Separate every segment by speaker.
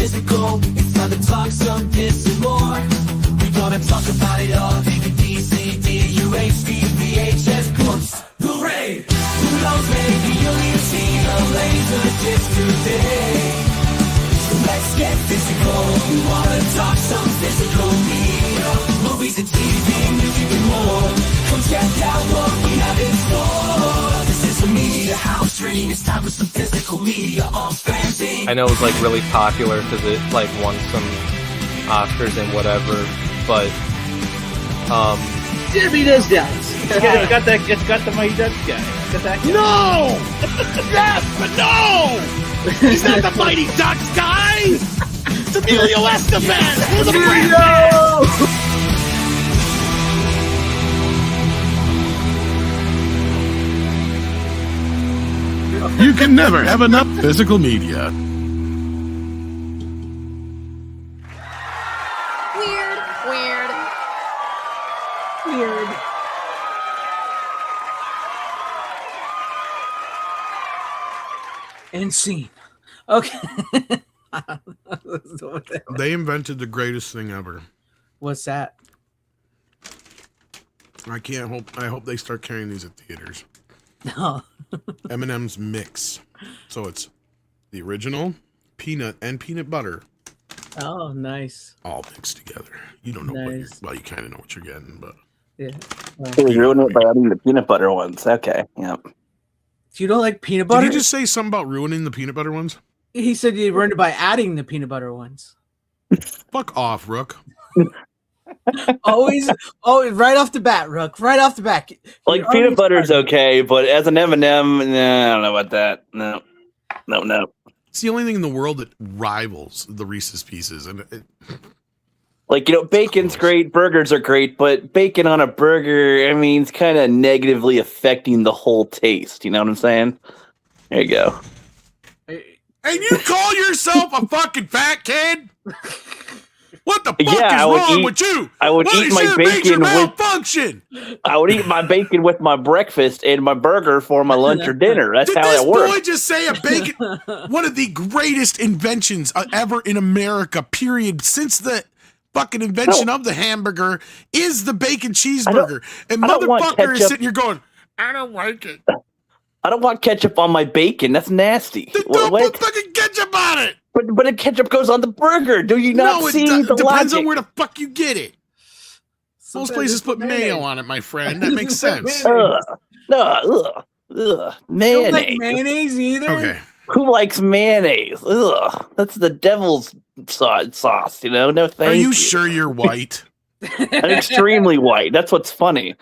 Speaker 1: physical. It's time to talk some this and more. We gonna talk about it all. DVD, CD, UHD, VHS, books, Blu-ray. Who knows, maybe you'll even see a laser disc today. So let's get physical. We wanna talk some physical media. Movies and TV, music and more. Come check out what we have in store. This is the Media House Stream. It's time for some physical media on FanZcene.
Speaker 2: I know it was like really popular because it like won some Oscars and whatever, but
Speaker 3: Jimmy does dance. It's got the Mighty Ducks guy. Got that guy.
Speaker 4: No! Yes, but no! He's not the Mighty Ducks guy! It's Emilio Estevez! For the Brandon! You can never have enough physical media.
Speaker 5: Weird.
Speaker 3: And scene. Okay.
Speaker 4: They invented the greatest thing ever.
Speaker 3: What's that?
Speaker 4: I hope they start carrying these at theaters.
Speaker 3: No.
Speaker 4: M&M's Mix. So it's the original peanut and peanut butter
Speaker 3: Oh, nice.
Speaker 4: all mixed together. You don't know
Speaker 3: Nice.
Speaker 4: well, you kind of know what you're getting, but
Speaker 3: Yeah.
Speaker 6: They ruined it by adding the peanut butter ones. Okay, yep.
Speaker 3: You don't like peanut butter?
Speaker 4: did he just say something about ruining the peanut butter ones?
Speaker 3: He said you ruined it by adding the peanut butter ones.
Speaker 4: Fuck off, Rook.
Speaker 3: Always, right off the bat, Rook. Right off the bat.
Speaker 6: Like
Speaker 3: You
Speaker 6: peanut
Speaker 3: already
Speaker 6: butter's
Speaker 3: started.
Speaker 6: okay, but as an M&M, nah, I don't know about that. No.
Speaker 4: It's the only thing in the world that rivals the Reese's Pieces, and
Speaker 6: Like, bacon's great, burgers are great, but bacon on a burger, I mean, it's kind of negatively affecting the whole taste. You know what I'm saying? There you go.
Speaker 4: and you call yourself a fucking fat kid? What the fuck
Speaker 6: Yeah,
Speaker 4: is wrong with you?
Speaker 6: I would
Speaker 4: What
Speaker 6: eat
Speaker 4: is
Speaker 6: my
Speaker 4: your major
Speaker 6: bacon with
Speaker 4: malfunction?
Speaker 6: I would eat my bacon with my breakfast and my burger for my lunch or dinner. That's
Speaker 4: Did
Speaker 6: how
Speaker 4: this
Speaker 6: it works.
Speaker 4: boy just say a bacon? One of the greatest inventions ever in America, period, since the fucking invention of the hamburger is the bacon cheeseburger. And
Speaker 6: I don't want
Speaker 4: motherfucker is
Speaker 6: ketchup.
Speaker 4: sitting here going, I don't like it.
Speaker 6: I don't want ketchup on my bacon. That's nasty.
Speaker 4: Then don't put fucking ketchup on it.
Speaker 6: But the ketchup goes on the burger. Do you not
Speaker 4: No,
Speaker 6: see
Speaker 4: it
Speaker 6: the
Speaker 4: depends
Speaker 6: logic?
Speaker 4: on where the fuck you get it. Most places put mayo on it, my friend. That makes sense.
Speaker 6: Ugh.
Speaker 3: You don't
Speaker 6: Mayonnaise.
Speaker 3: like mayonnaise either?
Speaker 4: Okay.
Speaker 6: Who likes mayonnaise? Ugh. That's the devil's sauce, No thank
Speaker 4: Are
Speaker 6: you.
Speaker 4: you sure you're white?
Speaker 6: I'm extremely white. That's what's funny.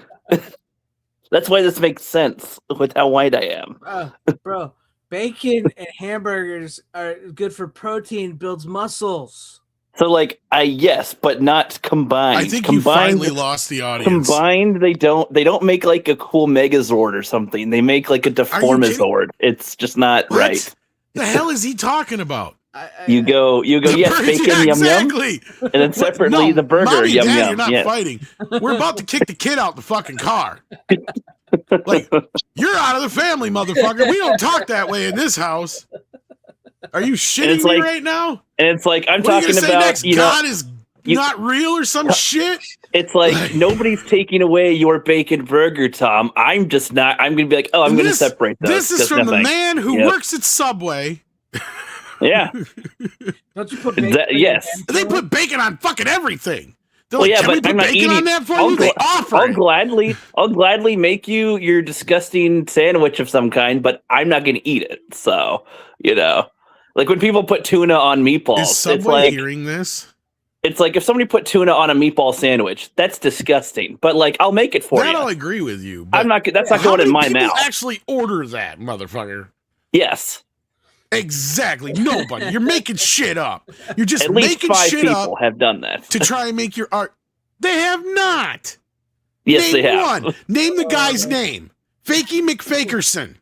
Speaker 6: That's why this makes sense with how white I am.
Speaker 3: Bro, bacon and hamburgers are good for protein, builds muscles.
Speaker 6: So, like, yes, but not combined.
Speaker 4: I think you
Speaker 6: combined,
Speaker 4: finally lost the audience.
Speaker 6: Combined, they don't make like a cool Megazord or something. They make like a Deformazord. It's just not
Speaker 4: What
Speaker 6: right.
Speaker 4: the hell is he talking about?
Speaker 6: You go. Yes, bacon,
Speaker 4: Yeah,
Speaker 6: yum
Speaker 4: exactly.
Speaker 6: yum, and then separately
Speaker 4: No,
Speaker 6: the burger,
Speaker 4: Mommy
Speaker 6: yum
Speaker 4: and Daddy
Speaker 6: yum.
Speaker 4: are not
Speaker 6: Yes.
Speaker 4: fighting. We're about to kick the kid out the fucking car. Like, you're out of the family, motherfucker. We don't talk that way in this house. Are you shitting
Speaker 6: it's
Speaker 4: me
Speaker 6: like-
Speaker 4: right now?
Speaker 6: And it's like I'm
Speaker 4: What are you
Speaker 6: talking
Speaker 4: gonna say
Speaker 6: about.
Speaker 4: next? God is not real or some shit?
Speaker 6: It's like nobody's taking away your bacon burger, Tom. I'm just not. I'm gonna be like, I'm gonna separate those.
Speaker 4: This is
Speaker 6: 'cause
Speaker 4: from
Speaker 6: no
Speaker 4: the
Speaker 6: thanks.
Speaker 4: man who
Speaker 6: Yep.
Speaker 4: works at Subway.
Speaker 6: Yeah.
Speaker 3: Don't you put bacon
Speaker 6: Yes.
Speaker 4: They put bacon on fucking everything. They're
Speaker 6: Well,
Speaker 4: like,
Speaker 6: yeah,
Speaker 4: can we
Speaker 6: but
Speaker 4: put
Speaker 6: I'm not
Speaker 4: bacon
Speaker 6: eating.
Speaker 4: on that for you? They offer
Speaker 6: I'll
Speaker 4: it.
Speaker 6: gladly make you your disgusting sandwich of some kind, but I'm not gonna eat it. So like when people put tuna on meatballs,
Speaker 4: Is Subway
Speaker 6: it's like
Speaker 4: hearing this?
Speaker 6: it's like if somebody put tuna on a meatball sandwich, that's disgusting. But like I'll make it for
Speaker 4: That
Speaker 6: you.
Speaker 4: I'll agree with you. but
Speaker 6: I'm not. That's not
Speaker 4: how
Speaker 6: going in
Speaker 4: many
Speaker 6: my
Speaker 4: people
Speaker 6: mouth.
Speaker 4: actually order that, motherfucker?
Speaker 6: Yes.
Speaker 4: Exactly. Nobody. You're making shit up. You're just
Speaker 6: At least
Speaker 4: making
Speaker 6: 5
Speaker 4: shit
Speaker 6: people
Speaker 4: up
Speaker 6: have done that.
Speaker 4: to try and make your art. They have not.
Speaker 6: Yes,
Speaker 4: Name
Speaker 6: they have.
Speaker 4: one. Name the guy's name. Fakey McFakerson.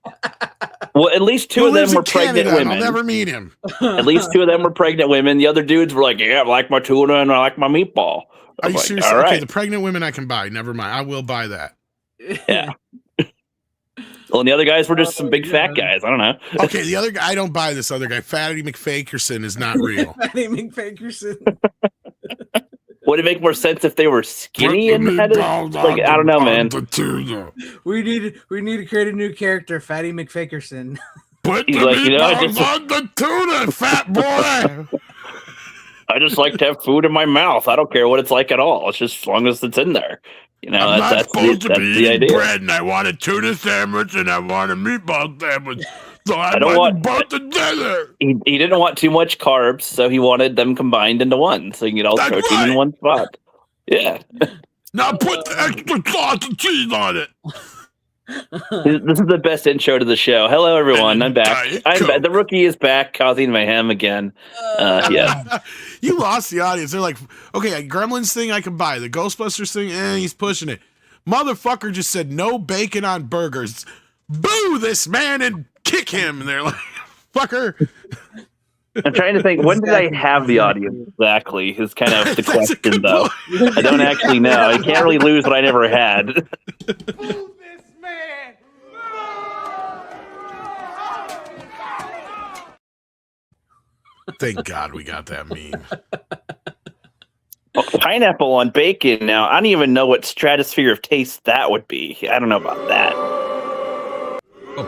Speaker 6: Well, at least 2
Speaker 4: Who
Speaker 6: of them
Speaker 4: lives
Speaker 6: were
Speaker 4: in
Speaker 6: pregnant
Speaker 4: Canada, and
Speaker 6: women.
Speaker 4: I'll never meet him.
Speaker 6: At least 2 of them were pregnant women. The other dudes were like, "Yeah, I like my tuna and I like my meatball."
Speaker 4: Are
Speaker 6: I'm
Speaker 4: you
Speaker 6: like,
Speaker 4: serious?
Speaker 6: All
Speaker 4: Okay,
Speaker 6: right.
Speaker 4: the pregnant women I can buy. Never mind. I will buy that.
Speaker 6: Yeah. Well, and the other guys were just some big fat guys. I don't know.
Speaker 4: Okay, the other guy, I don't buy this other guy. Fatty McFakerson is not real.
Speaker 3: Fatty McFakerson.
Speaker 6: Would it make more sense if they were skinny and had like I don't know, man.
Speaker 3: We need to create a new character, Fatty McFakerson.
Speaker 4: Put
Speaker 6: He's
Speaker 4: the
Speaker 6: like,
Speaker 4: meatballs on the tuna, fat boy.
Speaker 6: I just like to have food in my mouth. I don't care what it's like at all. It's just as long as it's in there. You know,
Speaker 4: I'm not supposed to be
Speaker 6: the
Speaker 4: eating
Speaker 6: idea.
Speaker 4: bread, and I want a tuna sandwich, and I want a meatball sandwich. So I
Speaker 6: don't
Speaker 4: want
Speaker 6: want-
Speaker 4: both together.
Speaker 6: He didn't want too much carbs, so he wanted them combined into one, so you can get all the
Speaker 4: That's
Speaker 6: protein
Speaker 4: right.
Speaker 6: in one spot. Yeah.
Speaker 4: Now put the extra sauce and cheese on it.
Speaker 6: This is the best intro to the show. Hello, everyone. I'm back. The rookie is back, causing mayhem again. Yeah.
Speaker 4: You lost the audience. They're like, okay, a Gremlins thing I can buy. The Ghostbusters thing, he's pushing it. Motherfucker just said no bacon on burgers. Boo this man and kick him. And they're like, fucker.
Speaker 6: I'm trying to think, when did I have the audience exactly? Is kind of the
Speaker 4: That's a
Speaker 6: question,
Speaker 4: good
Speaker 6: though.
Speaker 4: point.
Speaker 6: I don't actually know. I can't really lose what I never had.
Speaker 3: This man.
Speaker 4: Thank God we got that meme.
Speaker 6: Pineapple on bacon. Now, I don't even know what stratosphere of taste that would be. I don't know about that.
Speaker 4: Oh,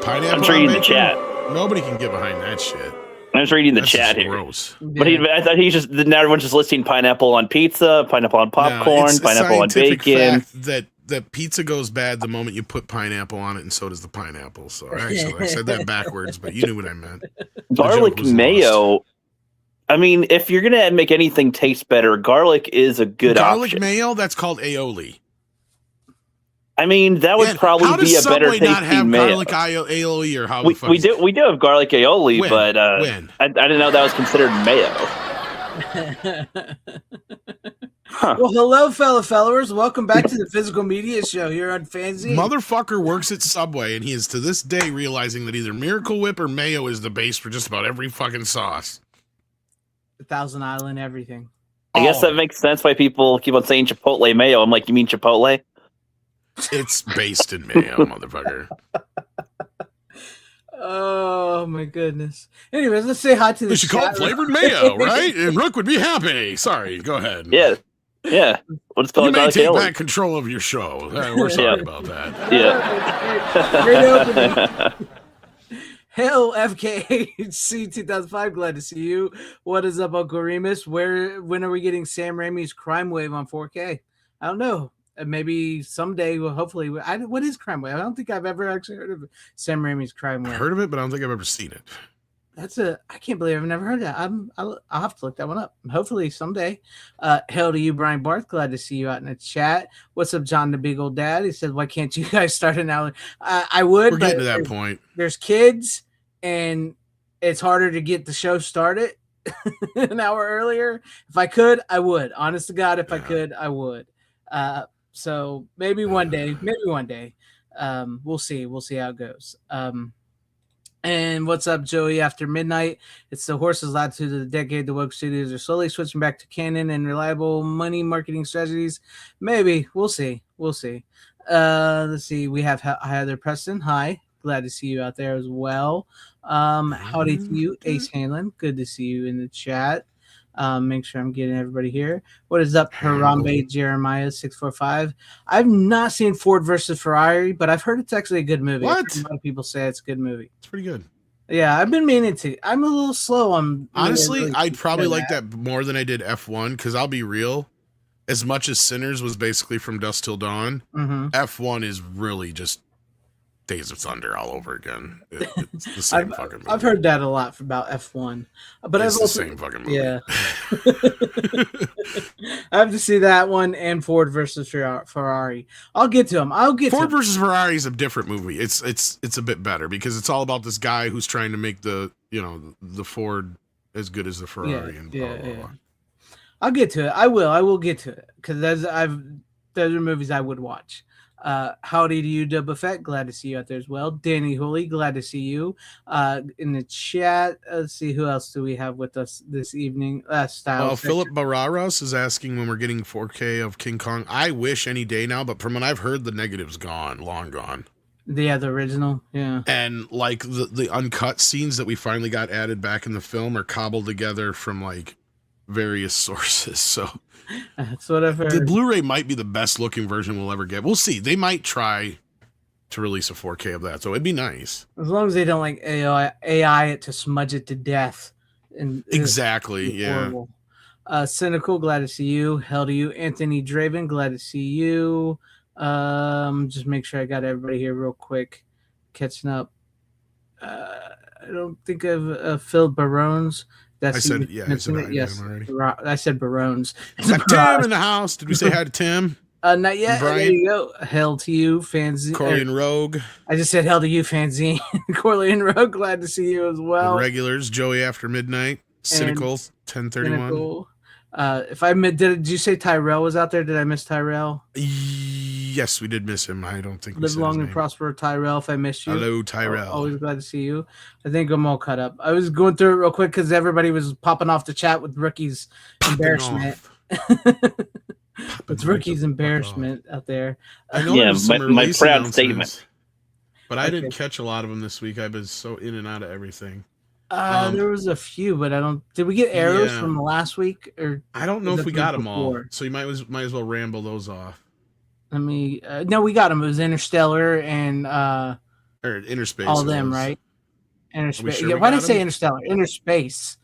Speaker 4: pineapple.
Speaker 6: I'm just reading
Speaker 4: on
Speaker 6: the
Speaker 4: bacon?
Speaker 6: chat.
Speaker 4: Nobody can get behind that shit.
Speaker 6: I'm just reading the
Speaker 4: That's
Speaker 6: chat
Speaker 4: just
Speaker 6: here.
Speaker 4: gross.
Speaker 6: But I thought now everyone's just listing pineapple on pizza, pineapple on popcorn,
Speaker 4: No, it's a
Speaker 6: pineapple on
Speaker 4: scientific
Speaker 6: bacon.
Speaker 4: fact that pizza goes bad the moment you put pineapple on it, and so does the pineapple. So actually, I said that backwards, but you knew what I meant.
Speaker 6: Garlic
Speaker 4: was
Speaker 6: mayo.
Speaker 4: lost.
Speaker 6: I mean, if you're gonna make anything taste better, garlic is a good
Speaker 4: Garlic
Speaker 6: option.
Speaker 4: mayo, that's called aioli.
Speaker 6: I mean, that would
Speaker 4: Yeah,
Speaker 6: probably
Speaker 4: how
Speaker 6: be
Speaker 4: does
Speaker 6: a better
Speaker 4: Subway not
Speaker 6: tasting
Speaker 4: have
Speaker 6: mayo.
Speaker 4: garlic aioli or how
Speaker 6: We
Speaker 4: the fuck?
Speaker 6: we do have garlic aioli,
Speaker 4: When?
Speaker 6: but
Speaker 4: When?
Speaker 6: I didn't know that was considered mayo.
Speaker 3: Well, hello, fellow followers. Welcome back to the Physical Media Show here on FanZcene.
Speaker 4: Motherfucker works at Subway, and he is to this day realizing that either Miracle Whip or mayo is the base for just about every fucking sauce.
Speaker 3: Thousand Island, everything.
Speaker 6: I guess that makes sense why people keep on saying Chipotle mayo. I'm like, you mean Chipotle?
Speaker 4: It's based in mayo, motherfucker.
Speaker 3: Oh my goodness. Anyways, let's say hi to the
Speaker 4: We should call it
Speaker 3: chat.
Speaker 4: flavored mayo, right? And Rook would be happy. Sorry, go ahead.
Speaker 6: Yeah. We'll just call
Speaker 4: You
Speaker 6: it
Speaker 4: may
Speaker 6: garlic
Speaker 4: take
Speaker 6: aioli.
Speaker 4: back control of your show. We're sorry about that.
Speaker 6: Yeah.
Speaker 3: Great opening. Hail FKHC 2005. Glad to see you. What is up, Uncle Remus? When are we getting Sam Raimi's Crime Wave on 4K? I don't know. Maybe someday. Well, hopefully. What is Crime Wave? I don't think I've ever actually heard of Sam Raimi's Crime
Speaker 4: I
Speaker 3: Wave.
Speaker 4: heard of it, but I don't think I've ever seen it.
Speaker 3: I can't believe I've never heard that. I'll have to look that one up. Hopefully someday. Hail to you, Brian Barth. Glad to see you out in the chat. What's up, John the Big Old Dad? He said, why can't you guys start an hour? I would.
Speaker 4: We're getting to that point.
Speaker 3: There's kids, and it's harder to get the show started an hour earlier. If I could, I would. Honest to God, if I could, I would. So maybe one day. We'll see. We'll see how it goes. And what's up, Joey? After midnight, it's the horse's latitude of the decade. The woke studios are slowly switching back to canon and reliable money marketing strategies. Maybe we'll see. Let's see. We have Heather Preston. Hi, glad to see you out there as well. Howdy to you, Ace Hanlon. Good to see you in the chat. Make sure I'm getting everybody here. What is up, Harambe Jeremiah 645? I've not seen Ford versus Ferrari, but I've heard it's actually a good movie.
Speaker 4: What?
Speaker 3: A lot of people say it's a good movie.
Speaker 4: It's pretty good.
Speaker 3: Yeah, I've been meaning to. I'm a little slow on.
Speaker 4: Honestly, I'd probably like that more than I did F1 because I'll be real. As much as Sinners was basically From Dusk Till Dawn, F1 is really just Days of Thunder all over again. It's the same fucking movie.
Speaker 3: I've heard that a lot about F1, but
Speaker 4: It's
Speaker 3: I've
Speaker 4: the
Speaker 3: also,
Speaker 4: same fucking movie.
Speaker 3: Yeah. I have to see that one and Ford versus Ferrari. I'll get to them.
Speaker 4: Ford versus Ferrari is a different movie. It's a bit better because it's all about this guy who's trying to make the Ford as good as the Ferrari and blah, blah, blah.
Speaker 3: I'll get to it. I will get to it because those are movies I would watch. Howdy to you, Dub Effect. Glad to see you out there as well. Danny Hooley, glad to see you in the chat. Let's see who else do we have with us this evening.
Speaker 4: Philip Bararos is asking when we're getting 4K of King Kong. I wish any day now, but from what I've heard, the negative's gone, long gone.
Speaker 3: Yeah, the original. Yeah.
Speaker 4: And like the uncut scenes that we finally got added back in the film are cobbled together from like various sources. So
Speaker 3: That's what I've
Speaker 4: the
Speaker 3: heard.
Speaker 4: Blu-ray might be the best looking version we'll ever get. We'll see. They might try to release a 4K of that, so it'd be nice.
Speaker 3: As long as they don't like AI it to smudge it to death. And
Speaker 4: Exactly. Yeah.
Speaker 3: horrible. Cynical, glad to see you. Hell to you. Anthony Draven, glad to see you. Just make sure I got everybody here real quick. Catching up. I don't think I've Phil Barones.
Speaker 4: I said, yeah, I said hi to
Speaker 3: yes.
Speaker 4: him already.
Speaker 3: I said Barones.
Speaker 4: Is that Tim in the house? Did we say hi to Tim?
Speaker 3: Not yet.
Speaker 4: Brian?
Speaker 3: There you go. Hell to you, FanZcene.
Speaker 4: Corey and Rogue.
Speaker 3: I just said hell to you, FanZcene. Corley and Rogue, glad to see you as well.
Speaker 4: The regulars, Joey After Midnight. Cynical, 1031.
Speaker 3: Cynical. If I did you say Tyrell was out there? Did I miss Tyrell?
Speaker 4: Yes, we did miss him. I don't think we
Speaker 3: Live
Speaker 4: said
Speaker 3: long
Speaker 4: his
Speaker 3: and
Speaker 4: name.
Speaker 3: prosper, Tyrell. If I missed you,
Speaker 4: Hello, Tyrell.
Speaker 3: Always glad to see you. I think I'm all caught up. I was going through it real quick because everybody was popping off the chat with Rookie's embarrassment. It's Rookie's embarrassment out there.
Speaker 4: I know
Speaker 6: Yeah,
Speaker 4: there's some
Speaker 6: my
Speaker 4: release
Speaker 6: proud
Speaker 4: announcements,
Speaker 6: statement.
Speaker 4: but I didn't catch a lot of them this week. I've been so in and out of everything.
Speaker 3: There was a few, but I don't. Did we get arrows
Speaker 4: Yeah.
Speaker 3: from last week? Or
Speaker 4: I don't know
Speaker 3: was
Speaker 4: if
Speaker 3: that
Speaker 4: we
Speaker 3: the
Speaker 4: got
Speaker 3: week
Speaker 4: them all,
Speaker 3: before?
Speaker 4: so you might as well ramble those off.
Speaker 3: Let me. No, we got them. It was Interstellar and
Speaker 4: Or Interspace.
Speaker 3: all
Speaker 4: it
Speaker 3: them,
Speaker 4: was.
Speaker 3: right? Interspace.
Speaker 4: sure
Speaker 3: Yeah,
Speaker 4: we
Speaker 3: why did I
Speaker 4: got
Speaker 3: say
Speaker 4: 'em?
Speaker 3: Interstellar? Interspace.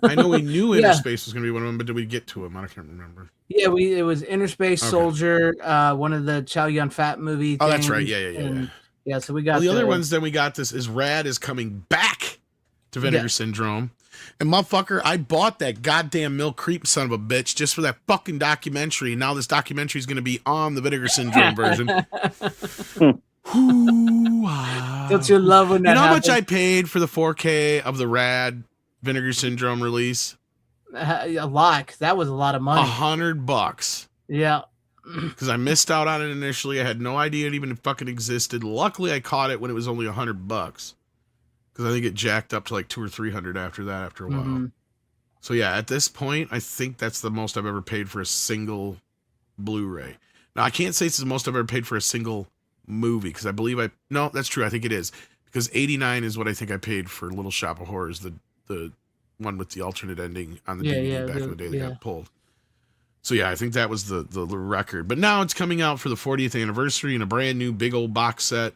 Speaker 4: I know we knew
Speaker 3: Yeah.
Speaker 4: Interspace was going to be one of them, but did we get to them? I can't remember.
Speaker 3: Yeah, it was Interspace
Speaker 4: Okay.
Speaker 3: Soldier, one of the Chow Yun Fat movie.
Speaker 4: Oh, that's right.
Speaker 3: things,
Speaker 4: Yeah.
Speaker 3: and- yeah. So we got
Speaker 4: Well, the other ones, then we got this is Rad is coming back to Vinegar
Speaker 3: Yeah.
Speaker 4: Syndrome. And motherfucker, I bought that goddamn Milk Creep son of a bitch just for that fucking documentary. And now this documentary is going to be on the Vinegar Syndrome version.
Speaker 3: Don't you love when that
Speaker 4: You know how much
Speaker 3: happens?
Speaker 4: I paid for the 4K of the Rad Vinegar Syndrome release?
Speaker 3: A lot. 'Cause that was a lot of money.
Speaker 4: $100.
Speaker 3: Yeah.
Speaker 4: Because I missed out on it initially. I had no idea it even fucking existed. Luckily, I caught it when it was only $100. Because I think it jacked up to like 200 or 300 after that after a while.
Speaker 3: Mhm.
Speaker 4: So yeah, at this point, I think that's the most I've ever paid for a single Blu-ray. Now I can't say it's the most I've ever paid for a single movie because I believe no, that's true. I think it is because 89 is what I think I paid for Little Shop of Horrors, the one with the alternate ending on the DVD back in the day that got pulled. So yeah, I think that was the record. But now it's coming out for the 40th anniversary in a brand new big old box set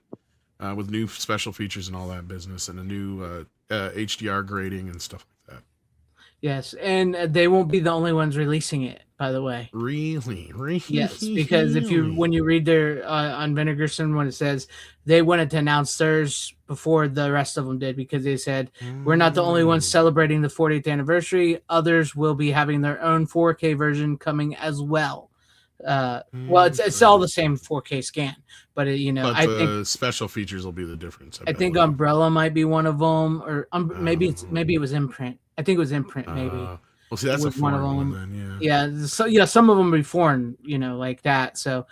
Speaker 4: with new special features and all that business and a new HDR grading and stuff like that.
Speaker 3: Yes, and they won't be the only ones releasing it. By the way,
Speaker 4: Really?
Speaker 3: yes, because when you read their on Vinegar Syndrome, when it says they wanted to announce theirs before the rest of them did, because they said we're not the only ones celebrating the 40th anniversary. Others will be having their own 4K version coming as well. Well, it's all the same 4K scan, but I think
Speaker 4: special features will be the difference.
Speaker 3: I think Umbrella might be one of them, or maybe it was Imprint. I think it was Imprint, maybe.
Speaker 4: Well, see, that's a
Speaker 3: was one of
Speaker 4: foreign one
Speaker 3: them.
Speaker 4: then, yeah.
Speaker 3: Yeah, so some of them will be foreign, like that. So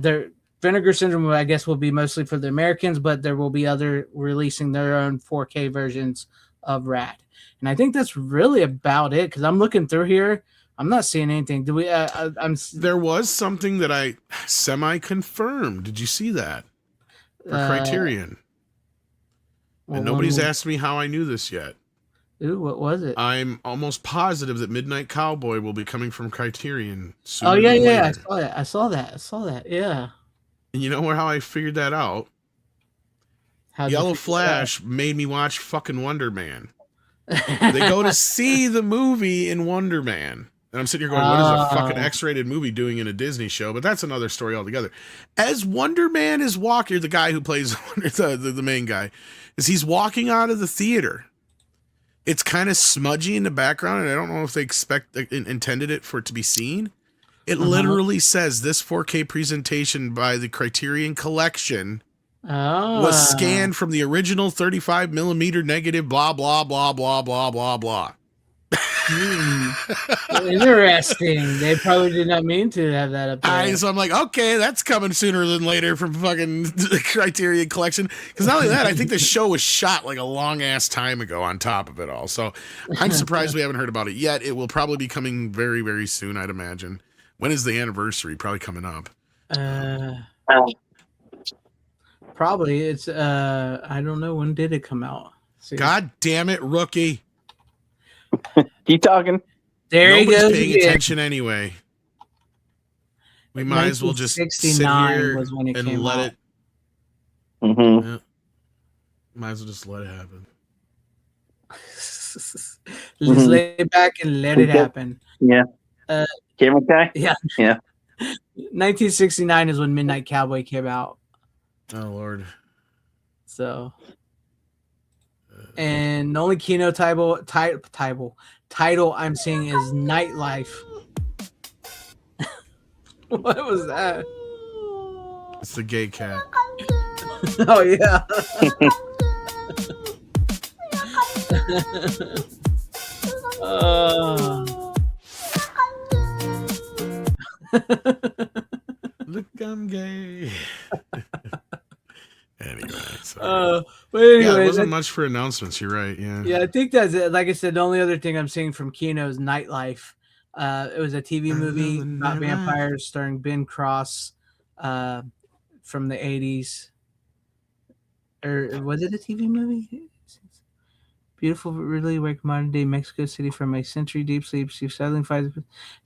Speaker 3: their Vinegar Syndrome, I guess, will be mostly for the Americans, but there will be other releasing their own 4K versions of Rad. And I think that's really about it because I'm looking through here. I'm not seeing anything. Do we?
Speaker 4: There was something that I semi-confirmed. Did you see that? For Criterion. And nobody's asked me how I knew this yet.
Speaker 3: Ooh, what was it?
Speaker 4: I'm almost positive that Midnight Cowboy will be coming from Criterion soon.
Speaker 3: Oh yeah, I saw that. Yeah.
Speaker 4: And you know how I figured that out? Yellow Flash made me watch fucking Wonder Man. They go to see the movie in Wonder Man. And I'm sitting here going, what is a fucking X-rated movie doing in a Disney show? But that's another story altogether. As Wonder Man is walking, the guy who plays the main guy, as he's walking out of the theater, it's kind of smudgy in the background, and I don't know if they intended it for it to be seen. It literally says this 4K presentation by the Criterion Collection was scanned from the original 35 millimeter negative, blah, blah, blah, blah, blah, blah, blah.
Speaker 3: Interesting. They probably did not mean to have that up there.
Speaker 4: So I'm like, okay, that's coming sooner than later from fucking the Criterion Collection. Because not only that, I think the show was shot like a long ass time ago on top of it all. So I'm surprised we haven't heard about it yet. It will probably be coming very, very soon, I'd imagine. When is the anniversary? Probably coming up.
Speaker 3: probably. It's I don't know, when did it come out? See.
Speaker 4: God damn it, rookie.
Speaker 6: Keep talking.
Speaker 3: There he
Speaker 4: Nobody's
Speaker 3: goes
Speaker 4: paying
Speaker 3: again.
Speaker 4: attention anyway. We might as well just sit
Speaker 3: 1969
Speaker 4: here
Speaker 3: was when it
Speaker 4: and
Speaker 3: came
Speaker 4: let
Speaker 3: out.
Speaker 4: it.
Speaker 6: Mm-hmm.
Speaker 4: Yeah. Might as well just let it happen.
Speaker 3: Just lay back and let it happen.
Speaker 6: Yeah. Camera guy?
Speaker 3: Yeah.
Speaker 6: Yeah.
Speaker 3: 1969 is when Midnight Cowboy came out.
Speaker 4: Oh Lord.
Speaker 3: So, and the only Kino title I'm seeing is Nightlife. What was that?
Speaker 4: It's the gay cat.
Speaker 3: Oh yeah.
Speaker 4: Look, I'm gay. Anyway,
Speaker 3: but anyway,
Speaker 4: yeah, it wasn't much for announcements. You're right. Yeah.
Speaker 3: Yeah, I think that's it. Like I said, the only other thing I'm seeing from Kino is Nightlife. It was a TV movie about vampires starring Ben Cross from the 80s. Or was it a TV movie? Beautiful, really like modern day Mexico City from a century deep sleep. It's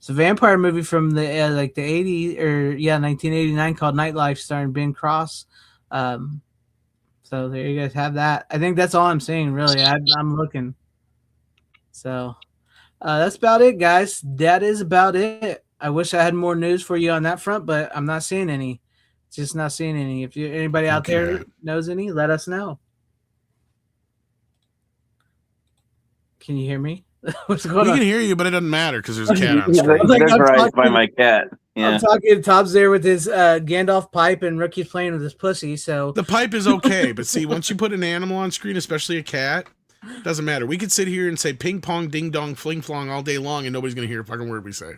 Speaker 3: a vampire movie from the like the 80s or 1989 called Nightlife, starring Ben Cross. So there you guys have that. I think that's all I'm seeing, really. I'm looking. So that's about it, guys. That is about it. I wish I had more news for you on that front, but I'm not seeing any. Just not seeing any. If anybody out there knows any, let us know. Can you hear me? What's going on?
Speaker 4: We can hear you, but it doesn't matter because there's a cat on
Speaker 6: Yeah,
Speaker 4: screen.
Speaker 6: they're surprised by my cat. Yeah.
Speaker 3: I'm talking. Tom's there with his Gandalf pipe, and Rookie's playing with his pussy. So
Speaker 4: The pipe is okay, but see, once you put an animal on screen, especially a cat, doesn't matter. We could sit here and say ping pong, ding dong, fling flong all day long, and nobody's gonna hear a fucking word we say.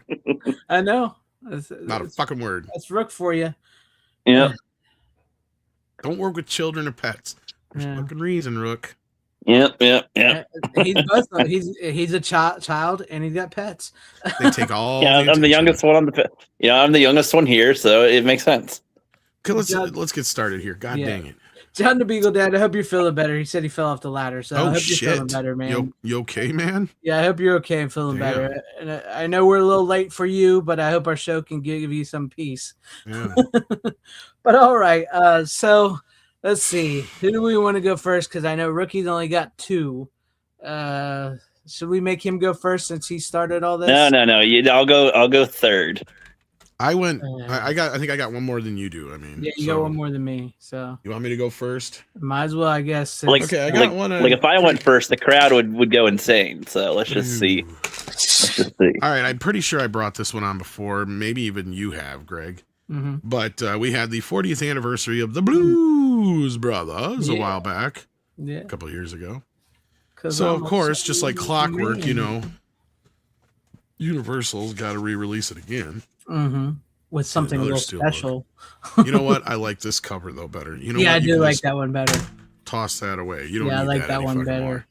Speaker 3: I know.
Speaker 4: Not a fucking word.
Speaker 3: That's Rook for you.
Speaker 6: Yep.
Speaker 4: Don't work with children or pets. There's a fucking reason, Rook.
Speaker 6: Yep.
Speaker 3: He's both. He's a child, and he's got pets.
Speaker 4: They take all.
Speaker 6: Yeah, I'm the youngest one on the. Yeah, I'm the youngest one here, so it makes sense.
Speaker 4: Okay, let's get started here. God dang it.
Speaker 3: John the Beagle Dad, I hope you're feeling better. He said he fell off the ladder, so I hope you're feeling better, man.
Speaker 4: You okay, man?
Speaker 3: Yeah, I hope you're okay and feeling better. And I know we're a little late for you, but I hope our show can give you some peace.
Speaker 4: Yeah.
Speaker 3: But all right, so let's see. Who do we want to go first? Because I know Rookie's only got two. Should we make him go first since he started all this?
Speaker 6: No. I'll go third.
Speaker 4: I went. I think I got one more than you do. I mean,
Speaker 3: yeah, you got one more than me. So
Speaker 4: you want me to go first?
Speaker 3: Might as well, I guess.
Speaker 4: Okay, I got one.
Speaker 6: Like if I went first, the crowd would go insane. So let's just see.
Speaker 4: All right, I'm pretty sure I brought this one on before. Maybe even you have, Greg.
Speaker 3: Mm-hmm.
Speaker 4: But we had the 40th anniversary of the Blues Brothers a while back, a couple of years ago. So of course, just like clockwork, Universal's got to re-release it again.
Speaker 3: Mm-hmm. With something a little special.
Speaker 4: You know what? I like this cover though better. You know
Speaker 3: yeah,
Speaker 4: what?
Speaker 3: I do like that one better.
Speaker 4: Toss that away. You don't
Speaker 3: I
Speaker 4: need
Speaker 3: like that one better.
Speaker 4: More.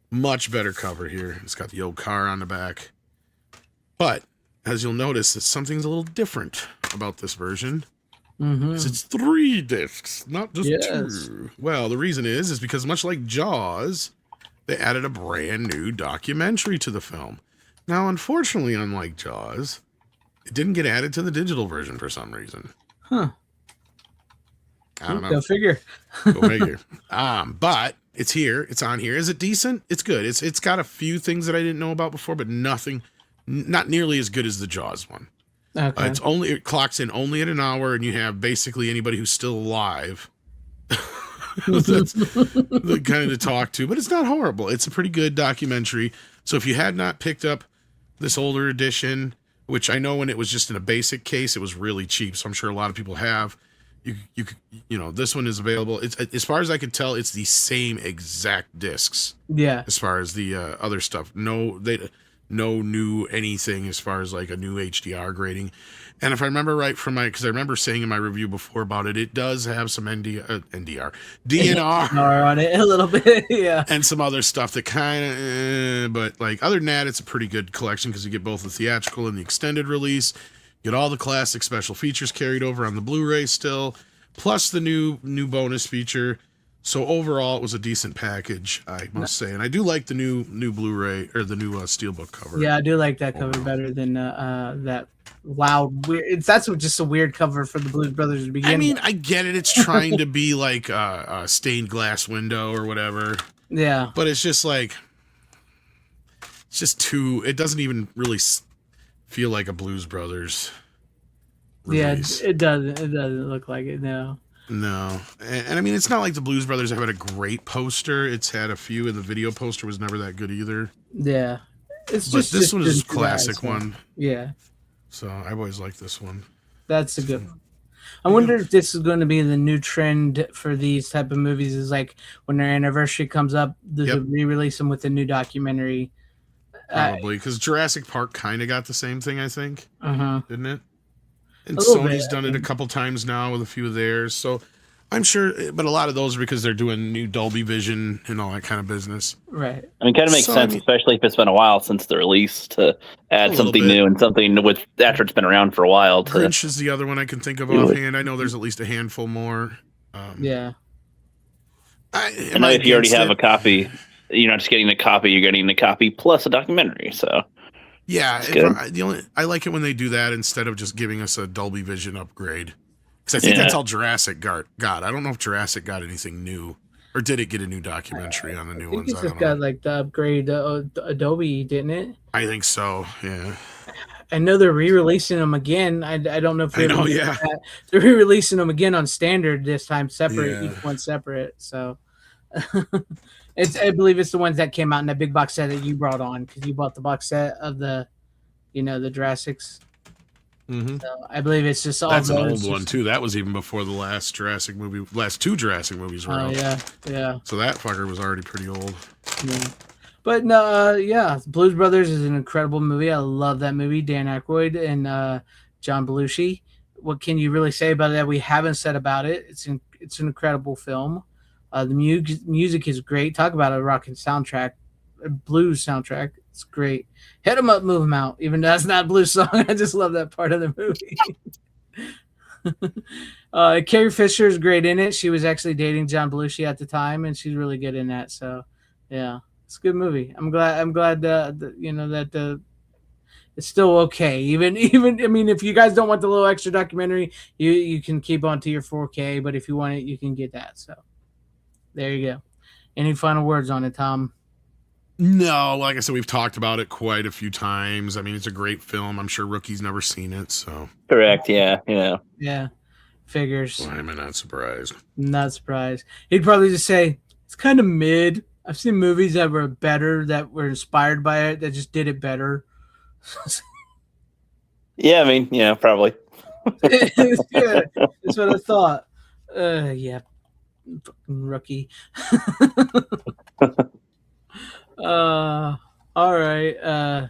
Speaker 4: Much better cover here. It's got the old car on the back. But as you'll notice, something's a little different about this version.
Speaker 3: Mm-hmm.
Speaker 4: It's 3 discs, not just 2. Well, the reason is because much like Jaws, they added a brand new documentary to the film. Now, unfortunately, unlike Jaws, it didn't get added to the digital version for some reason.
Speaker 3: Huh.
Speaker 4: I don't know.
Speaker 3: Go figure.
Speaker 4: Go figure. But it's here. It's on here. Is it decent? It's good. It's got a few things that I didn't know about before, but not nearly as good as the Jaws one.
Speaker 3: Okay.
Speaker 4: It clocks in only at an hour, and you have basically anybody who's still alive. That's the kind to talk to, but it's not horrible. It's a pretty good documentary. So if you had not picked up this older edition, which I know when it was just in a basic case, it was really cheap. So I'm sure a lot of people have. This one is available. It's as far as I could tell, it's the same exact discs.
Speaker 3: Yeah.
Speaker 4: As far as the other stuff, no new anything as far as like a new HDR grading. And if I remember right because I remember saying in my review before about it, it does have some DNR
Speaker 3: on it a little bit, yeah,
Speaker 4: and some other stuff that kind of, but like other than that, it's a pretty good collection because you get both the theatrical and the extended release. You get all the classic special features carried over on the Blu-ray still. plus the new bonus feature. So overall, it was a decent package, I must say, and I do like the new Blu-ray or the new Steelbook cover.
Speaker 3: Yeah, I do like that cover better than that loud weird. That's just a weird cover for the Blues Brothers to begin.
Speaker 4: I mean, I get it. It's trying to be like a stained glass window or whatever.
Speaker 3: Yeah,
Speaker 4: but it's just like it's just too. It doesn't even really feel like a Blues Brothers release.
Speaker 3: Yeah, it doesn't. It doesn't look like it. No.
Speaker 4: No, and I mean, it's not like the Blues Brothers have had a great poster. It's had a few, and the video poster was never that good either.
Speaker 3: Yeah, it's
Speaker 4: but this one is a
Speaker 3: guys,
Speaker 4: classic one.
Speaker 3: Yeah,
Speaker 4: so I've always liked this one.
Speaker 3: That's a good one. I wonder if this is going to be the new trend for these type of movies. Is like when their anniversary comes up, they'll re-release them with a new documentary.
Speaker 4: Probably because Jurassic Park kind of got the same thing, I think, didn't it? And Sony's done it a couple times now with a few of theirs. So I'm sure, but a lot of those are because they're doing new Dolby Vision and all that kind of business.
Speaker 3: Right.
Speaker 6: I mean, it kind of makes sense, especially if it's been a while since the release, to add something new and something with after it's been around for a while.
Speaker 4: Grinch is the other one I can think of offhand. I know there's at least a handful more.
Speaker 3: Yeah.
Speaker 6: And if you already have a copy, you're not just getting a copy, you're getting a copy plus a documentary. So
Speaker 4: yeah, I like it when they do that instead of just giving us a Dolby Vision upgrade. Because I think that's all Jurassic got. I don't know if Jurassic got anything new. Or did it get a new documentary on the new ones?
Speaker 3: I think it got like the upgrade Adobe, didn't it?
Speaker 4: I think so, yeah.
Speaker 3: I know they're re-releasing them again. I don't know if
Speaker 4: they're
Speaker 3: re-releasing them again on standard this time, separate, each one separate. So I believe it's the ones that came out in that big box set that you brought on because you bought the box set of the Jurassics.
Speaker 4: Mm-hmm.
Speaker 3: So I believe it's just all.
Speaker 4: That's an old one too. That was even before the last two Jurassic movies were out.
Speaker 3: Yeah.
Speaker 4: So that fucker was already pretty old.
Speaker 3: Yeah. But no, Blues Brothers is an incredible movie. I love that movie. Dan Aykroyd and John Belushi. What can you really say about it that we haven't said about it? It's an incredible film. The music is great. Talk about a rocking soundtrack, a blues soundtrack. It's great. Hit 'em up, move 'em out. Even though that's not a blues song, I just love that part of the movie. Carrie Fisher is great in it. She was actually dating John Belushi at the time, and she's really good in that. So, yeah, it's a good movie. I'm glad that it's still okay. Even I mean, if you guys don't want the little extra documentary, you can keep on to your 4K. But if you want it, you can get that. So, there you go. Any final words on it, Tom?
Speaker 4: No, like I said, we've talked about it quite a few times. I mean, it's a great film. I'm sure Rookie's never seen it, so.
Speaker 6: Correct, yeah.
Speaker 3: Yeah, figures.
Speaker 4: Why am I not surprised?
Speaker 3: Not surprised. He'd probably just say, it's kind of mid. I've seen movies that were better, that were inspired by it, that just did it better.
Speaker 6: Yeah, I mean, probably.
Speaker 3: Yeah, that's what I thought. Yeah, fucking Rookie. All right.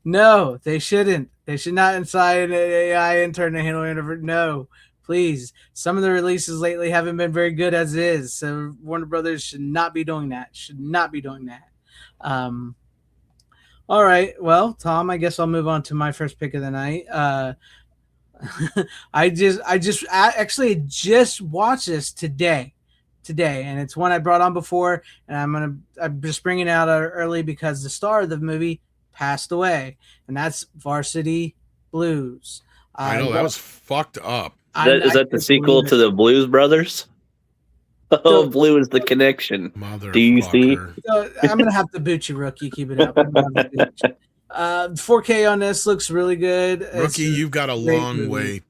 Speaker 3: No, they shouldn't. They should not incite an AI intern to handle it. No, please. Some of the releases lately haven't been very good as is. So Warner Brothers should not be doing that. All right. Well, Tom, I guess I'll move on to my first pick of the night. I actually just watched this today, and it's one I brought on before, and I'm just bringing it out early because the star of the movie passed away, and that's Varsity Blues.
Speaker 4: I know that was fucked up.
Speaker 6: Is that the sequel to the Blues Brothers? Oh, Blue is the connection. Do you see?
Speaker 3: So I'm gonna have to boot you, Rookie. Keep it up. 4K on this looks really good.
Speaker 4: Rookie, you've got a long way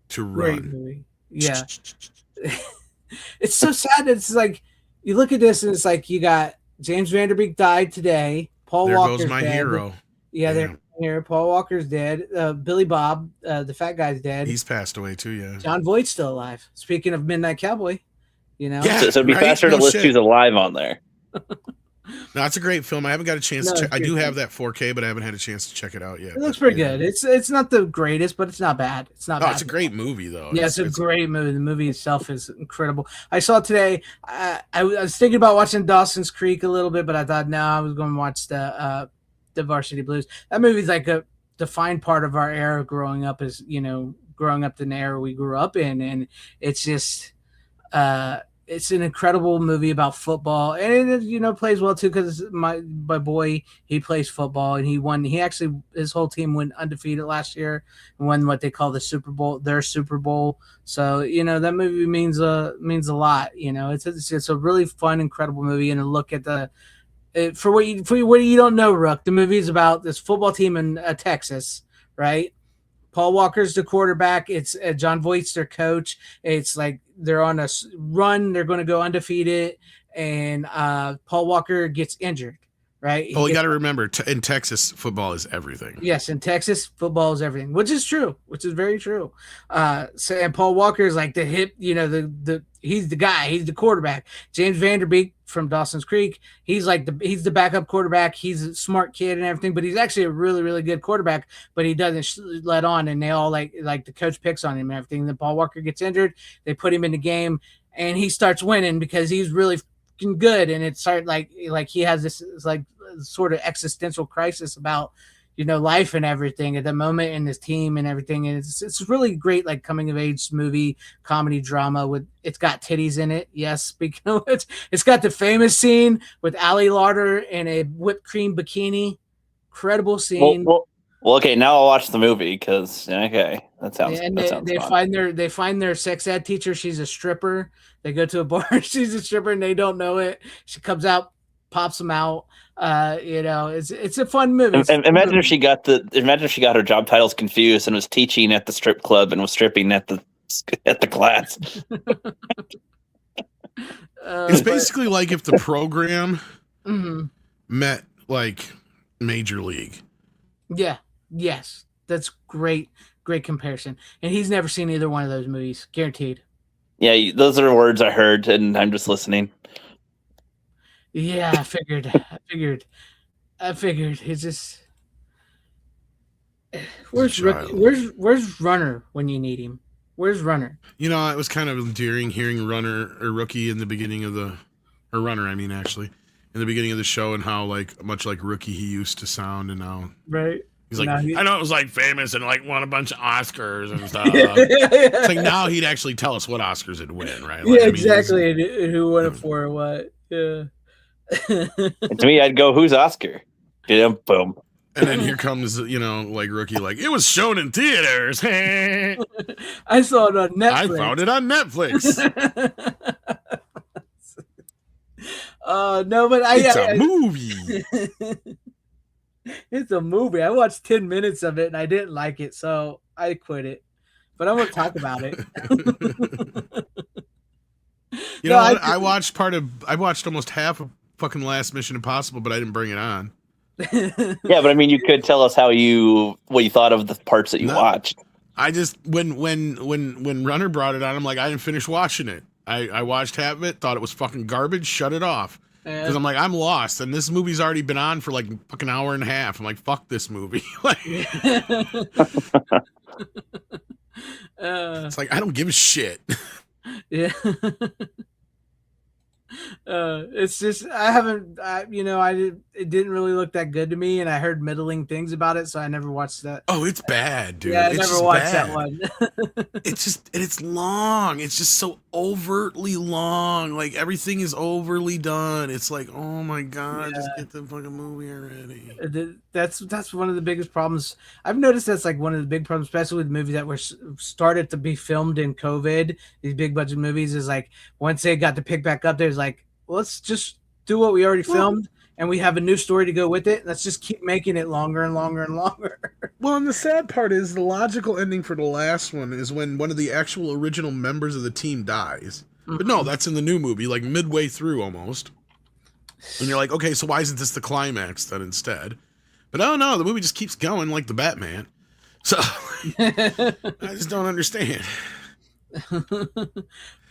Speaker 4: to run.
Speaker 3: Yeah. It's so sad. It's like you look at this and it's like you got James Vanderbeek died today. Paul Walker's
Speaker 4: goes my
Speaker 3: dead.
Speaker 4: hero.
Speaker 3: Yeah, they're here. Paul Walker's dead. Billy Bob, the fat guy's dead.
Speaker 4: He's passed away too. Yeah.
Speaker 3: John Voight's still alive. Speaking of Midnight Cowboy,
Speaker 6: Yeah, so it'd be faster to list who's alive on there.
Speaker 4: No, it's a great film. I haven't got a chance to check. I do have that 4K, but I haven't had a chance to check it out yet.
Speaker 3: It looks pretty good. It's not the greatest, but it's not bad. It's not bad.
Speaker 4: It's a great movie, though.
Speaker 3: Yeah, it's a great movie. The movie itself is incredible. I saw it today. I was thinking about watching Dawson's Creek a little bit, but I thought, no, I was going to watch the Varsity Blues. That movie's like a defined part of our era growing up as, growing up in the era we grew up in, and it's just it's an incredible movie about football, and it plays well too because my boy, he plays football, and he won. He actually, his whole team went undefeated last year and won what they call the Super Bowl, their Super Bowl. So that movie means a lot. It's a really fun, incredible movie, and a look at for what you don't know, Rook. The movie is about this football team in Texas, right? Paul Walker's the quarterback. It's John Voight's their coach. It's like they're on a run. They're going to go undefeated, and Paul Walker gets injured, right?
Speaker 4: Well, you got to remember, in Texas, football is everything.
Speaker 3: Yes, in Texas, football is everything, which is true, which is very true. And Paul Walker is like the hip, he's the guy, he's the quarterback. James Vanderbeek from Dawson's Creek, he's the backup quarterback. He's a smart kid and everything, but he's actually a really, really good quarterback, but he doesn't let on, and they all like the coach picks on him and everything. Then Paul Walker gets injured, they put him in the game, and he starts winning because he's really good, and it started like he has this like sort of existential crisis about life and everything at the moment, and his team and everything, and it's really great, like coming of age movie, comedy drama. It's got titties in it, yes, speaking of which, it's got the famous scene with Ali Larter in a whipped cream bikini. Incredible scene.
Speaker 6: Well, okay, now I'll watch the movie because that sounds.
Speaker 3: And
Speaker 6: that sounds
Speaker 3: they
Speaker 6: fun.
Speaker 3: find their sex ed teacher. She's a stripper. They go to a bar. She's a stripper, and they don't know it. She comes out, pops them out. It's a fun movie.
Speaker 6: Imagine if she got her job titles confused and was teaching at the strip club and was stripping at the class.
Speaker 4: It's basically like if the program met like Major League.
Speaker 3: Yeah. Yes. That's great comparison. And he's never seen either one of those movies, guaranteed.
Speaker 6: Yeah, those are words I heard, and I'm just listening.
Speaker 3: Yeah, I figured. It's just where's Runner when you need him? Where's Runner?
Speaker 4: It was kind of endearing hearing Runner or Rookie in the beginning of Runner, I mean, actually, in the beginning of the show, and how much like Rookie he used to sound, and now he's like, I know it was like famous and like won a bunch of Oscars and stuff. It's like now he'd actually tell us what Oscars it'd win, right?
Speaker 3: Yeah, exactly. Who won it for what? Yeah.
Speaker 6: And to me, I'd go, "Who's Oscar?" Boom.
Speaker 4: And then here comes, like Rookie, like it was shown in theaters.
Speaker 3: I saw it on Netflix.
Speaker 4: I found it on Netflix.
Speaker 3: No, but
Speaker 4: it's a movie.
Speaker 3: It's a movie. I watched 10 minutes of it and I didn't like it, so I quit it. But I'm gonna talk about it.
Speaker 4: I watched almost half of fucking last Mission Impossible, but I didn't bring it on.
Speaker 6: Yeah, but I mean, you could tell us what you thought of the parts that you watched.
Speaker 4: I just when Runner brought it on, I'm like, I didn't finish watching it. I watched half of it, thought it was fucking garbage, shut it off. Because I'm like, I'm lost, and this movie's already been on for like fucking hour and a half. I'm like, fuck this movie. It's like I don't give a shit.
Speaker 3: Yeah. It's just it didn't really look that good to me, and I heard middling things about it, so I never watched that.
Speaker 4: Oh, it's bad, dude.
Speaker 3: Yeah, I never watched that one.
Speaker 4: It's long. It's just so overtly long. Like everything is overly done. It's like, oh my god, just get the fucking movie already.
Speaker 3: That's one of the biggest problems. I've noticed that's like one of the big problems, especially with movies that were started to be filmed in COVID. These big budget movies is like once they got to pick back up, there's like, well, let's just do what we already filmed, and we have a new story to go with it. Let's just keep making it longer and longer and longer.
Speaker 4: Well, and the sad part is the logical ending for the last one is when one of the actual original members of the team dies. Mm-hmm. But no, that's in the new movie, like midway through almost. And you're like, okay, so why isn't this the climax then instead? But oh no, the movie just keeps going like the Batman. So I just don't understand.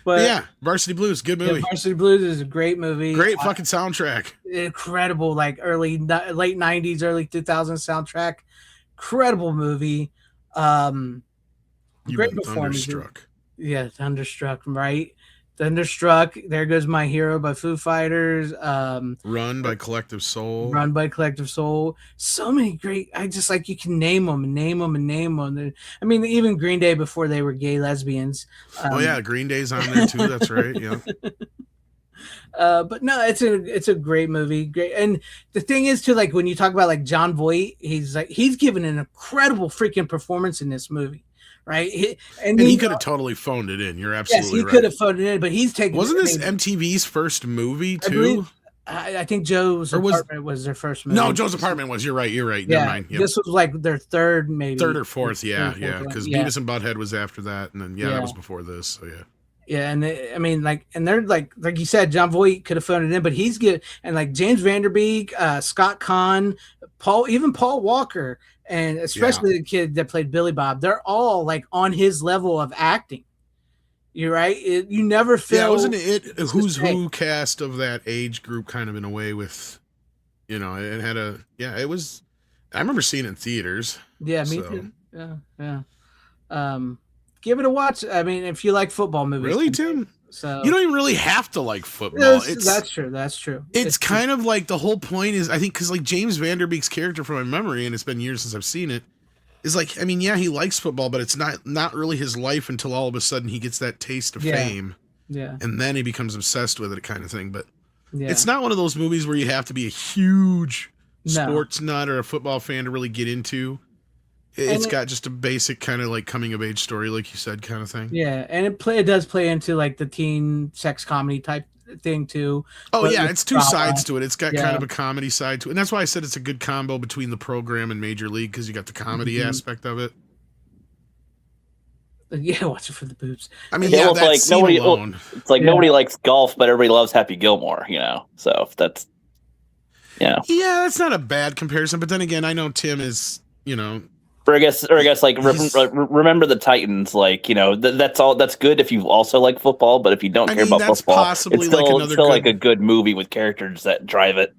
Speaker 4: But yeah, Varsity Blues, good movie.
Speaker 3: Yeah, Varsity Blues is a great movie.
Speaker 4: Great fucking soundtrack.
Speaker 3: Incredible, like late 90s, early 2000s soundtrack. Incredible movie. Great performance.
Speaker 4: Thunderstruck.
Speaker 3: Yeah, Thunderstruck, right? Thunderstruck, There Goes My Hero by Foo Fighters,
Speaker 4: Run by Collective Soul.
Speaker 3: Run by Collective Soul. So many great. I just like you can name them and name them and name them. I mean, even Green Day before they were gay lesbians.
Speaker 4: Oh yeah, Green Day's on there too. That's right. Yeah.
Speaker 3: But no, it's a great movie. Great, and the thing is too, like when you talk about like John Voight, he's given an incredible freaking performance in this movie. Right,
Speaker 4: and he could have totally phoned it in. You're absolutely
Speaker 3: yes, he
Speaker 4: right.
Speaker 3: could have phoned it in, but he's taking.
Speaker 4: Wasn't this MTV's first movie too?
Speaker 3: I think Joe's Apartment was their first movie.
Speaker 4: No, Joe's Apartment was. You're right. Yeah,
Speaker 3: never mind. Yep. This was like their third, maybe
Speaker 4: third or fourth. Yeah, because Beavis and Butthead was after that, and then that was before this. So yeah.
Speaker 3: Yeah, and they're like you said, John Voight could have phoned it in, but he's good. And like James Vanderbeek, Scott Conn, Paul Walker, and especially the kid that played Billy Bob, they're all like on his level of acting. You're right. You never feel.
Speaker 4: Yeah, wasn't it who's who cast of that age group kind of in a way with, it had it was. I remember seeing it in theaters.
Speaker 3: Yeah, me too. Yeah. Give it a watch. I mean, if you like football movies.
Speaker 4: Really, Tim?
Speaker 3: So
Speaker 4: you don't even really have to like football.
Speaker 3: That's true.
Speaker 4: It's kind of like the whole point is, I think, because like James Vanderbeek's character from my memory, and it's been years since I've seen it, is like, I mean, yeah, he likes football, but it's not really his life until all of a sudden he gets that taste of fame.
Speaker 3: Yeah.
Speaker 4: And then he becomes obsessed with it kind of thing. But it's not one of those movies where you have to be a huge sports nut or a football fan to really get into. It's got just a basic kind of like coming of age story, like you said, kind of thing.
Speaker 3: Yeah, and it does play into like the teen sex comedy type thing too.
Speaker 4: Oh yeah, it's two sides to it. It's got kind of a comedy side to it, and that's why I said it's a good combo between the program and Major League, because you got the comedy aspect of it.
Speaker 3: Yeah, watch it for the boobs.
Speaker 4: I mean, that's like nobody. Alone.
Speaker 6: It's like nobody likes golf, but everybody loves Happy Gilmore. So that's yeah, that's
Speaker 4: not a bad comparison. But then again, I know Tim is
Speaker 6: Or I guess, like remember the Titans, like that's good if you also like football, but if you don't care about football, it's still like a good movie with characters that drive it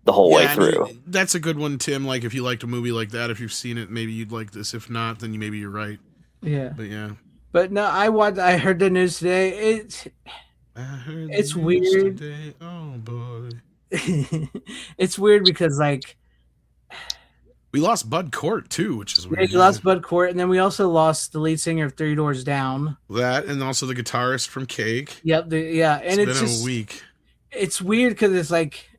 Speaker 6: the whole way through.
Speaker 4: That's a good one, Tim. Like if you liked a movie like that, if you've seen it, maybe you'd like this. If not, then maybe you're right.
Speaker 3: Yeah,
Speaker 4: but
Speaker 3: no, I heard the news today. It's weird.
Speaker 4: Today. Oh boy,
Speaker 3: it's weird because like.
Speaker 4: We lost Bud Cort too, which is weird.
Speaker 3: Yeah, we lost Bud Cort, and then we also lost the lead singer of Three Doors Down.
Speaker 4: That, and also the guitarist from Cake.
Speaker 3: Yep, and it's
Speaker 4: been
Speaker 3: just
Speaker 4: a week.
Speaker 3: It's weird because it's like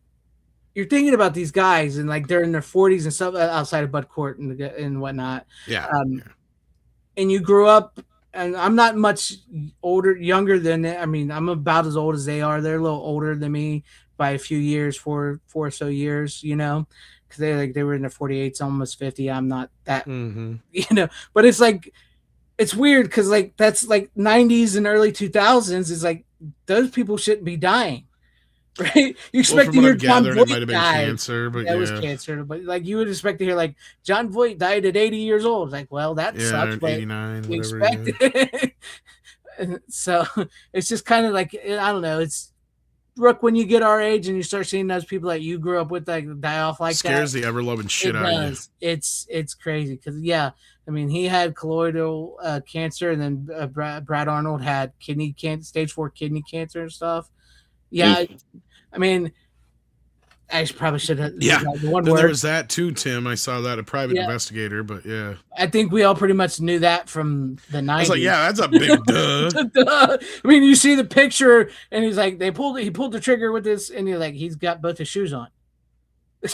Speaker 3: you're thinking about these guys, and like they're in their 40s and stuff outside of Bud Cort and whatnot.
Speaker 4: Yeah.
Speaker 3: And you grew up, and I'm not much younger than. I mean, I'm about as old as they are. They're a little older than me by a few years, four or so years, because they were in their 48s, almost 50. I'm not that, but it's like, it's weird because like that's like 90s and early 2000s. It's like those people shouldn't be dying, right? You expect to hear John Voight
Speaker 4: it might have been cancer, but
Speaker 3: it was cancer. But like you would expect to hear like John Voight died at 80 years old. Like, well, that sucks. But
Speaker 4: 89,
Speaker 3: we
Speaker 4: whatever.
Speaker 3: expect it. So it's just kind of like, I don't know. It's Brooke, when you get our age and you start seeing those people that you grew up with like die off like
Speaker 4: scares the ever loving shit out of you.
Speaker 3: It's crazy because I mean he had colloidal cancer, and then Brad Arnold had kidney cancer, stage 4 kidney cancer and stuff. Yeah, I mean I probably should have.
Speaker 4: Yeah, there was that too, Tim. I saw that, a private investigator, but yeah.
Speaker 3: I think we all pretty much knew that from the 90s.
Speaker 4: I was like, yeah, that's a big duh.
Speaker 3: I mean, you see the picture, and he's like, he pulled the trigger with this, and he's got both his shoes on.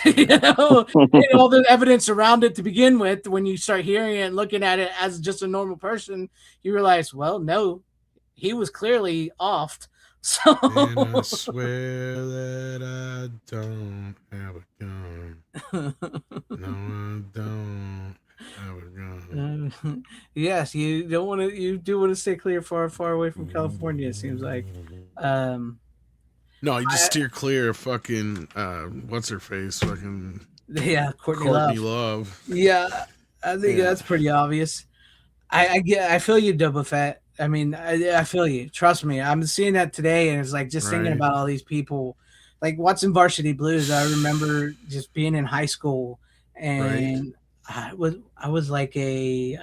Speaker 3: And all the evidence around it to begin with, when you start hearing it and looking at it as just a normal person, you realize, well, no, he was clearly off. So
Speaker 4: and I swear that I don't have a gun. No, I don't have a gun.
Speaker 3: Yes, you don't want to. You do want to stay clear, far away from California. It seems like.
Speaker 4: No, you just steer clear of fucking what's her face, fucking
Speaker 3: Courtney
Speaker 4: Love.
Speaker 3: Yeah, I think that's pretty obvious. I feel you, Double Fat. I mean, I feel you. Trust me. I'm seeing that today, and it's like just thinking about all these people, like watching Varsity Blues. I remember just being in high school, and I was like a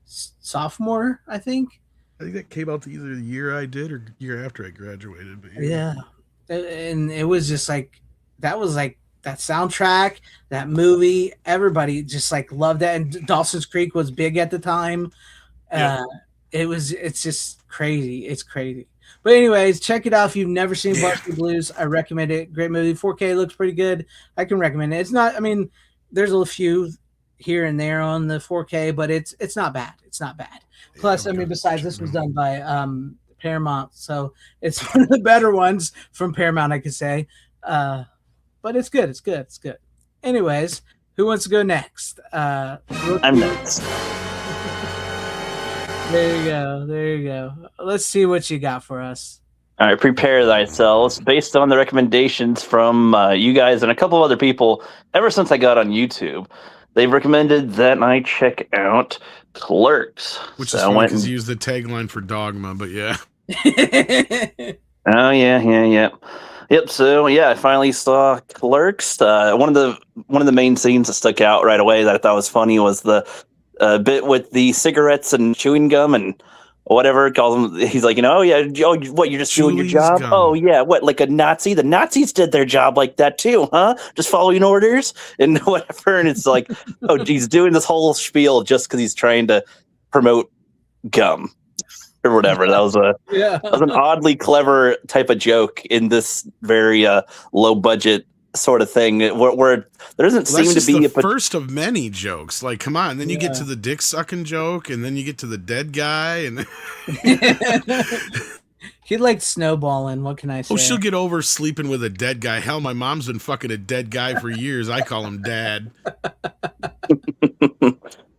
Speaker 3: sophomore, I think,
Speaker 4: I think that came out either the year I did or year after I graduated. But
Speaker 3: yeah. And it was just like that was like that soundtrack, that movie. Everybody just like loved that. And Dawson's Creek was big at the time. It's just crazy. It's crazy. But anyways, check it out if you've never seen Varsity Blues. I recommend it. Great movie. 4K looks pretty good. I can recommend it. It's not. I mean, there's a few here and there on the 4K, but it's not bad. It's not bad. Plus, I mean, besides this was done by Paramount, so it's one of the better ones from Paramount, I could say. But it's good. It's good. It's good. Anyways, who wants to go next?
Speaker 6: I'm next.
Speaker 3: There you go. There you go. Let's see what you got for us.
Speaker 6: All right, prepare thyself. Based on the recommendations from you guys and a couple of other people, ever since I got on YouTube, they've recommended that I check out Clerks.
Speaker 4: Which is funny because you use the tagline for Dogma, but yeah.
Speaker 6: Oh yeah. Yep. So yeah, I finally saw Clerks. One of the main scenes that stuck out right away that I thought was funny was the bit with the cigarettes and chewing gum and whatever. Calls him. He's like, oh yeah, what? You're just doing your job? Gum. Oh yeah, what? Like a Nazi? The Nazis did their job like that too, huh? Just following orders and whatever. And it's like, oh, he's doing this whole spiel just because he's trying to promote gum or whatever. That was an oddly clever type of joke in this very low budget sort of thing where there doesn't seem to be
Speaker 4: the first of many jokes. Like, come on, then you get to the dick sucking joke, and then you get to the dead guy, and
Speaker 3: he liked snowballing. What can I say?
Speaker 4: Oh, she'll get over sleeping with a dead guy. Hell, my mom's been fucking a dead guy for years. I call him Dad.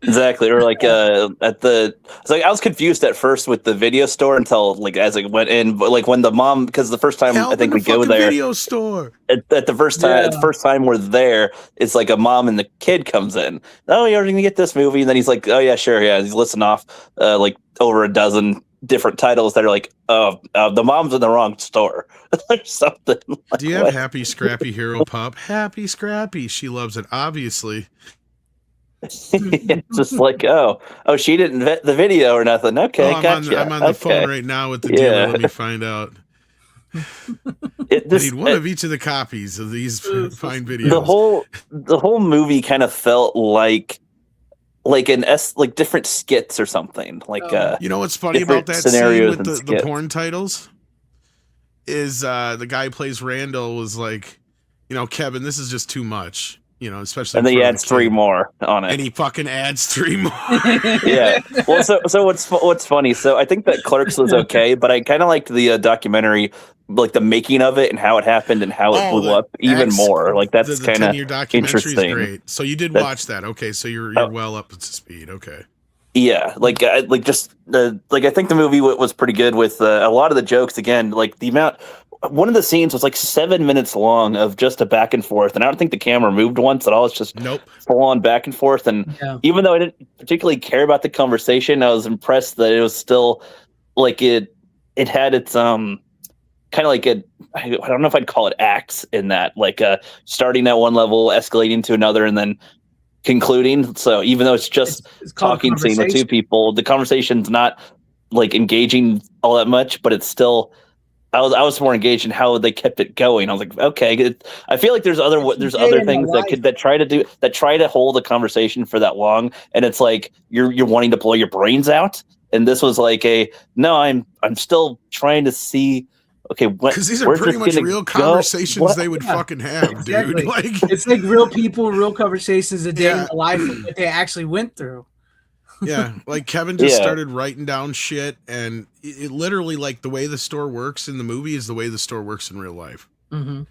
Speaker 6: Exactly, or like it's like I was confused at first with the video store until like as it went in, but like when the mom, because the first time I think we go there,
Speaker 4: video store
Speaker 6: at the first time we're there, it's like a mom and the kid comes in. Oh, you're gonna get this movie, and then he's like, oh yeah, sure, yeah. He's listing off like over a dozen different titles that are like, the mom's in the wrong store or something. Like,
Speaker 4: do you have Happy Scrappy Hero Pup? Happy Scrappy, she loves it, obviously.
Speaker 6: It's just like, oh, she didn't vet the video or nothing. Okay, gotcha.
Speaker 4: I'm on the phone right now with the dealer. Let me find out. I need one of each of the copies of these fine videos.
Speaker 6: The whole movie kind of felt like different skits or something. Like
Speaker 4: you know what's funny about that scene with the porn titles is the guy who plays Randall was like, Kevin, this is just too much. Especially,
Speaker 6: and then he adds 3 more on it,
Speaker 4: and he fucking adds 3 more.
Speaker 6: Yeah. Well, so what's funny? So I think that Clerks was okay, but I kind of liked the documentary, like the making of it and how it happened and how it blew up even more. Like that's kind of interesting.
Speaker 4: Great. So you did watch that? Okay, so you're well up to speed. Okay.
Speaker 6: Yeah, I think the movie was pretty good with a lot of the jokes. Again, like the amount. One of the scenes was like 7 minutes long of just a back and forth, and I don't think the camera moved once at all. It's just full on back and forth. And even though I didn't particularly care about the conversation, I was impressed that it was still like it had its kind of like I don't know if I'd call it acts in that, like starting at one level, escalating to another, and then concluding. So even though it's just it's talking scene with 2 people, the conversation's not like engaging all that much, but it's still. I was more engaged in how they kept it going. I was like, okay. I feel like there's other things that try to hold a conversation for that long, and it's like you're wanting to blow your brains out. And this was like I'm still trying to see. Okay,
Speaker 4: because these are pretty much real conversations they would fucking have, dude.
Speaker 3: Exactly. Like it's like real people, real conversations a day in life that they actually went through.
Speaker 4: Yeah, like Kevin just started writing down shit, and it literally, like, the way the store works in the movie is the way the store works in real life.
Speaker 3: Mm-hmm.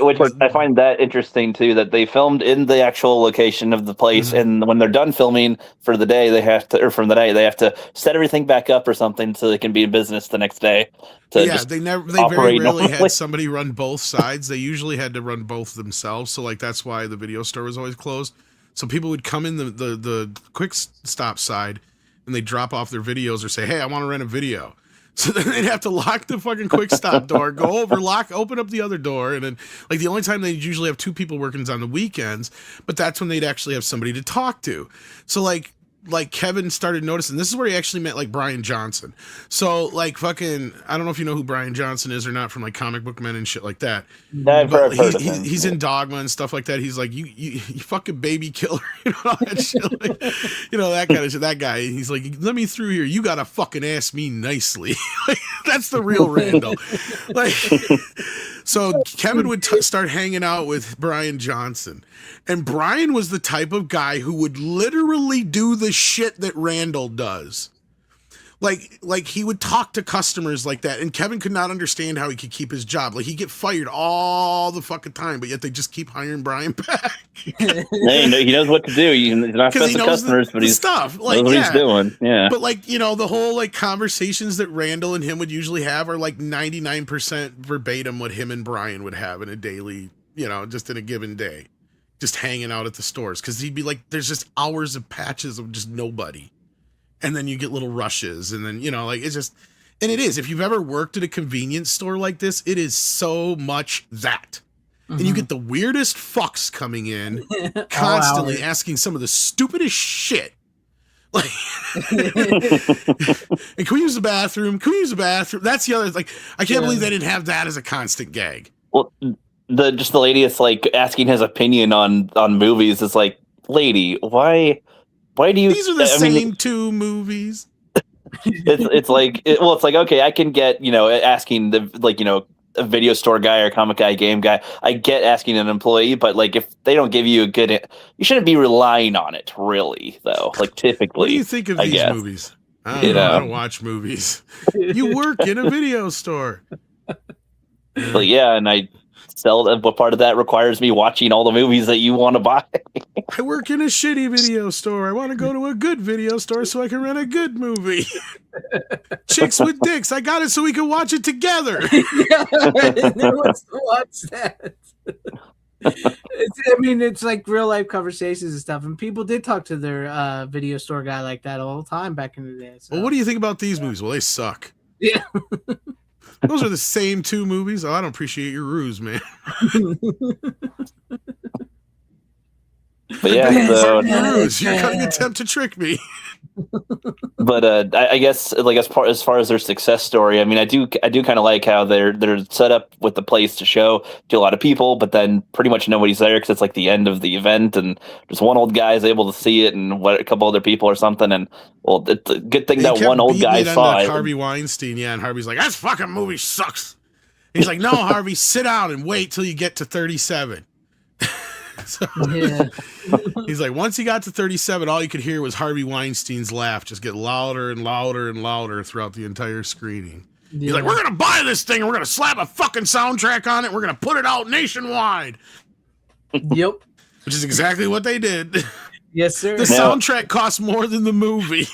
Speaker 6: Which I find that interesting too, that they filmed in the actual location of the place, and when they're done filming for the day, they have to set everything back up or something so they can be in business the next day.
Speaker 4: They very rarely had somebody run both sides. They usually had to run both themselves. So like that's why the video store was always closed. So people would come in the quick stop side, and they drop off their videos or say, "Hey, I want to rent a video." So then they'd have to lock the fucking quick stop door, go over, open up the other door, and then like the only time they'd usually have 2 people working is on the weekends, but that's when they'd actually have somebody to talk to. So like like Kevin started noticing, this is where he actually met like Brian Johnson. So like fucking, I don't know if you know who Brian Johnson is or not from like Comic Book Men and shit like that.
Speaker 6: I've heard of him.
Speaker 4: He's in Dogma and stuff like that. He's like, you fucking baby killer, you know, all that shit. Like, you know, that kind of shit. That guy, he's like, let me through here. You gotta fucking ask me nicely. Like, that's the real Randall. Like, so Kevin would start hanging out with Brian Johnson. And Brian was the type of guy who would literally do the shit that Randall does. Like he would talk to customers like that, and Kevin could not understand how he could keep his job. Like he'd get fired all the fucking time, but yet they just keep hiring Brian back.
Speaker 6: He knows what to do. He's not supposed to customers, but he's
Speaker 4: stuff. Like,
Speaker 6: knows what he's doing. Yeah.
Speaker 4: But like, you know, the whole like conversations that Randall and him would usually have are like 99% verbatim what him and Brian would have in a daily, you know, just in a given day. Just hanging out at the stores. Cause he'd be like, there's just hours of patches of just nobody. And then you get little rushes, and then, you know, like, it's just, and it is, if you've ever worked at a convenience store like this, it is so much that. And you get the weirdest fucks coming in, constantly asking some of the stupidest shit. Like, and can we use the bathroom? Can we use the bathroom? That's the other, like, I can't believe they didn't have that as a constant gag.
Speaker 6: Well, the lady that's like asking his opinion on movies is like, lady, why do you?
Speaker 4: These are the same two movies.
Speaker 6: It's like, it's like, okay, I can get, you know, asking the, like, you know, a video store guy or comic guy, game guy. I get asking an employee, but like, if they don't give you a good, you shouldn't be relying on it, really, though. Like, typically,
Speaker 4: what do you think of these movies? I don't watch movies. You work in a video store.
Speaker 6: But yeah, and I sell. What part of that requires me watching all the movies that you want to buy?
Speaker 4: I work in a shitty video store. I want to go to a good video store so I can rent a good movie. Chicks with dicks. I got it so we can watch it together.
Speaker 3: Who wants to watch that? It's like real life conversations and stuff. And people did talk to their video store guy like that all the time back in the day. So.
Speaker 4: Well, what do you think about these movies? Well, they suck.
Speaker 3: Yeah.
Speaker 4: Those are the same two movies. Oh, I don't appreciate your ruse, man.
Speaker 6: But yeah, so,
Speaker 4: you're going to attempt to trick me.
Speaker 6: But I guess, like, as far as their success story, I mean, I do kind of like how they're set up with the place to show to a lot of people, but then pretty much nobody's there because it's like the end of the event, and just one old guy is able to see it, and a couple other people or something. And well, it's a good thing that one old guy saw it.
Speaker 4: Harvey Weinstein, yeah, and Harvey's like, "That fucking movie sucks." He's like, "No, Harvey, sit down and wait till you get to 37." So, he's like, once he got to 37, all you could hear was Harvey Weinstein's laugh just get louder and louder and louder throughout the entire screening. Yeah. He's like, we're going to buy this thing and we're going to slap a fucking soundtrack on it. We're going to put it out nationwide.
Speaker 3: Yep.
Speaker 4: Which is exactly what they did.
Speaker 3: Yes, sir.
Speaker 4: The soundtrack costs more than the movie.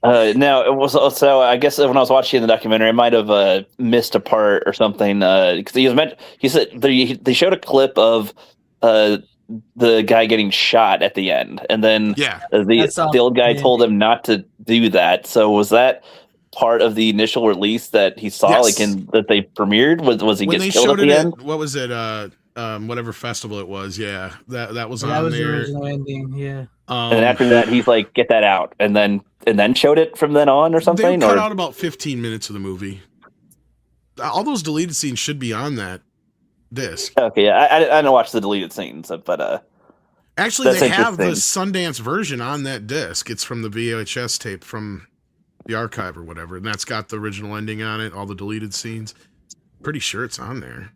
Speaker 6: Now, it was also, I guess when I was watching the documentary, I might have missed a part or something. Because he said they showed a clip of the guy getting shot at the end, and then the old guy told him not to do that. So was that part of the initial release that he saw, like that they premiered? Was he gets killed at the end?
Speaker 4: What was it? Whatever festival it was. Yeah, that was on
Speaker 3: there. That was
Speaker 4: there.
Speaker 3: The original ending. Yeah.
Speaker 6: And after that, he's like, "Get that out," and then showed it from then on, or something.
Speaker 4: They cut out about 15 minutes of the movie. All those deleted scenes should be on that disc.
Speaker 6: Okay, I didn't watch the deleted scenes, but
Speaker 4: actually, they have the Sundance version on that disc. It's from the VHS tape from the archive or whatever, and that's got the original ending on it, all the deleted scenes. Pretty sure it's on there.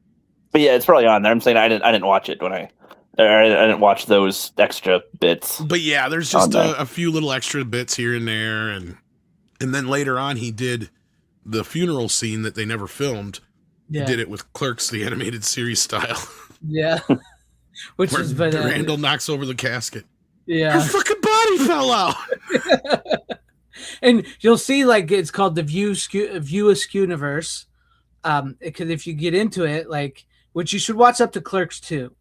Speaker 6: But yeah, it's probably on there. I'm saying I didn't watch it I didn't watch those extra bits.
Speaker 4: But yeah, there's just a few little extra bits here and there, and then later on he did the funeral scene that they never filmed. Yeah. He did it with Clerks, the animated series style.
Speaker 3: Yeah. Which is
Speaker 4: Randall knocks over the casket.
Speaker 3: Yeah.
Speaker 4: Her fucking body fell out.
Speaker 3: And you'll see, like, it's called the View Askew-niverse. Because if you get into it, like, which you should watch up to Clerks 2.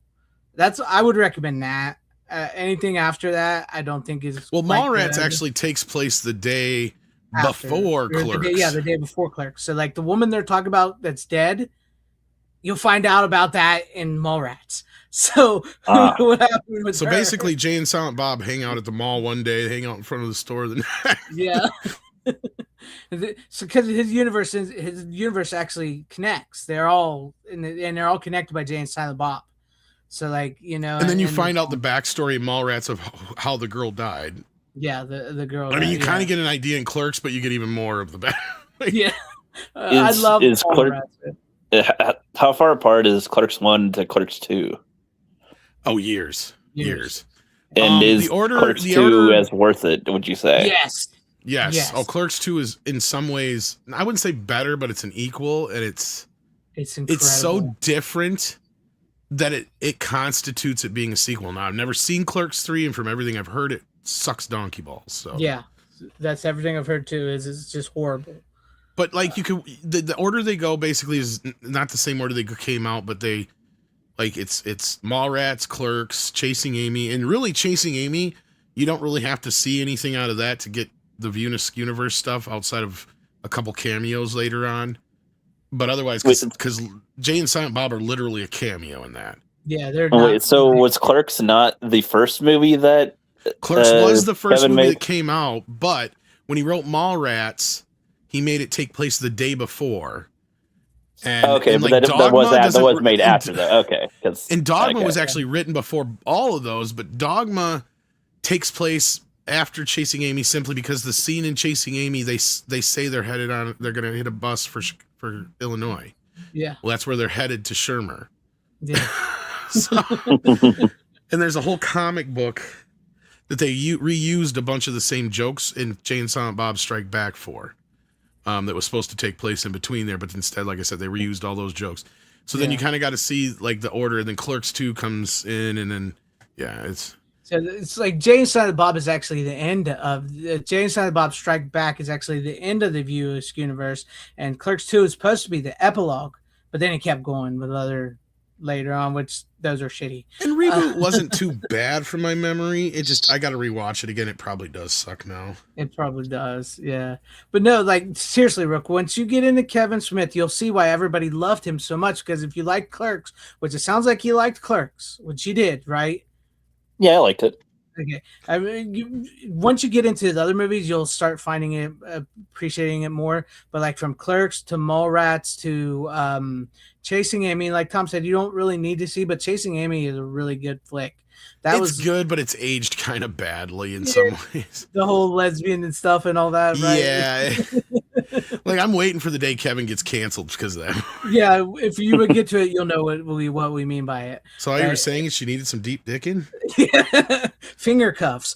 Speaker 3: I would recommend that. Anything after that, I don't think is.
Speaker 4: Well, Mallrats actually takes place the day before Clerks.
Speaker 3: The day before Clerks. So, like, the woman they're talking about that's dead, you'll find out about that in Mallrats. So what happened with her?
Speaker 4: Basically, Jay and Silent Bob hang out at the mall one day, they hang out in front of the store the next.
Speaker 3: Yeah. So because his universe actually connects. They're all and they're all connected by Jay and Silent Bob. So like, you know,
Speaker 4: and then you find out the backstory in Mallrats of how the girl died.
Speaker 3: Yeah, the girl.
Speaker 4: I mean, you kind of get an idea in Clerks, but you get even more of the back.
Speaker 3: Yeah. I love
Speaker 6: Mallrats. How far apart is Clerks 1 to Clerks 2?
Speaker 4: Oh, years.
Speaker 6: And is Clerks 2 as worth it, would you say?
Speaker 3: Yes.
Speaker 4: Oh, Clerks 2 is in some ways, I wouldn't say better, but it's an equal, and it's
Speaker 3: incredible.
Speaker 4: It's so different that it constitutes it being a sequel. Now, I've never seen Clerks 3, and from everything I've heard, it sucks donkey balls. So
Speaker 3: yeah, that's everything I've heard too. Is it's just horrible.
Speaker 4: But like you could, the order they go basically is not the same order they came out, but they like it's Mallrats, Clerks, Chasing Amy, and really Chasing Amy. You don't really have to see anything out of that to get the universe stuff outside of a couple cameos later on. But otherwise, because Jay and Silent Bob are literally a cameo in that.
Speaker 3: Yeah, they're.
Speaker 6: Wait, so was Clerks not the first movie that?
Speaker 4: Clerks was the first movie that came out, but when he wrote Mallrats, he made it take place the day before. And,
Speaker 6: but
Speaker 4: like
Speaker 6: that was made after that. Okay,
Speaker 4: and Dogma was actually written before all of those, but Dogma takes place after Chasing Amy simply because the scene in Chasing Amy, they say they're going to hit a bus for Illinois.
Speaker 3: Yeah.
Speaker 4: Well, that's where they're headed to Shermer.
Speaker 3: Yeah.
Speaker 4: And there's a whole comic book that they reused a bunch of the same jokes in Jay and Silent Bob Strike Back for. That was supposed to take place in between there, but instead, like I said, they reused all those jokes. So then you kind of got to see like the order, and then Clerks 2 comes in, and then
Speaker 3: it's like Jay and Silent Bob is actually the end of Jay and Silent Bob Strike Back is actually the end of the View-esque universe, and Clerks 2 is supposed to be the epilogue, but then it kept going with other later on, which those are shitty.
Speaker 4: And Reboot wasn't too bad from my memory. It just, I got to rewatch it again. It probably does suck now.
Speaker 3: It probably does, yeah. But no, like seriously, Rook, once you get into Kevin Smith, you'll see why everybody loved him so much. Because if you like Clerks, which it sounds like you liked Clerks, which you did, right?
Speaker 6: Yeah, I liked it.
Speaker 3: Okay. I mean, once you get into the other movies, you'll start finding it, appreciating it more. But like from Clerks to Mallrats to Chasing Amy, like Tom said, you don't really need to see, but Chasing Amy is a really good flick.
Speaker 4: It's good, but it's aged kind of badly in some ways.
Speaker 3: The whole lesbian and stuff and all that, right?
Speaker 4: Yeah. Like I'm waiting for the day Kevin gets canceled because of that.
Speaker 3: Yeah, if you would get to it, you'll know what we mean by it.
Speaker 4: So all you were saying is she needed some deep dicking?
Speaker 3: Yeah. Finger cuffs.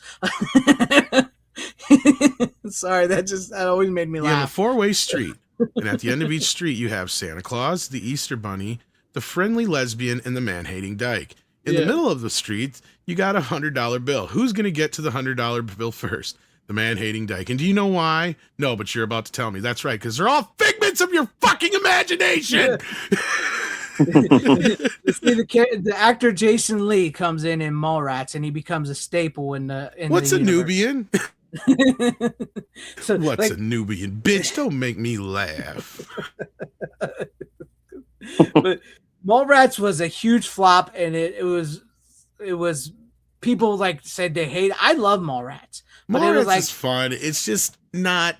Speaker 3: Sorry, that always made me laugh.
Speaker 4: You have a four-way street, and at the end of each street you have Santa Claus, the Easter Bunny, the friendly lesbian, and the man-hating dyke. In the middle of the street, you got $100 bill. Who's going to get to the $100 bill first? The man-hating dyke. And do you know why? No, but you're about to tell me. That's right, because they're all figments of your fucking imagination.
Speaker 3: See, the actor Jason Lee comes in Mallrats, and he becomes a staple in the.
Speaker 4: What's a Nubian?
Speaker 3: So,
Speaker 4: what's a Nubian? Bitch, don't make me laugh.
Speaker 3: But Mallrats was a huge flop, and it was people like said they hate it. I love Mallrats. But
Speaker 4: Mallrats
Speaker 3: it was like,
Speaker 4: is fun. It's just not.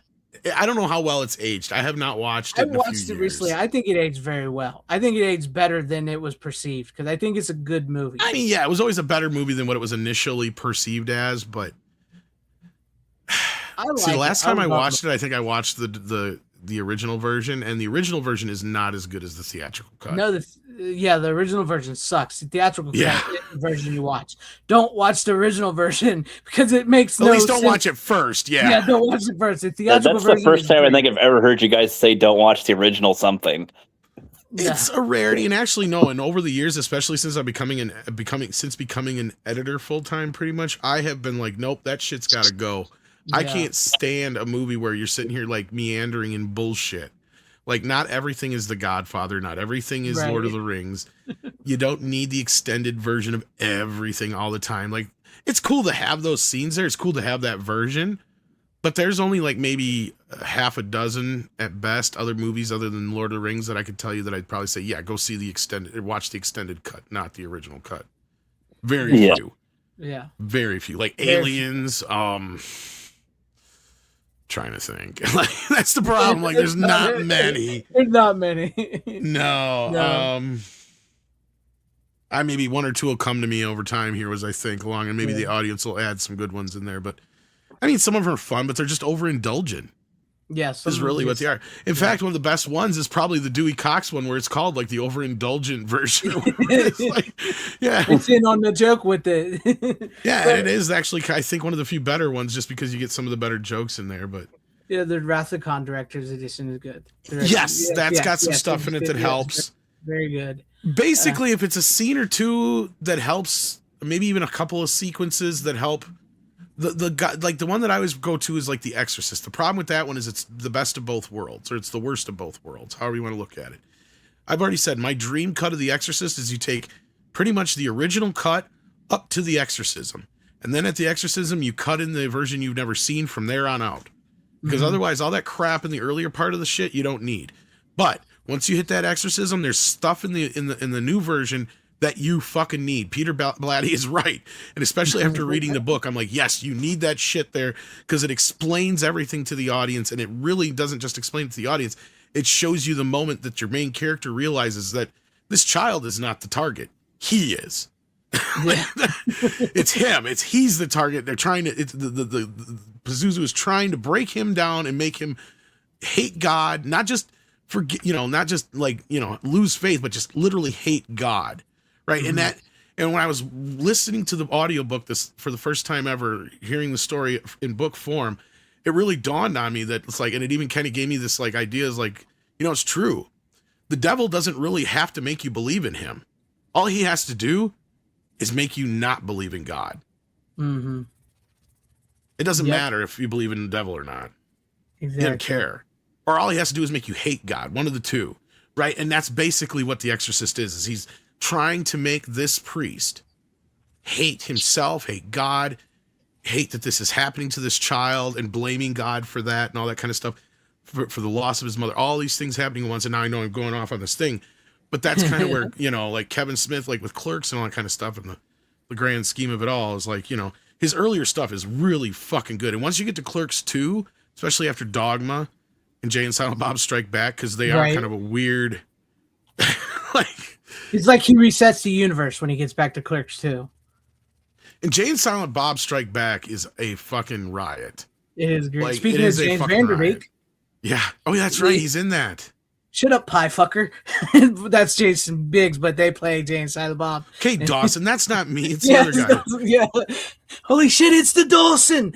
Speaker 4: I don't know how well it's aged. I have not watched it. I watched it
Speaker 3: recently. I think it aged very well. I think it aged better than it was perceived because I think it's a good movie.
Speaker 4: I mean, yeah, it was always a better movie than what it was initially perceived as. But the last time I watched it, I think I watched the original version, and the original version is not as good as the theatrical cut.
Speaker 3: No, the original version sucks. The theatrical cut version you watch. Don't watch the original version because it makes no sense.
Speaker 4: At least don't watch it first. Yeah,
Speaker 3: don't watch it first. The theatrical
Speaker 6: That's the first time I think I've ever heard you guys say don't watch the original something.
Speaker 4: It's a rarity, and actually no. And over the years, especially since I'm becoming an editor full time, pretty much, I have been like, nope, that shit's got to go. Yeah. I can't stand a movie where you're sitting here like meandering in bullshit. Like not everything is The Godfather. Not everything is Lord of the Rings. You don't need the extended version of everything all the time. Like it's cool to have those scenes there. It's cool to have that version. But there's only like maybe half a dozen at best other movies other than Lord of the Rings that I could tell you that I'd probably say, yeah, go see the extended, watch the extended cut, not the original cut. Very few.
Speaker 3: Yeah.
Speaker 4: Very few. Like Aliens, trying to think. Like that's the problem. Like there's not many.
Speaker 3: There's not many.
Speaker 4: No. I maybe one or two will come to me over time here as I think along, and maybe the audience will add some good ones in there. But I mean, some of them are fun, but they're just overindulgent.
Speaker 3: Yes,
Speaker 4: is really what they are. In fact, one of the best ones is probably the Dewey Cox one, where it's called like the overindulgent version. It's like,
Speaker 3: it's in on the joke with it.
Speaker 4: Yeah, and it is actually, I think, one of the few better ones, just because you get some of the better jokes in there. But
Speaker 3: yeah, the Wrath of Khan director's edition is good.
Speaker 4: Yes, that's got some stuff in it that helps.
Speaker 3: Very good.
Speaker 4: Basically, if it's a scene or two that helps, maybe even a couple of sequences that help. The one that I always go to is like The Exorcist. The problem with that one is it's the best of both worlds, or it's the worst of both worlds, however you want to look at it. I've already said my dream cut of The Exorcist is you take pretty much the original cut up to the exorcism, and then at the exorcism you cut in the version you've never seen from there on out, because otherwise all that crap in the earlier part of the shit you don't need. But once you hit that exorcism, there's stuff in the new version that you fucking need. Peter Blatty is right. And especially after reading the book, I'm like, yes, you need that shit there, because it explains everything to the audience. And it really doesn't just explain it to the audience. It shows you the moment that your main character realizes that this child is not the target. He is. It's him. He's the target. They're trying to, the Pazuzu is trying to break him down and make him hate God, not just forget, not just like, lose faith, but just literally hate God. Right. And when I was listening to the audiobook for the first time ever, hearing the story in book form, it really dawned on me that it's like, and it even kind of gave me this like idea is like, it's true. The devil doesn't really have to make you believe in him. All he has to do is make you not believe in God. Mm-hmm. It doesn't matter if you believe in the devil or not. Exactly. He doesn't care. Or all he has to do is make you hate God. One of the two. Right. And that's basically what The Exorcist is he's trying to make this priest hate himself, hate God, hate that this is happening to this child, and blaming God for that and all that kind of stuff, for the loss of his mother. All these things happening at once, and now I know I'm going off on this thing, but that's kind of where, like Kevin Smith, like with Clerks and all that kind of stuff, and the grand scheme of it all is like, his earlier stuff is really fucking good. And once you get to Clerks 2, especially after Dogma and Jay and Silent Bob Strike Back, because they are kind of a weird, like,
Speaker 3: it's like he resets the universe when he gets back to Clerks 2.
Speaker 4: And Jay and Silent Bob Strike Back is a fucking riot.
Speaker 3: It is great. Like, speaking of James Vanderbeek.
Speaker 4: Yeah. Oh, yeah, that's right. He's in that.
Speaker 3: Shut up, pie fucker. That's Jason Biggs, but they play Jay and Silent Bob.
Speaker 4: Okay, Dawson, that's not me. It's the other guy.
Speaker 3: Yeah. Holy shit, it's the Dawson.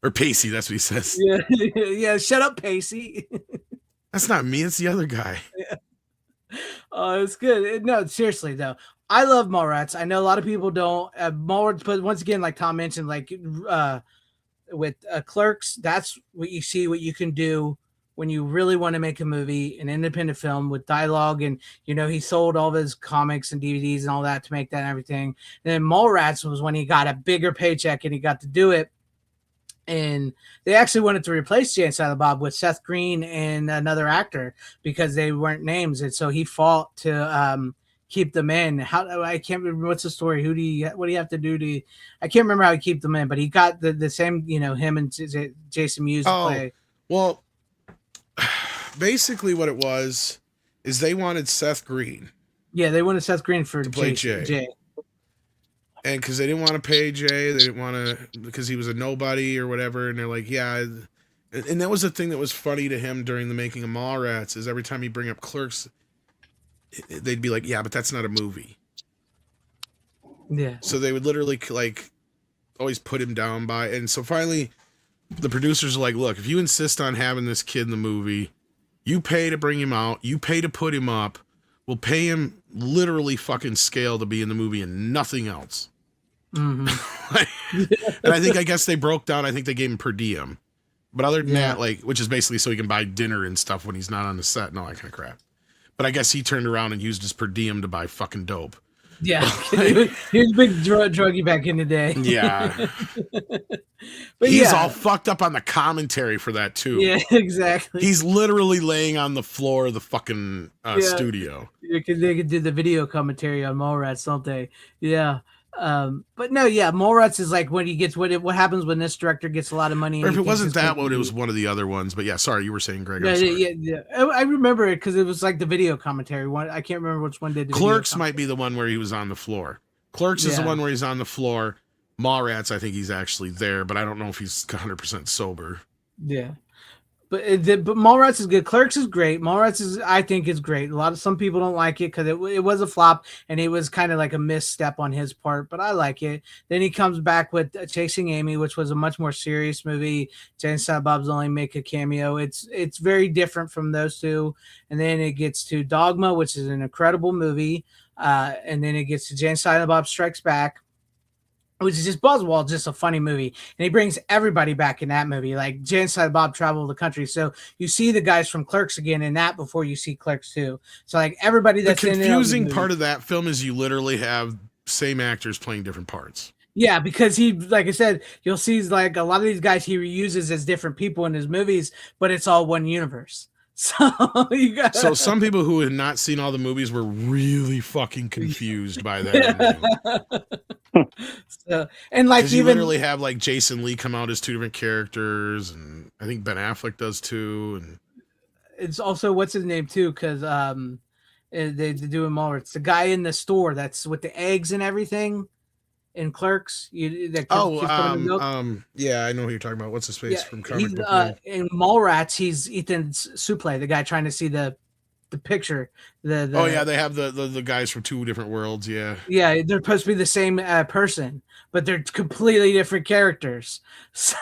Speaker 4: Or Pacey, that's what he says.
Speaker 3: Yeah, shut up, Pacey.
Speaker 4: That's not me. It's the other guy.
Speaker 3: Yeah. Oh, it's good. No, seriously though, I love Mallrats. I know a lot of people don't. Mallrats, but once again, like Tom mentioned, like with Clerks, that's what you see. What you can do when you really want to make a movie, an independent film with dialogue, and he sold all of his comics and DVDs and all that to make that and everything. And then Mallrats was when he got a bigger paycheck and he got to do it. And they actually wanted to replace Jay and Silent Bob with Seth Green and another actor because they weren't names, and so he fought to keep them in. I can't remember what's the story. What do you have to do to? I can't remember how he keep them in, but he got the same. Him and Jason Mewes play.
Speaker 4: Well, basically, what it was is they wanted Seth Green.
Speaker 3: Yeah, they wanted Seth Green to play Jay.
Speaker 4: And because they didn't want to pay Jay, they didn't want to, because he was a nobody or whatever. And they're like, yeah. And that was the thing that was funny to him during the making of Mallrats, is every time he'd bring up Clerks, they'd be like, yeah, but that's not a movie.
Speaker 3: Yeah.
Speaker 4: So they would literally like always put him down by. And so finally, the producers are like, look, if you insist on having this kid in the movie, you pay to bring him out, you pay to put him up, we'll pay him literally fucking scale to be in the movie and nothing else. Mm-hmm. And I guess they broke down. I think they gave him per diem, but other than that, like, which is basically so he can buy dinner and stuff when he's not on the set and all that kind of crap. But I guess he turned around and used his per diem to buy fucking dope.
Speaker 3: Yeah, he was a big druggie back in the day.
Speaker 4: Yeah.
Speaker 3: But
Speaker 4: he's all fucked up on the commentary for that too.
Speaker 3: Yeah, exactly.
Speaker 4: He's literally laying on the floor of the fucking studio.
Speaker 3: Because they could do the video commentary on Mallrats, don't they? Yeah. But no, yeah, Mallrats is like when he gets what happens when this director gets a lot of money.
Speaker 4: Or if it wasn't that one, it was one of the other ones. But yeah, sorry, you were saying, Greg.
Speaker 3: Yeah. I remember it because it was like the video commentary one. I can't remember which one did.
Speaker 4: Clerks might be the one where he was on the floor. Clerks is the one where he's on the floor. Mallrats, I think he's actually there, but I don't know if he's 100% sober.
Speaker 3: Yeah. But Mallrats is good. Clerks is great. I think is great. Some people don't like it because it was a flop and it was kind of like a misstep on his part, but I like it. Then he comes back with Chasing Amy, which was a much more serious movie. Jay and Silent Bob's only make a cameo. It's very different from those two. And then it gets to Dogma, which is an incredible movie. And then it gets to Jay and Silent Bob Strikes Back, which is just Buzzwall, just a funny movie. And he brings everybody back in that movie. Like Jay and Silent Bob travel the country. So you see the guys from Clerks again in that before you see Clerks 2. So like everybody that's
Speaker 4: the confusing part of that film is you literally have same actors playing different parts.
Speaker 3: Yeah, because he, like I said, you'll see like a lot of these guys he reuses as different people in his movies, but it's all one universe. So
Speaker 4: some people who had not seen all the movies were really fucking confused by that.
Speaker 3: And like
Speaker 4: you literally have like Jason Lee come out as two different characters, and I think Ben Affleck does too. And
Speaker 3: it's also what's his name too, because they do him all. It's the guy in the store that's with the eggs and everything. In Clerks,
Speaker 4: yeah, I know who you're talking about. What's his face from comic book?
Speaker 3: In Mallrats, he's Ethan Suplee, the guy trying to see the picture. They
Speaker 4: have the guys from two different worlds. Yeah,
Speaker 3: they're supposed to be the same person, but they're completely different characters. So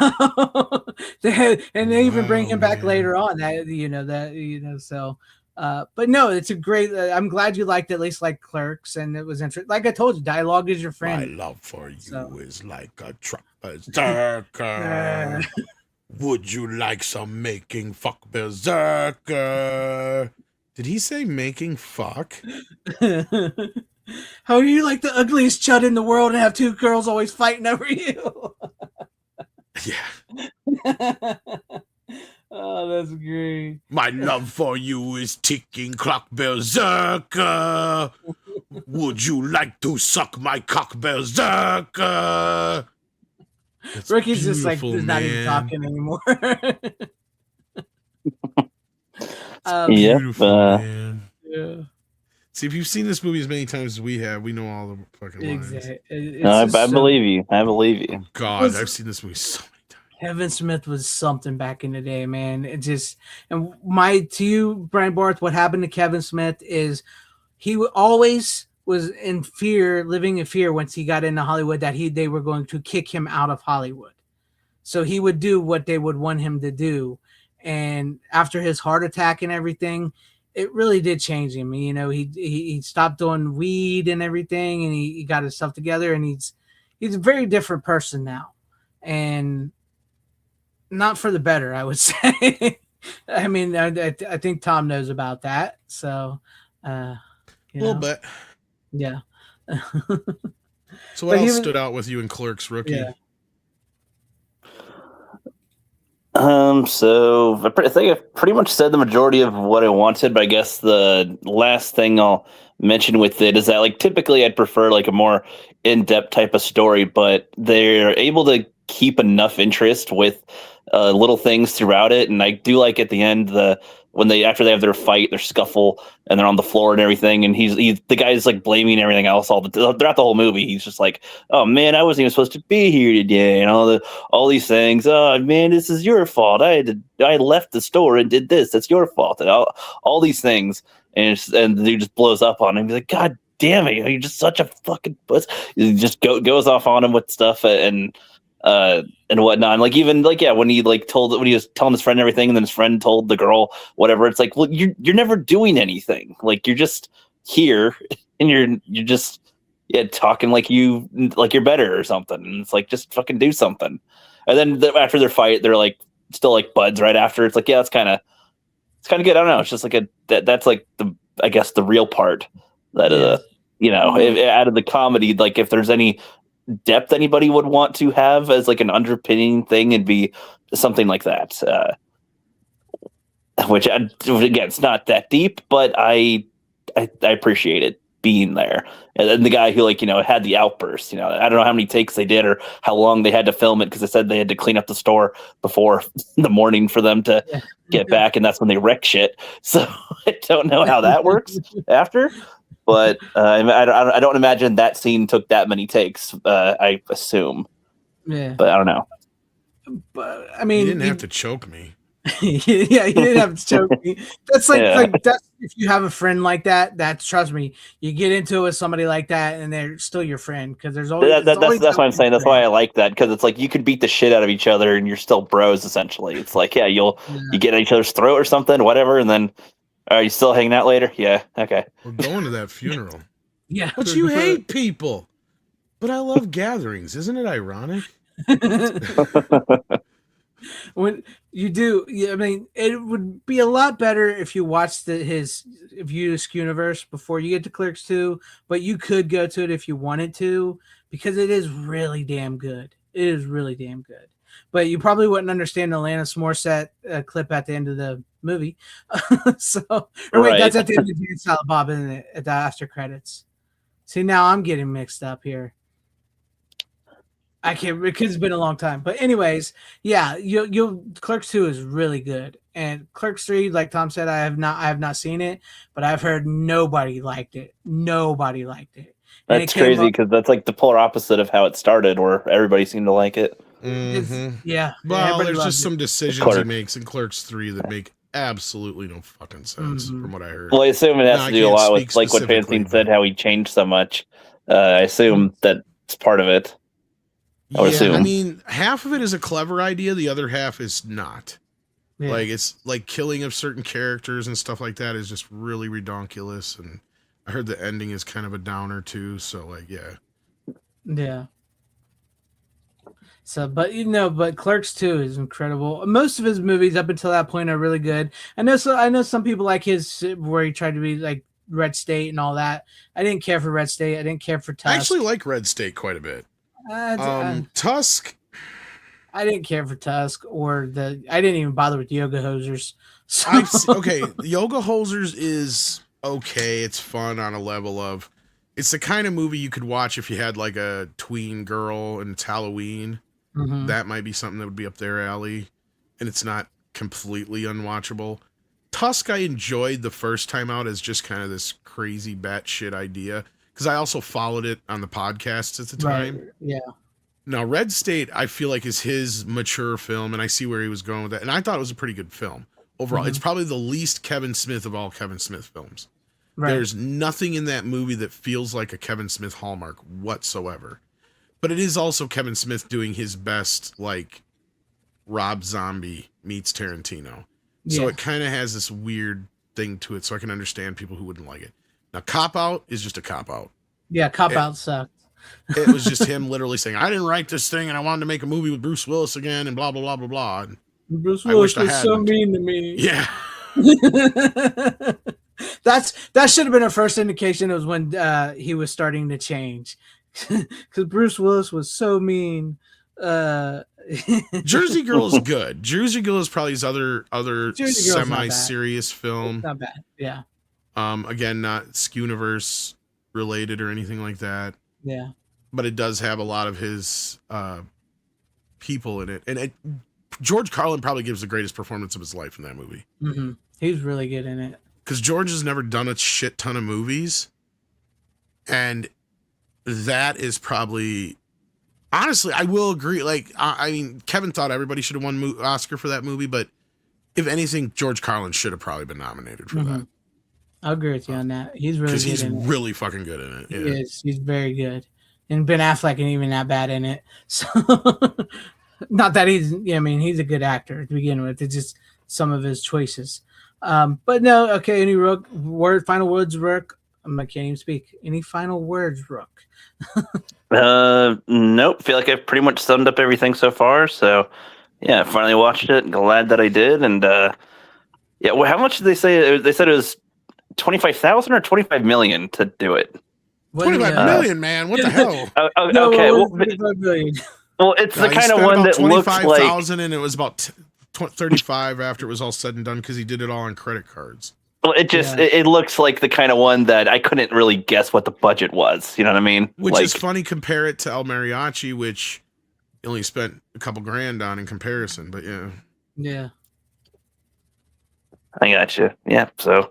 Speaker 3: they even bring him back later on. So. But no, it's a great. I'm glad you liked at least like Clerks, and it was interesting. Like I told you, dialogue is your friend.
Speaker 4: My love for you is like a truck berserker. Would you like some making fuck berserker? Did he say making fuck?
Speaker 3: How are you like the ugliest chud in the world and have two girls always fighting over you?
Speaker 4: Yeah.
Speaker 3: Oh, that's great.
Speaker 4: My love for you is ticking clock berserker. Would you like to suck my cock berserker? That's
Speaker 3: Ricky's just like not even talking anymore.
Speaker 4: Beautiful, man. Yeah. See, if you've seen this movie as many times as we have, we know all the fucking lines.
Speaker 6: Exactly. I believe you. I believe you.
Speaker 4: Oh, God, I've seen this movie so many times.
Speaker 3: Kevin Smith was something back in the day, man. To you, Brian Barth, what happened to Kevin Smith is he always was in fear, living in fear once he got into Hollywood that they were going to kick him out of Hollywood. So he would do what they would want him to do. And after his heart attack and everything, it really did change him. You know, he stopped doing weed and everything, and he got his stuff together, and he's a very different person now. And not for the better, I would say. I mean, I think Tom knows about that. So,
Speaker 4: a little bit.
Speaker 3: Yeah.
Speaker 4: So what else stood out with you in Clerks, Rookie?
Speaker 3: Yeah.
Speaker 6: So I think I've pretty much said the majority of what I wanted, but I guess the last thing I'll mention with it is that, like, typically I'd prefer like a more in-depth type of story, but they're able to keep enough interest with little things throughout it. And I do like at the end after they have their fight, their scuffle, and they're on the floor and everything, and he's the guy's like blaming everything else throughout the whole movie. He's just like, "Oh man, I wasn't even supposed to be here today," and all these things. "Oh man, this is your fault. I left the store and did this. That's your fault." And all these things, and the dude just blows up on him. He's like, "God damn it, you're just such a fucking puss." He just goes off on him with stuff and whatnot. And like, even like, yeah, when he was telling his friend everything, and then his friend told the girl whatever, it's like, well, you're never doing anything. Like, you're just here and you're just talking like you're better or something. And it's like, just fucking do something. And then after their fight, they're like still like buds right after. It's like, yeah, it's kind of good. I don't know. It's just like that's like I guess the real part that out of the comedy, like if there's any depth anybody would want to have as like an underpinning thing, it'd be something like that. Which again, it's not that deep, but I appreciate it being there. And then the guy who had the outburst, I don't know how many takes they did or how long they had to film it, because they said they had to clean up the store before the morning for them to get back, and that's when they wreck shit. So I don't know how that works after, but I don't imagine that scene took that many takes. I assume, but I don't know.
Speaker 3: But I mean,
Speaker 4: you didn't have to choke me.
Speaker 3: Yeah, you didn't have to choke me. That's like that's if you have a friend like that. That's, trust me, you get into it with somebody like that, and they're still your friend, because there's always
Speaker 6: that's what I'm saying. That's why I like that, because it's like you could beat the shit out of each other, and you're still bros essentially. It's like you get at each other's throat or something, whatever, and then are you still hanging out later? Yeah, okay.
Speaker 4: We're going to that funeral.
Speaker 3: Yeah,
Speaker 4: but you hate people. But I love gatherings. Isn't it ironic?
Speaker 3: When you do, I mean, it would be a lot better if you watched his universe before you get to Clerks 2, but you could go to it if you wanted to, because it is really damn good. It is really damn good. But you probably wouldn't understand the Alanis Morissette clip at the end of the movie. That's at the end of the Silent Bob, isn't it? At the after credits. See, now I'm getting mixed up here. I can't, because it's been a long time. But anyways, yeah, Clerks 2 is really good. And Clerks 3, like Tom said, I have not seen it, but I've heard nobody liked it. Nobody liked it.
Speaker 6: That's crazy, because that's like the polar opposite of how it started, where everybody seemed to like it.
Speaker 4: Mm-hmm.
Speaker 3: Yeah.
Speaker 4: Well, there's just some decisions he makes in Clerks 3 that make absolutely no fucking sense, from what I heard.
Speaker 6: Well, I assume it has to do a lot with like what FanZcene said, how he changed so much. I assume that's part of it.
Speaker 4: I mean, half of it is a clever idea, the other half is not. Yeah. Like, it's like killing of certain characters and stuff like that is just really redonkulous, and I heard the ending is kind of a downer too, so like, yeah.
Speaker 3: So, but Clerks 2 is incredible. Most of his movies up until that point are really good. I know some people like his, where he tried to be like Red State and all that. I didn't care for Red State. I didn't care for Tusk.
Speaker 4: I actually like Red State quite a bit. Tusk,
Speaker 3: I didn't care for Tusk, I didn't even bother with Yoga Hosers. So.
Speaker 4: Okay, Yoga Hosers is okay. It's fun on a level of, it's the kind of movie you could watch if you had like a tween girl and it's Halloween. Mm-hmm. That might be something that would be up their alley, and it's not completely unwatchable. Tusk, I enjoyed the first time out as just kind of this crazy batshit idea, because I also followed it on the podcast at the time.
Speaker 3: Right. Yeah.
Speaker 4: Now, Red State, I feel like, is his mature film, and I see where he was going with that. And I thought it was a pretty good film. Overall, It's probably the least Kevin Smith of all Kevin Smith films. Right. There's nothing in that movie that feels like a Kevin Smith hallmark whatsoever. But it is also Kevin Smith doing his best, like, Rob Zombie meets Tarantino. Yeah. So it kind of has this weird thing to it, so I can understand people who wouldn't like it. Now, Cop Out is just a cop out.
Speaker 3: Yeah, Cop Out sucked.
Speaker 4: It was just him literally saying, I didn't write this thing, and I wanted to make a movie with Bruce Willis again, and blah, blah, blah, blah, blah. And
Speaker 3: Bruce Willis was so mean to me.
Speaker 4: Yeah.
Speaker 3: That should have been our first indication. It was when he was starting to change. Because Bruce Willis was so mean.
Speaker 4: Jersey Girl is good. Jersey Girl is probably his other semi-serious film.
Speaker 3: It's not bad, yeah.
Speaker 4: Again, not Skewniverse related or anything like that.
Speaker 3: Yeah.
Speaker 4: But it does have a lot of his people in it. And George Carlin probably gives the greatest performance of his life in that movie.
Speaker 3: Mm-hmm. He's really good in it.
Speaker 4: Because George has never done a shit ton of movies. And that is probably... Honestly, I will agree. Like, I mean, Kevin thought everybody should have won Oscar for that movie, but if anything, George Carlin should have probably been nominated for that.
Speaker 3: I'll agree with you on that. He's really good in it.
Speaker 4: Because he's really fucking good in it. Yeah.
Speaker 3: He is. He's very good. And Ben Affleck ain't even that bad in it. So, not that he's, he's a good actor to begin with. It's just some of his choices. But no, okay, any final words, Rook? I can't even speak. Any final words, Rook?
Speaker 6: Nope. Feel like I've pretty much summed up everything so far. So, yeah, finally watched it. Glad that I did. And yeah, well, how much did they say? They said it was 25,000 or 25 million to do it.
Speaker 4: 25 million, man. What the hell?
Speaker 6: Okay. Well,
Speaker 3: 25 million.
Speaker 6: Well, it's the kind of one that looks like
Speaker 4: 25,000, and it was about 35 after it was all said and done because he did it all on credit cards.
Speaker 6: Well, it looks like the kind of one that I couldn't really guess what the budget was. You know what I mean?
Speaker 4: Which is funny. Compare it to El Mariachi, which only spent a couple grand on in comparison. But
Speaker 3: yeah,
Speaker 6: I got you. Yeah, so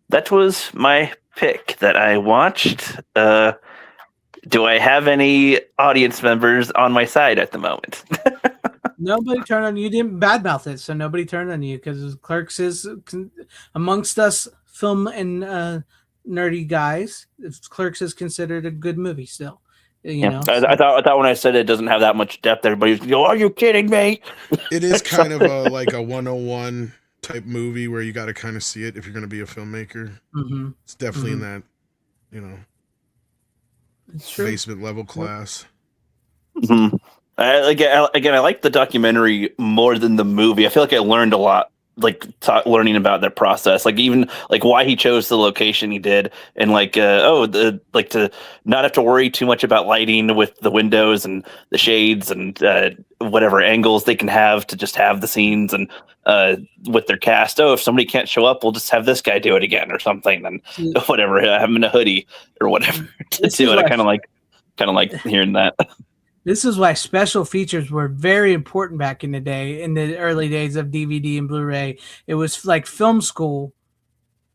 Speaker 6: that was my pick that I watched. Do I have any audience members on my side at the moment?
Speaker 3: Nobody turned on you. Didn't badmouth it, so nobody turned on you because Clerks is amongst us film and nerdy guys. Clerks is considered a good movie still. You know,
Speaker 6: I thought when I said it doesn't have that much depth, everybody was go, "Are you kidding me?"
Speaker 4: It is kind of like a 101 type movie where you got to kind of see it if you're going to be a filmmaker.
Speaker 3: Mm-hmm.
Speaker 4: It's definitely in that, basement level class.
Speaker 6: Mm-hmm. Again, I like the documentary more than the movie. I feel like I learned a lot, learning about that process, even why he chose the location he did, and to not have to worry too much about lighting with the windows and the shades and whatever angles they can have to just have the scenes, and with their cast. Oh, if somebody can't show up, we'll just have this guy do it again or something, and whatever, have him in a hoodie or whatever to do it. I kind of like hearing that.
Speaker 3: This is why special features were very important back in the day, in the early days of DVD and Blu-ray. It was like film school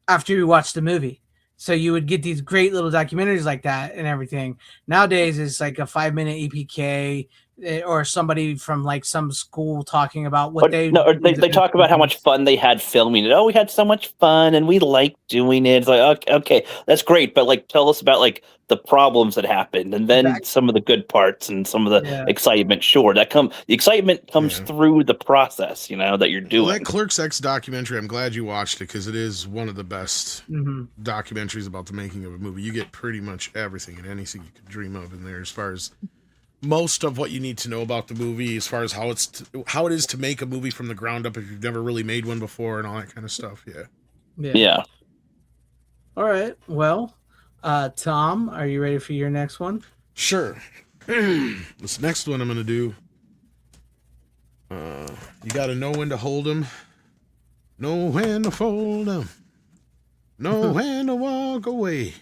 Speaker 3: after you watched the movie. So you would get these great little documentaries like that and everything. Nowadays, it's like a 5-minute EPK or somebody from some school talking about what they
Speaker 6: talk about how much fun they had filming it. Oh, we had so much fun and we liked doing it. It's like, okay, that's great, but tell us about the problems that happened, and then some of the good parts and some of the excitement. Sure, the excitement comes through the process, that you're doing.
Speaker 4: Well, that Clerks X documentary, I'm glad you watched it because it is one of the best documentaries about the making of a movie. You get pretty much everything and anything you could dream of in there, as far as most of what you need to know about the movie, as far as how it is to make a movie from the ground up if you've never really made one before and all that kind of stuff.
Speaker 6: Yeah.
Speaker 3: All right. Well, Tom, are you ready for your next one?
Speaker 4: Sure. This next one I'm going to do, you got to know when to hold them, know when to fold them, know when to walk away,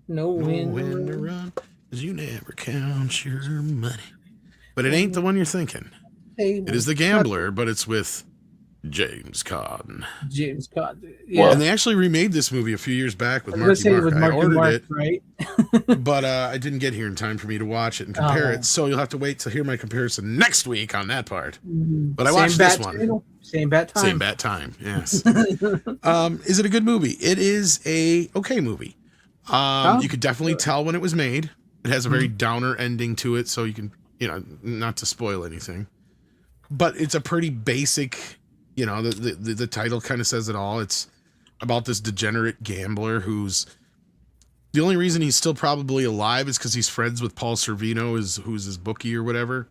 Speaker 4: know when to run. Because you never count your money. But it ain't the one you're thinking. It is The Gambler, but it's with James Corden.
Speaker 3: Yeah.
Speaker 4: And they actually remade this movie a few years back with Marky Mark. I ordered it,
Speaker 3: right?
Speaker 4: but I didn't get here in time for me to watch it and compare it. So you'll have to wait to hear my comparison next week on that part. But I watched this one.
Speaker 3: Same bat time.
Speaker 4: Same bat time, yes. Is it a good movie? It is a okay movie. You could definitely tell when it was made. It has a very downer ending to it, so you can, not to spoil anything. But it's a pretty basic, the title kind of says it all. It's about this degenerate gambler who's, the only reason he's still probably alive is because he's friends with Paul Sorvino, who's his bookie or whatever.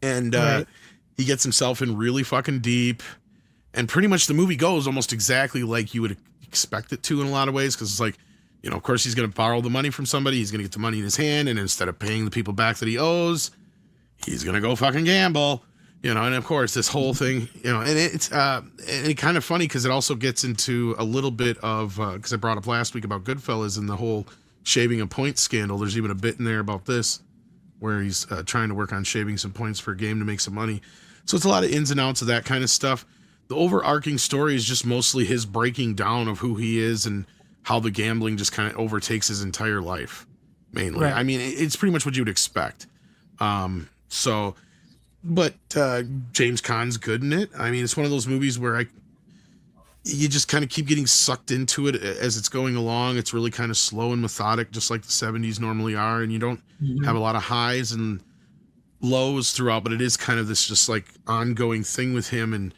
Speaker 4: And he gets himself in really fucking deep. And pretty much the movie goes almost exactly like you would expect it to in a lot of ways, because it's like, of course, he's going to borrow the money from somebody. He's going to get the money in his hand, and instead of paying the people back that he owes, he's going to go fucking gamble. And of course, this whole thing, and it's kind of funny because it also gets into a little bit of, because I brought up last week about Goodfellas and the whole shaving a point scandal. There's even a bit in there about this where he's trying to work on shaving some points for a game to make some money. So it's a lot of ins and outs of that kind of stuff. The overarching story is just mostly his breaking down of who he is and how the gambling just kind of overtakes his entire life, mainly. Right. I mean, it's pretty much what you would expect. But James Caan's good in it. I mean, it's one of those movies where you just kind of keep getting sucked into it as it's going along. It's really kind of slow and methodic, just like the 70s normally are, and you don't have a lot of highs and lows throughout, but it is kind of this just ongoing thing with him. And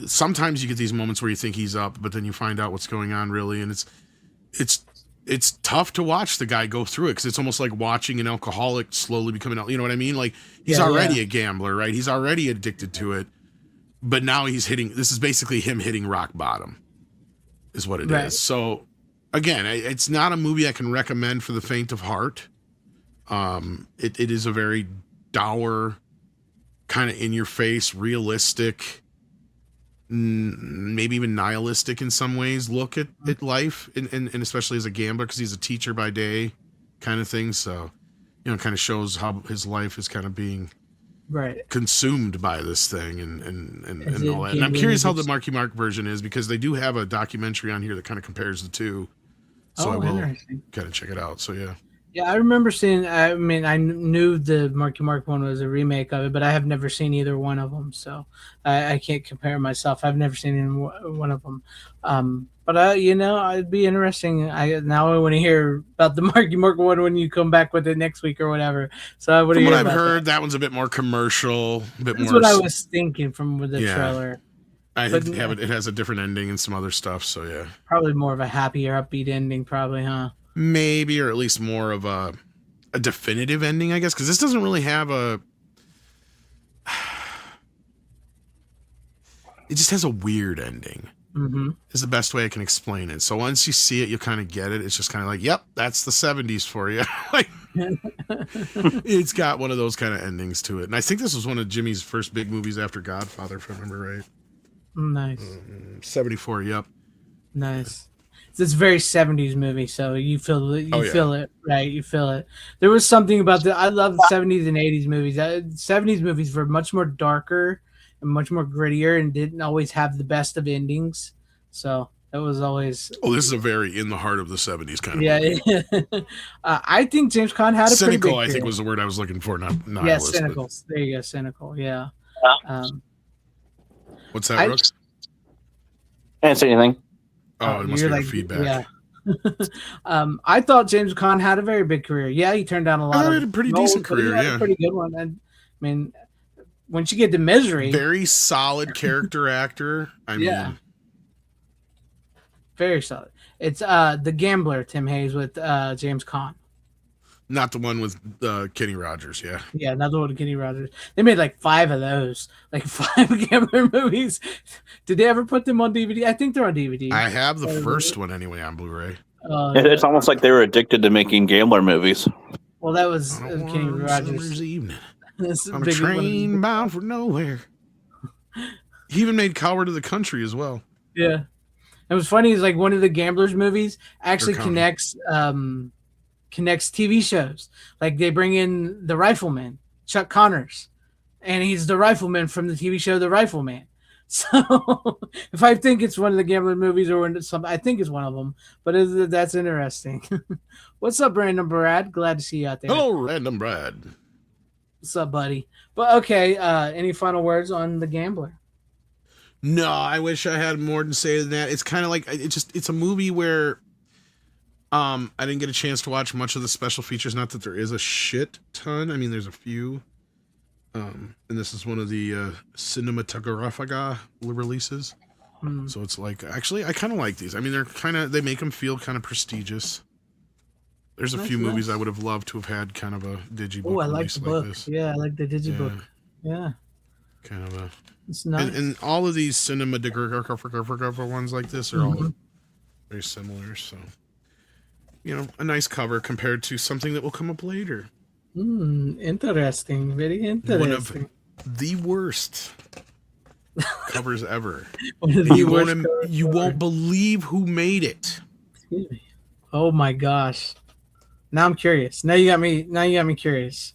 Speaker 4: sometimes you get these moments where you think he's up, but then you find out what's going on really. And it's tough to watch the guy go through it, because it's almost like watching an alcoholic slowly becoming, you know what I mean? He's already a gambler, right? He's already addicted to it, but now this is basically him hitting rock bottom is what it is. So again, it's not a movie I can recommend for the faint of heart. It is a very dour, kind of in your face, realistic, maybe even nihilistic in some ways look at life, and especially as a gambler, because he's a teacher by day kind of thing. So, kind of shows how his life is kind of being consumed by this thing and all that. And I'm curious how the Marky Mark version is, because they do have a documentary on here that kind of compares the two. So I will kind of check it out. So yeah.
Speaker 3: Yeah, I remember seeing. I mean, I knew the Marky Mark one was a remake of it, but I have never seen either one of them, so I can't compare myself. I've never seen either one of them. But it'd be interesting. Now I want to hear about the Marky Mark one when you come back with it next week or whatever. So I would.
Speaker 4: From what I've heard, that one's a bit more commercial.
Speaker 3: That's what I was thinking from the trailer.
Speaker 4: It has a different ending and some other stuff. So yeah,
Speaker 3: probably more of a happier, upbeat ending, probably, huh?
Speaker 4: Maybe, or at least more of a definitive ending, I guess, because this doesn't really have a. It just has a weird ending.
Speaker 3: Mm-hmm.
Speaker 4: Is the best way I can explain it. So once you see it, you kind of get it. It's just kind of like, yep, that's the 70s for you. Like, it's got one of those kind of endings to it. And I think this was one of Jimmy's first big movies after Godfather, if I remember right.
Speaker 3: Nice.
Speaker 4: 74, yep.
Speaker 3: Nice. It's a very 70s movie, so you feel it. Feel it, right? You feel it. There was something about I love the 70s and 80s movies. 70s movies were much more darker and much more grittier, and didn't always have the best of endings. So that was always.
Speaker 4: Oh, this is a very in the heart of the 70s kind of
Speaker 3: movie. I think James Caan had a
Speaker 4: cynical.
Speaker 3: Pretty big
Speaker 4: I think was the word I was looking for. Not
Speaker 3: cynical. But... There you go, cynical. Yeah.
Speaker 4: What's that, Brooks?
Speaker 6: I didn't say anything.
Speaker 4: Oh, it must be feedback.
Speaker 3: Yeah. I thought James Caan had a very big career. Yeah, he turned down a lot.
Speaker 4: He had a pretty decent career.
Speaker 3: A pretty good one. And I mean, once you get to Misery,
Speaker 4: very solid character actor. I mean,
Speaker 3: very solid. It's The Gambler, Tim Hayes, with James Caan.
Speaker 4: Not the one with Kenny Rogers, yeah.
Speaker 3: Yeah, not the one with Kenny Rogers. They made like 5 of those, like 5 Gambler movies. Did they ever put them on DVD? I think they're on DVD.
Speaker 4: I have the first one anyway on Blu-ray.
Speaker 6: It's almost like they were addicted to making Gambler movies.
Speaker 3: Well, that was Kenny Rogers.
Speaker 4: Summer's evening. On a train bound for nowhere. He even made Coward of the Country as well.
Speaker 3: Yeah. It was funny, is like one of the Gamblers movies actually connects TV shows. Like they bring in the Rifleman, Chuck Connors, and he's the Rifleman from the TV show The Rifleman. So if I think it's one of the Gambler movies, or I think it's one of them, but that's interesting. What's up, Random Brad? Glad to see you out there.
Speaker 4: Hello, Random Brad.
Speaker 3: What's up, buddy? But okay, any final words on The Gambler?
Speaker 4: No, I wish I had more to say than that. It's kind of like it's a movie where I didn't get a chance to watch much of the special features. Not that there is a shit ton. I mean, there's a few. And this is one of the cinematographica releases. So it's like, actually, I kind of like these. I mean, they make them feel kind of prestigious. There's a few movies I would have loved to have had kind of a digibook.
Speaker 3: Oh, I like the book. This. Yeah, I like the digibook. Yeah.
Speaker 4: Kind of a.
Speaker 3: It's nice.
Speaker 4: And all of these cinematographica ones like this are all very similar. So, a nice cover compared to something that will come up later.
Speaker 3: Interesting. Very interesting.
Speaker 4: One of the worst covers ever. You won't believe who made it.
Speaker 3: Excuse me. Oh my gosh. Now I'm curious. Now you got me curious.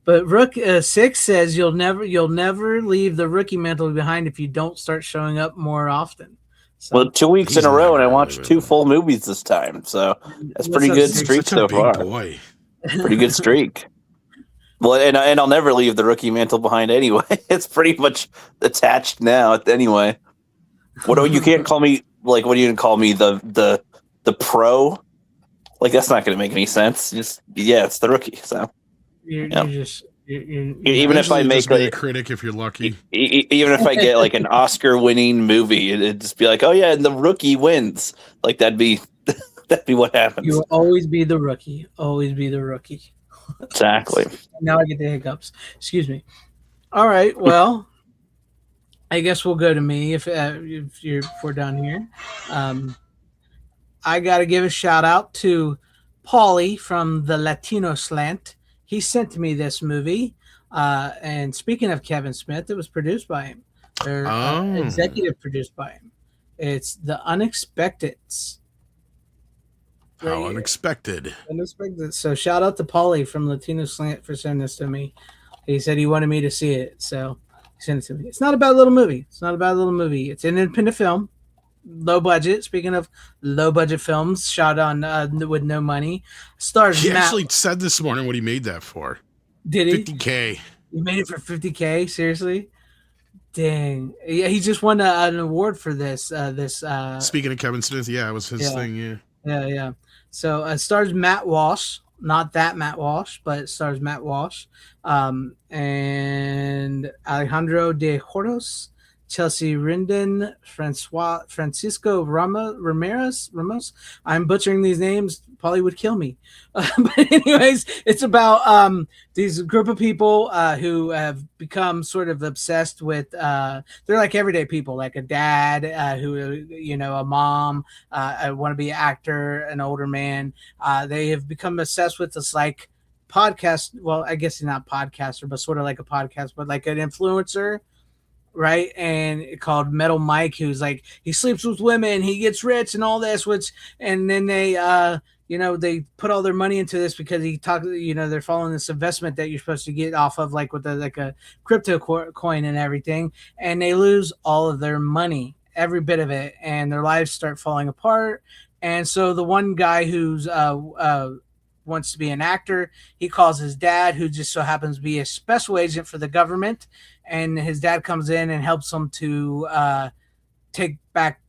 Speaker 3: But Rook 6 says you'll never leave the rookie mantle behind if you don't start showing up more often. So,
Speaker 6: well, 2 weeks in a row, and I watched 2 full movies this time, so that's pretty good streak so far.
Speaker 4: Boy.
Speaker 6: Pretty good streak. Well, and I'll never leave the rookie mantle behind anyway. It's pretty much attached now. Anyway, you can't call me like, what are you gonna call me, the pro? Like, that's not gonna make any sense. It's the rookie. So
Speaker 3: you're
Speaker 6: even if I make
Speaker 4: a critic, if you're lucky,
Speaker 6: even if I get like an Oscar-winning movie, it'd just be like, oh yeah, and the rookie wins. Like that'd be what happens.
Speaker 3: You'll always be the rookie. Always be the rookie.
Speaker 6: Exactly.
Speaker 3: Now I get the hiccups. Excuse me. All right. Well, I guess we'll go to me if we're done here. I got to give a shout out to Paulie from the Latino Slant. He sent me this movie. And speaking of Kevin Smith, it was produced by him. Or executive produced by him. It's The Unexpecteds.
Speaker 4: How unexpected.
Speaker 3: Unexpected. So shout out to Paulie from Latino Slant for sending this to me. He said he wanted me to see it. So he sent it to me. It's not a bad little movie. It's an independent film. Low budget. Speaking of low budget films, shot on with no money. Stars.
Speaker 4: He actually said this morning what he made that for.
Speaker 3: Did he?
Speaker 4: $50K.
Speaker 3: He made it for $50K. Seriously? Dang. Yeah, he just won an award for this.
Speaker 4: Speaking of Kevin Smith, it was his thing.
Speaker 3: Yeah. So it stars Matt Walsh. Not that Matt Walsh, but it stars Matt Walsh, and Alejandro de Joros, Chelsea Rendon, Francisco Ramos. I'm butchering these names. Polly would kill me. But anyways, it's about these group of people who have become sort of obsessed with. They're like everyday people, like a dad who, a mom, I want to be an actor, an older man. They have become obsessed with this like podcast. Well, I guess he's not a podcaster, but sort of like a podcast, but like an influencer. Right, and called Metal Mike, who's like he sleeps with women, he gets rich and all this, and then they they put all their money into this because he talked, they're following this investment that you're supposed to get off of like with a crypto coin and everything, and they lose all of their money, every bit of it, and their lives start falling apart. And so the one guy who's wants to be an actor, he calls his dad, who just so happens to be a special agent for the government, and his dad comes in and helps them to get back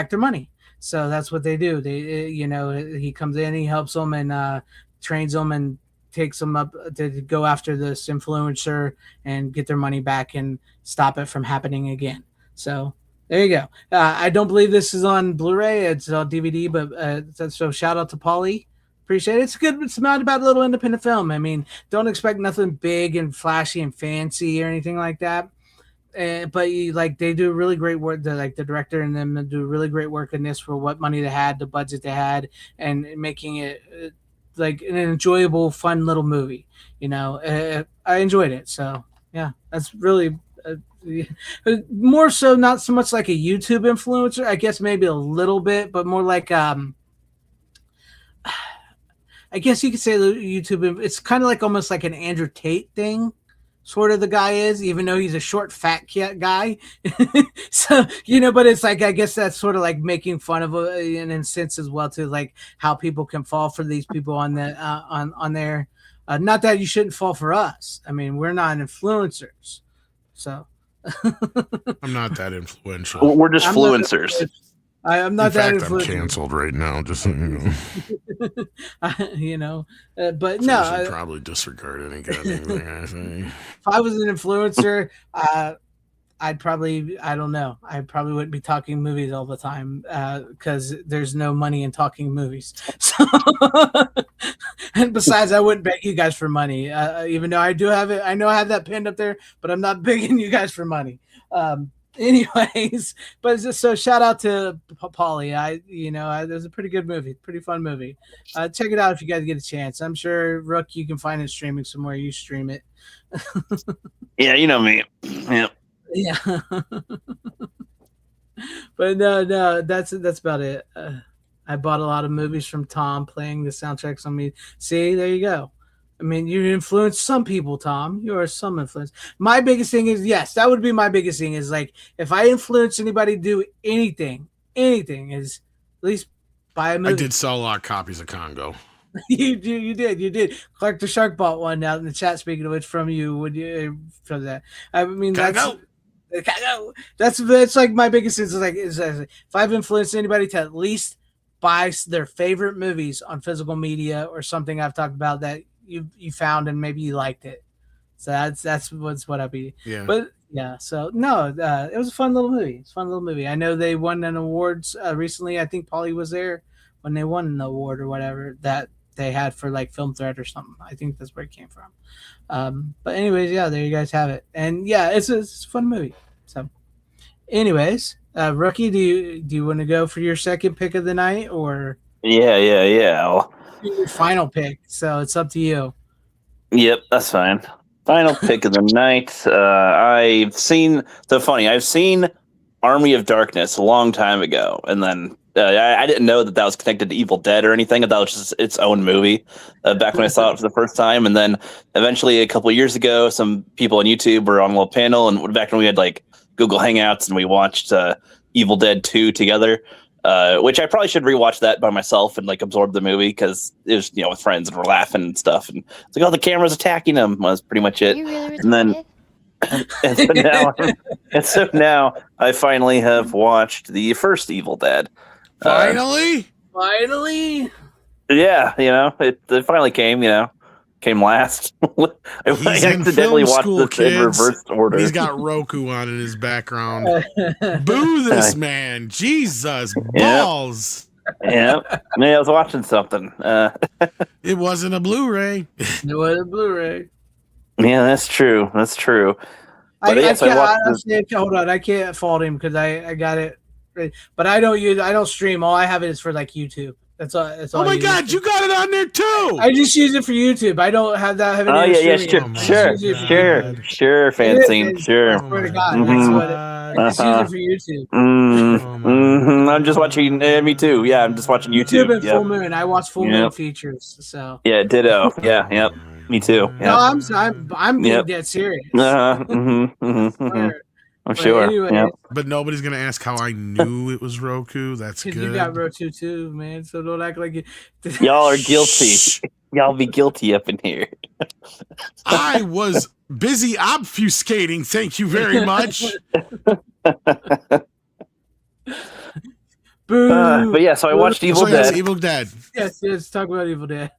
Speaker 3: their money. So that's what they do. He comes in, he helps them and trains them and takes them up to go after this influencer and get their money back and stop it from happening again. So there you go. I don't believe this is on Blu-ray. It's on DVD, but so shout out to Paulie. Appreciate it. It's good. It's not about a little independent film. I mean, don't expect nothing big and flashy and fancy or anything like that. But they do really great work. The director and them do really great work in this for what money they had, the budget they had, and making it like an enjoyable, fun little movie. I enjoyed it. So yeah, that's really more so not so much like a YouTube influencer. I guess maybe a little bit, but more like I guess you could say YouTube. It's kind of like almost like an Andrew Tate thing, sort of. The guy is, even though he's a short, fat guy. So but it's like I guess that's sort of like making fun of in a sense as well too, like how people can fall for these people on the on there. Not that you shouldn't fall for us. I mean, we're not influencers, so
Speaker 4: I'm not that influential.
Speaker 6: We're just influencers.
Speaker 3: I'm not that
Speaker 4: influential. I'm canceled right now, just so you know.
Speaker 3: But
Speaker 4: so
Speaker 3: no,
Speaker 4: I should probably disregard any goddamn thing I say.
Speaker 3: If I was an influencer, I'd probably, I don't know, I probably wouldn't be talking movies all the time because there's no money in talking movies. So, and besides, I wouldn't beg you guys for money, even though I do have it. I know I have that pinned up there, but I'm not begging you guys for money. Anyways, but so shout out to Paulie. It was a pretty good movie, pretty fun movie. Check it out if you guys get a chance. I'm sure, Rook, you can find it streaming somewhere. You stream it.
Speaker 6: Yeah, you know me. Yeah.
Speaker 3: Yeah. But no, that's about it. I bought a lot of movies from Tom, playing the soundtracks on me. See, there you go. I mean, you influence some people, Tom. You are some influence. My biggest thing is, yes, that would be my biggest thing is like, if I influence anybody to do anything is at least buy a movie.
Speaker 4: I did sell a lot of copies of Congo.
Speaker 3: You did. Clark the Shark bought one out in the chat, speaking of which, from you. Would you for that? I mean, that's like my biggest thing is if I've influenced anybody to at least buy their favorite movies on physical media or something I've talked about that you found and maybe you liked it. So that's what I'd be.
Speaker 4: Yeah.
Speaker 3: But yeah, so no, it was a fun little movie. It's a fun little movie. I know they won an awards recently. I think Paulie was there when they won an award or whatever that they had for like Film Threat or something. I think that's where it came from. But anyways, yeah, there you guys have it. And yeah, it's a fun movie. So Anyways, Rookie, do you want to go for your second pick of the night, or
Speaker 6: Yeah.
Speaker 3: your final pick? So it's up to you.
Speaker 6: Yep, that's fine. Final pick of the night. I've seen Army of Darkness a long time ago, and then I didn't know that was connected to Evil Dead or anything. I thought it was just its own movie back when I saw it for the first time. And then eventually, a couple of years ago, some people on YouTube were on a little panel, and back when we had like Google Hangouts, and we watched Evil Dead 2 together. Which I probably should rewatch that by myself and like absorb the movie because it was with friends and we're laughing and stuff, and it's like, oh, the camera's attacking them was pretty much it. And then and so now I finally have watched the first Evil Dead.
Speaker 4: Finally,
Speaker 6: yeah, it finally came last. I accidentally watched this
Speaker 4: kids.
Speaker 6: in reverse order.
Speaker 4: He's got Roku on in his background. Boo this man. Jesus, balls.
Speaker 6: Yeah, I was watching something.
Speaker 4: It wasn't a Blu-ray.
Speaker 3: It was a Blu-ray.
Speaker 6: Yeah, that's true.
Speaker 3: Hold on, I can't fault him because I got it, but I don't stream. All I have it is for like YouTube. That's all.
Speaker 4: Oh my God, you got it on there too.
Speaker 3: I just use it for YouTube. I don't have that.
Speaker 6: Oh yeah, sure, FanZcene, sure.
Speaker 3: I swear to God, that's what I just use it for
Speaker 6: YouTube. I'm just watching. Me too. Yeah, I'm just watching YouTube.
Speaker 3: YouTube and Full Moon. I watch Full Moon features. So
Speaker 6: yeah, ditto. Yeah, yep. Me too. Yep.
Speaker 3: No, I'm being dead serious.
Speaker 6: I'm sure.
Speaker 3: Anyway,
Speaker 4: but nobody's gonna ask how I knew it was Roku. That's good.
Speaker 3: You got Roku too, man. So don't act like it.
Speaker 6: Y'all are guilty. Y'all be guilty up in here.
Speaker 4: I was busy obfuscating. Thank you very much.
Speaker 3: But
Speaker 6: yeah, so I watched Evil Dead.
Speaker 4: Evil Dead.
Speaker 3: Yes, talk about Evil Dead.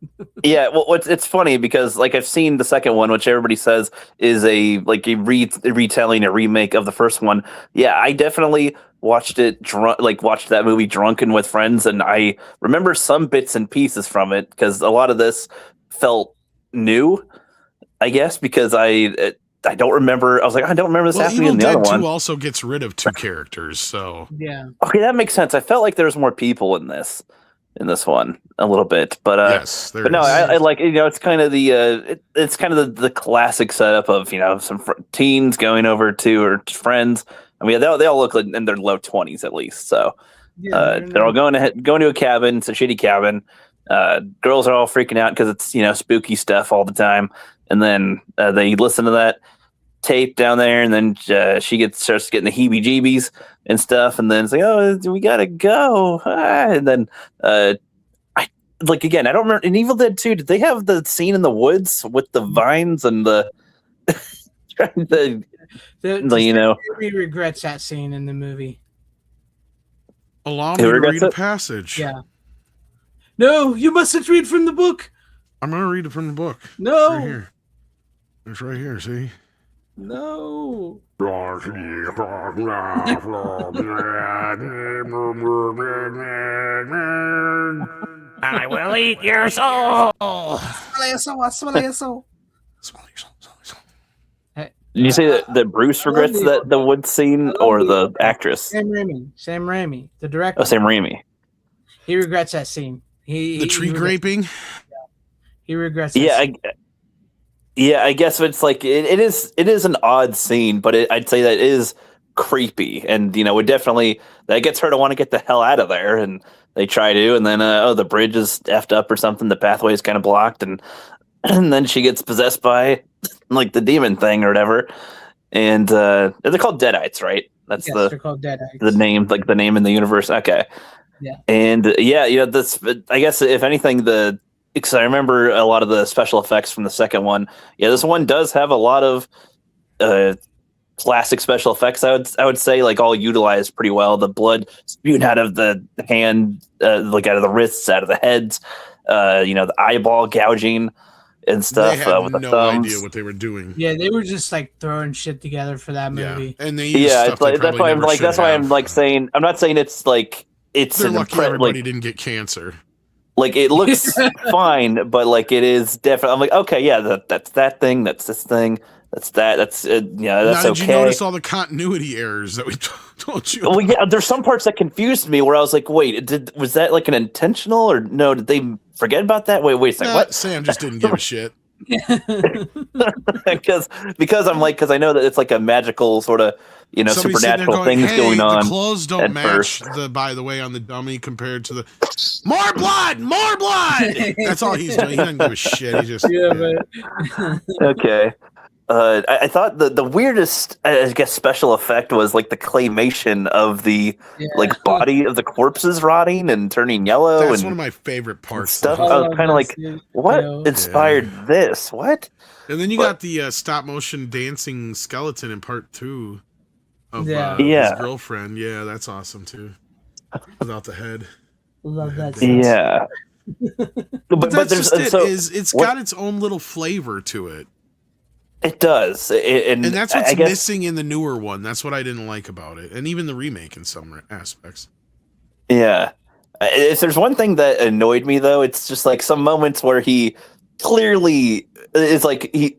Speaker 6: Yeah, well, it's funny because like I've seen the second one, which everybody says is a retelling, a remake of the first one. Yeah, I definitely watched that movie drunken with friends, and I remember some bits and pieces from it because a lot of this felt new, I guess, because I don't remember. I was like, I don't remember this happening in the other one.
Speaker 4: Evil Dead 2 also gets rid of 2 characters, so
Speaker 3: yeah.
Speaker 6: Okay, that makes sense. I felt like there was more people in this one a little bit, but
Speaker 4: yes,
Speaker 6: but no, I like it's kind of the classic setup of some teens going over to friends. I mean, they all look like in their low 20s at least. So they're all going to a cabin. It's a shitty cabin. Girls are all freaking out because it's spooky stuff all the time. And then they listen to that tape down there, and then she starts getting the heebie-jeebies and stuff. And then it's like, oh, we gotta go. And then I don't remember in Evil Dead 2. Did they have the scene in the woods with the vines and the
Speaker 3: He regrets that scene in the movie.
Speaker 4: Allow me to read a passage.
Speaker 3: Yeah. No, you mustn't read from the book.
Speaker 4: I'm gonna read it from the book.
Speaker 3: No.
Speaker 4: Right here. It's right here. See.
Speaker 3: No.
Speaker 1: I will eat your soul.
Speaker 3: Swallow your soul.
Speaker 6: Did you say that Bruce regrets the wood scene or the actress?
Speaker 3: Sam Raimi, the director.
Speaker 6: Oh, Sam Raimi.
Speaker 3: He regrets that scene.
Speaker 4: The tree graping.
Speaker 3: He regrets. That
Speaker 6: scene. I guess it's like it is an odd scene, but I'd say that is creepy, and it definitely that gets her to want to get the hell out of there, and they try to, and then the bridge is effed up or something, the pathway is kind of blocked, and then she gets possessed by like the demon thing or whatever, and they're called Deadites, right? That's
Speaker 3: they're called Deadites.
Speaker 6: The name, like the name in the universe. Okay.
Speaker 3: Yeah.
Speaker 6: And this, I guess if anything, because I remember a lot of the special effects from the second one. Yeah, this one does have a lot of classic special effects. I would say like all utilized pretty well. The blood spewing out of the hand, like out of the wrists, out of the heads. The eyeball gouging and stuff.
Speaker 4: They had
Speaker 6: with the
Speaker 4: no
Speaker 6: thumbs.
Speaker 4: idea what they were doing.
Speaker 3: Yeah, they were just like throwing shit together for that movie.
Speaker 4: Yeah, and they used stuff
Speaker 6: that's why I'm like saying. I'm not saying it's like.
Speaker 4: They're lucky everybody didn't get cancer.
Speaker 6: Like it looks fine, but like it is definitely. I'm like, okay, yeah, that's that thing, that's this thing. That's that. That's yeah. That's
Speaker 4: now, did
Speaker 6: okay.
Speaker 4: you notice all the continuity errors that we told you?
Speaker 6: Well, yeah. There's some parts that confused me where I was like, "Wait, was that like an intentional or no? Did they forget about that? Wait a second. What?"
Speaker 4: Sam just didn't give a shit.
Speaker 6: because I know that it's like a magical sort of supernatural things going on.
Speaker 4: The clothes don't match by the way on the dummy compared to the more blood. That's all he's doing. He doesn't give a shit. He just
Speaker 6: Okay. I thought the weirdest, I guess, special effect was like the claymation of the like body of the corpses rotting and turning yellow.
Speaker 4: That's
Speaker 6: and
Speaker 4: one of my favorite parts.
Speaker 6: Stuff. I was kind of like, what inspired this? What?
Speaker 4: And then you got the stop motion dancing skeleton in part 2 of his girlfriend. Yeah, that's awesome too. Without the head.
Speaker 3: Love that.
Speaker 6: Yeah.
Speaker 4: but that's just it. It's got its own little flavor to it.
Speaker 6: It does, and
Speaker 4: that's what's missing in the newer one. That's what I didn't like about it, and even the remake in some aspects.
Speaker 6: Yeah, if there's one thing that annoyed me though, it's just like some moments where he clearly is like he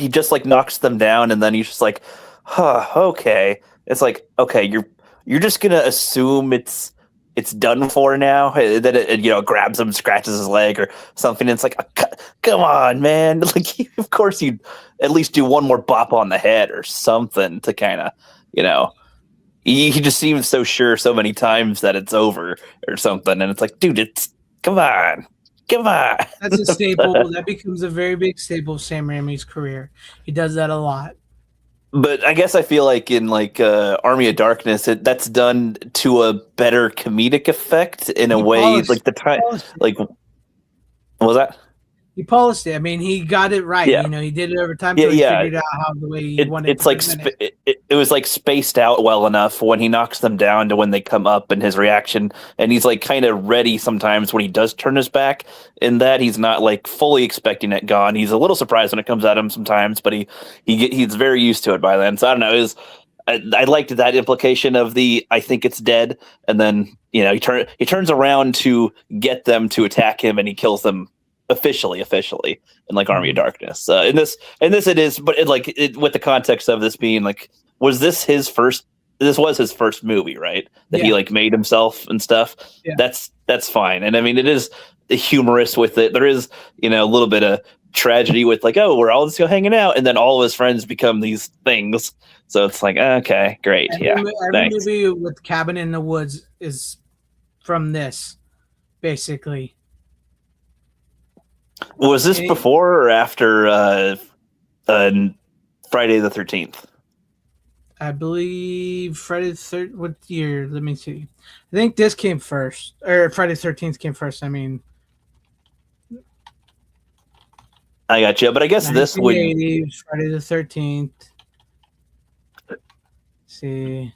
Speaker 6: just like knocks them down, and then he's just like, huh, okay. It's like, okay, you're just gonna assume it's done for now. That it grabs him, scratches his leg or something. And it's like, come on, man! Like, of course you'd at least do one more bop on the head or something to kind of, He just seems so sure so many times that it's over or something, and it's like, dude, come on.
Speaker 3: That's a staple. That becomes a very big staple of Sam Raimi's career. He does that a lot.
Speaker 6: But I guess I feel like in Army of Darkness, that's done to a better comedic effect in a way. Like the time, like what was that?
Speaker 3: He polished it. I mean, he got it right.
Speaker 6: Yeah.
Speaker 3: He did it over time. He figured out how the way he wanted.
Speaker 6: It's like it was like spaced out well enough when he knocks them down to when they come up and his reaction, and he's like kind of ready sometimes when he does turn his back. In that he's not like fully expecting it gone. He's a little surprised when it comes at him sometimes, but he's very used to it by then. So I don't know. I liked that implication of I think it's dead, and then he turns around to get them to attack him, and he kills them. Officially, in like Army of Darkness. In this it is, but with the context of this being like, was this his first? This was his first movie, right? That he like made himself and stuff. Yeah. That's fine, and I mean it is humorous with it. There is a little bit of tragedy with like, oh, we're all just hanging out, and then all of his friends become these things. So it's like, okay, great,
Speaker 3: Every movie with Cabin in the Woods is from this, basically.
Speaker 6: Was this before or after Friday the 13th?
Speaker 3: I believe Friday the 13th. What year? Let me see. I think this came first, or Friday the 13th came first. I mean,
Speaker 6: I got you, but I guess this would
Speaker 3: Friday the 13th. See,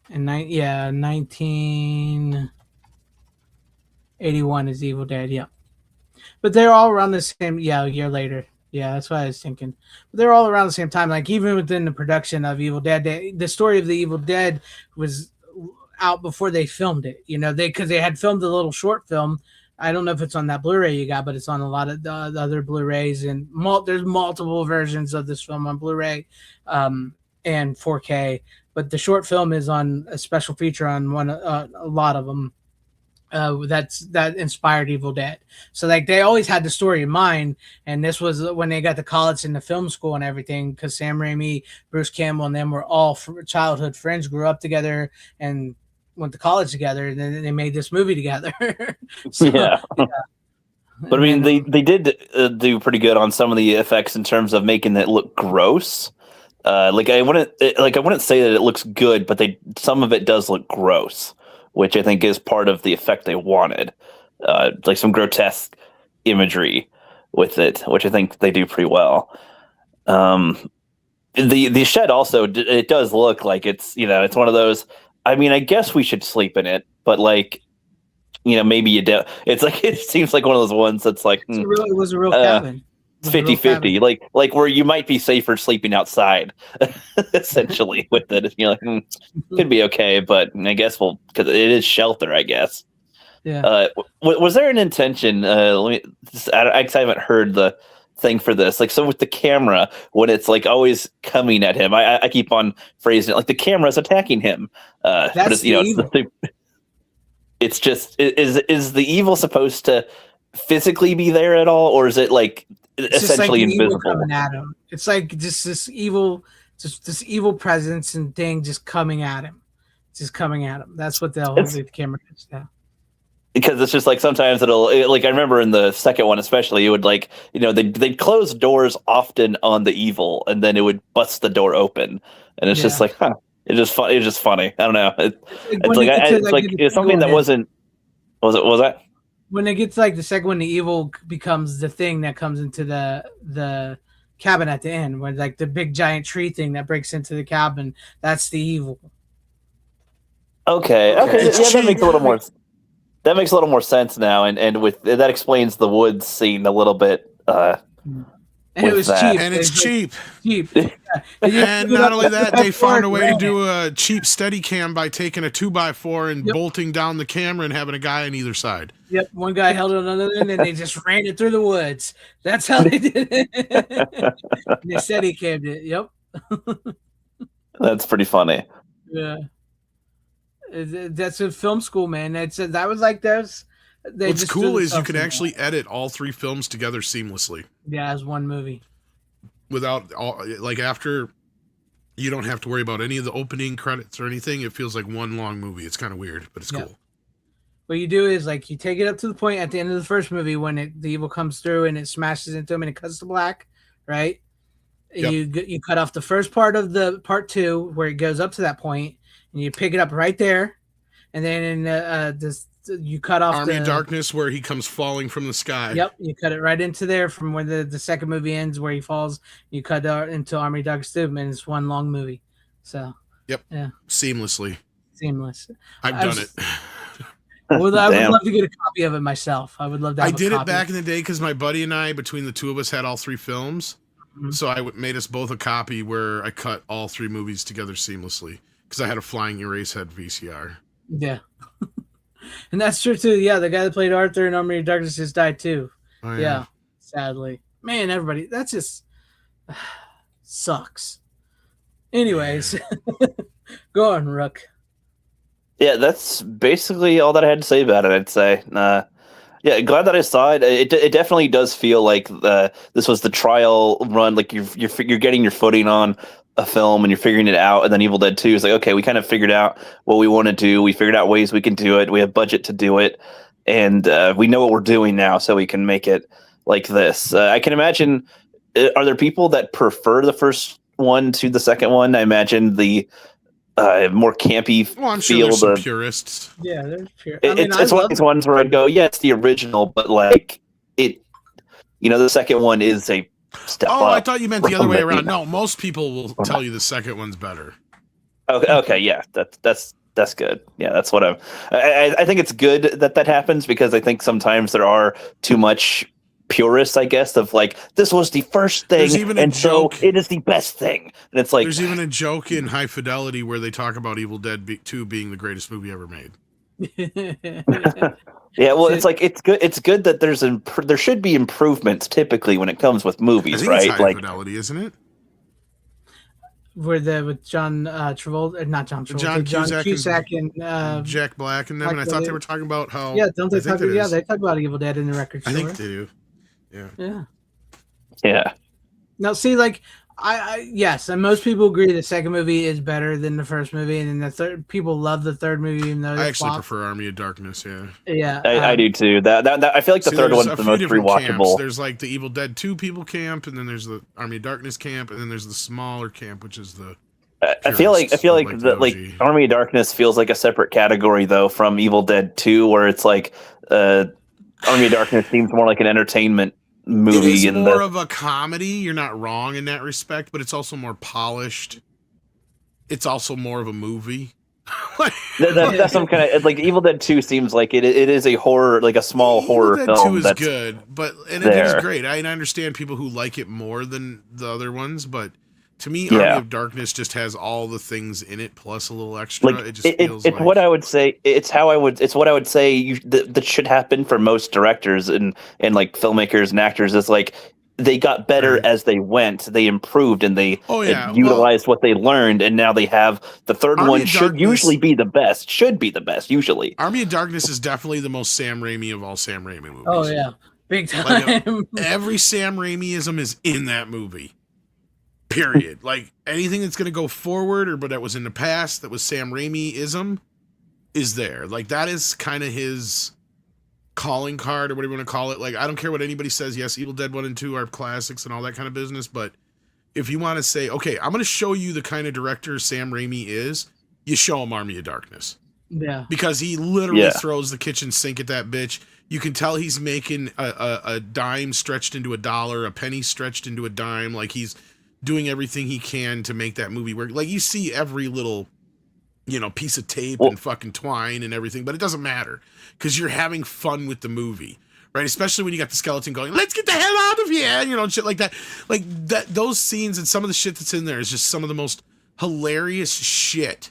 Speaker 3: and 1981 is Evil Dead. Yeah. But they're all around the same, a year later. Yeah, that's what I was thinking. But they're all around the same time. Like, even within the production of Evil Dead, the story of the Evil Dead was out before they filmed it. Because they had filmed a little short film. I don't know if it's on that Blu-ray you got, but it's on a lot of the other Blu-rays. And there's multiple versions of this film on Blu-ray and 4K. But the short film is on a special feature on a lot of them. That inspired Evil Dead. So like they always had the story in mind, and this was when they got to college and the film school and everything, because Sam Raimi, Bruce Campbell, and them were all childhood friends, grew up together and went to college together, and then they made this movie together.
Speaker 6: Yeah. But I mean, they did do pretty good on some of the effects in terms of making it look gross. I wouldn't say that it looks good, but some of it does look gross, which I think is part of the effect they wanted. Like some grotesque imagery with it, which I think they do pretty well. The shed also, it does look like it's one of those, I mean, I guess we should sleep in it, but like, maybe you don't. It's like, it seems like one of those ones that's like,
Speaker 3: it was a real cabin.
Speaker 6: It's 50-50, like where you might be safer sleeping outside, essentially, with it. You're like, could be okay, but I guess because it is shelter, I guess.
Speaker 3: Yeah.
Speaker 6: Was there an intention? I haven't heard thing for this. Like, so with the camera, when it's like always coming at him, I keep on phrasing it like the camera's attacking him. But it's, it's just is the evil supposed to physically be there at all, or is it like essentially invisible?
Speaker 3: Coming at him. It's like just this evil presence and thing just coming at him. Just coming at him. That's what the camera is now.
Speaker 6: Because it's just like sometimes like I remember in the second one especially, it would like, they'd close doors often on the evil, and then it would bust the door open, and it's just like, it's just fun. It's just funny. I don't know. It's something that wasn't. Was that
Speaker 3: when it gets like the second one, the evil becomes the thing that comes into the cabin at the end, where like the big giant tree thing that breaks into the cabin. That's the evil.
Speaker 6: Okay. Yeah, that makes a little more. That makes a little more sense now, and with that explains the woods scene a little bit.
Speaker 3: And it was cheap.
Speaker 4: And it's cheap.
Speaker 3: Cheap.
Speaker 4: And not only that, they found a way to do a cheap Steadicam by taking a 2x4 and bolting down the camera and having a guy on either side.
Speaker 3: Yep, one guy held it on the other end, and they just ran it through the woods. That's how they did it. They Steadicammed it. Yep.
Speaker 6: That's pretty funny.
Speaker 3: Yeah. That's a film school, man. That was like those.
Speaker 4: What's cool is you can actually edit all 3 films together seamlessly.
Speaker 3: Yeah, as one movie.
Speaker 4: Without after, you don't have to worry about any of the opening credits or anything. It feels like one long movie. It's kind of weird, but it's cool.
Speaker 3: What you do is like you take it up to the point at the end of the first movie when the evil comes through and it smashes into him and it cuts to black, right? Yep. You cut off the first part of the part 2 where it goes up to that point. And you pick it up right there, and then you cut off
Speaker 4: Army of Darkness, where he comes falling from the sky.
Speaker 3: Yep, you cut it right into there from where the second movie ends, where he falls. You cut into Army of Darkness 2, and it's one long movie. So.
Speaker 4: Yep. Yeah. Seamless.
Speaker 3: I've
Speaker 4: done it.
Speaker 3: I would love to get a copy of it myself. I would love to. I
Speaker 4: did it back in the day because my buddy and I, between the two of us, had all 3 films. Mm-hmm. So I made us both a copy where I cut all 3 movies together seamlessly. Because I had a flying erase head VCR.
Speaker 3: Yeah. And that's true, too. Yeah, the guy that played Arthur in Army of Darkness just died, too. Oh, yeah. Sadly. Man, everybody, that just sucks. Anyways, go on, Rook.
Speaker 6: Yeah, that's basically all that I had to say about it, I'd say. Yeah, glad that I saw it. It definitely does feel like this was the trial run. Like you're getting your footing on a film and you're figuring it out. And then Evil Dead 2 is like, okay, we kind of figured out what we want to do. We figured out ways we can do it. We have budget to do it, and we know what we're doing now, so we can make it like this. I can imagine. Are there people that prefer the first one to the second one? I imagine the more campy
Speaker 4: I'm sure
Speaker 6: feel.
Speaker 4: There's some purists.
Speaker 3: Yeah, there's pure.
Speaker 6: It's one of these ones where I'd go, yeah, it's the original, but like it, the second one is a step up.
Speaker 4: I thought you meant the other way around. No, most people will tell you the second one's better.
Speaker 6: Okay, yeah, that's good. Yeah, that's what I think it's good that happens, because I think sometimes there are too much purists, I guess, of like, this was the first thing, and so it is the best thing. And it's like,
Speaker 4: there's even a joke in High Fidelity where they talk about Evil Dead 2 being the greatest movie ever made.
Speaker 6: Yeah, well, it's like it's good that there should be improvements typically when it comes with movies,
Speaker 4: I think
Speaker 6: right?
Speaker 4: It's High Fidelity, isn't it?
Speaker 3: With John Travolta, not John Travolta, John Cusack and
Speaker 4: Jack Black and them. And I thought they were talking about how.
Speaker 3: Yeah, don't they talk? Yeah, they talk about Evil Dead in the record store.
Speaker 4: I think they do.
Speaker 6: Yeah.
Speaker 3: Now, see, like, yes, and most people agree the second movie is better than the first movie, and then the third, people love the third movie, even though
Speaker 4: I actually prefer Army of Darkness.
Speaker 3: Yeah,
Speaker 6: I do too. That I feel like the third one's the most rewatchable.
Speaker 4: Camps. There's like the Evil Dead 2 people camp, and then there's the Army of Darkness camp, and then there's the smaller camp, which is the.
Speaker 6: I feel like Army of Darkness feels like a separate category though from Evil Dead 2, where it's like Army of Darkness seems more like an entertainment movie.
Speaker 4: It is more of a comedy. You're not wrong in that respect, but it's also more polished. It's also more of a movie.
Speaker 6: That's some kind of like Evil Dead 2 seems like it is a horror, like a small horror film.
Speaker 4: Evil Dead 2 is good, it is great. I understand people who like it more than the other ones, but to me, Army of Darkness just has all the things in it plus a little extra.
Speaker 6: Like,
Speaker 4: it just feels
Speaker 6: it's what I would say. It's what I would say that should happen for most directors and like filmmakers and actors. Is like they got better as they went. They improved and they utilized what they learned, and now they have the third one. Should usually be the best. Should be the best usually.
Speaker 4: Army of Darkness is definitely the most Sam Raimi of all Sam Raimi movies.
Speaker 3: Oh yeah, big time.
Speaker 4: Like, every Sam Raimiism is in that movie. Period. Like anything that's going to go forward or but that was in the past that was Sam Raimiism is there. Like that is kind of his calling card or whatever you want to call it. Like I don't care what anybody says. Yes, Evil Dead 1 and 2 are classics and all that kind of business, but if you want to say, okay, I'm going to show you the kind of director Sam Raimi is, you show him Army of Darkness.
Speaker 3: Yeah.
Speaker 4: Because he literally throws the kitchen sink at that bitch. You can tell he's making a dime stretched into a dollar, a penny stretched into a dime. Like he's doing everything he can to make that movie work. Like you see every little, piece of tape and fucking twine and everything, but it doesn't matter because you're having fun with the movie, right? Especially when you got the skeleton going, let's get the hell out of here, and shit like that. Like that, those scenes and some of the shit that's in there is just some of the most hilarious shit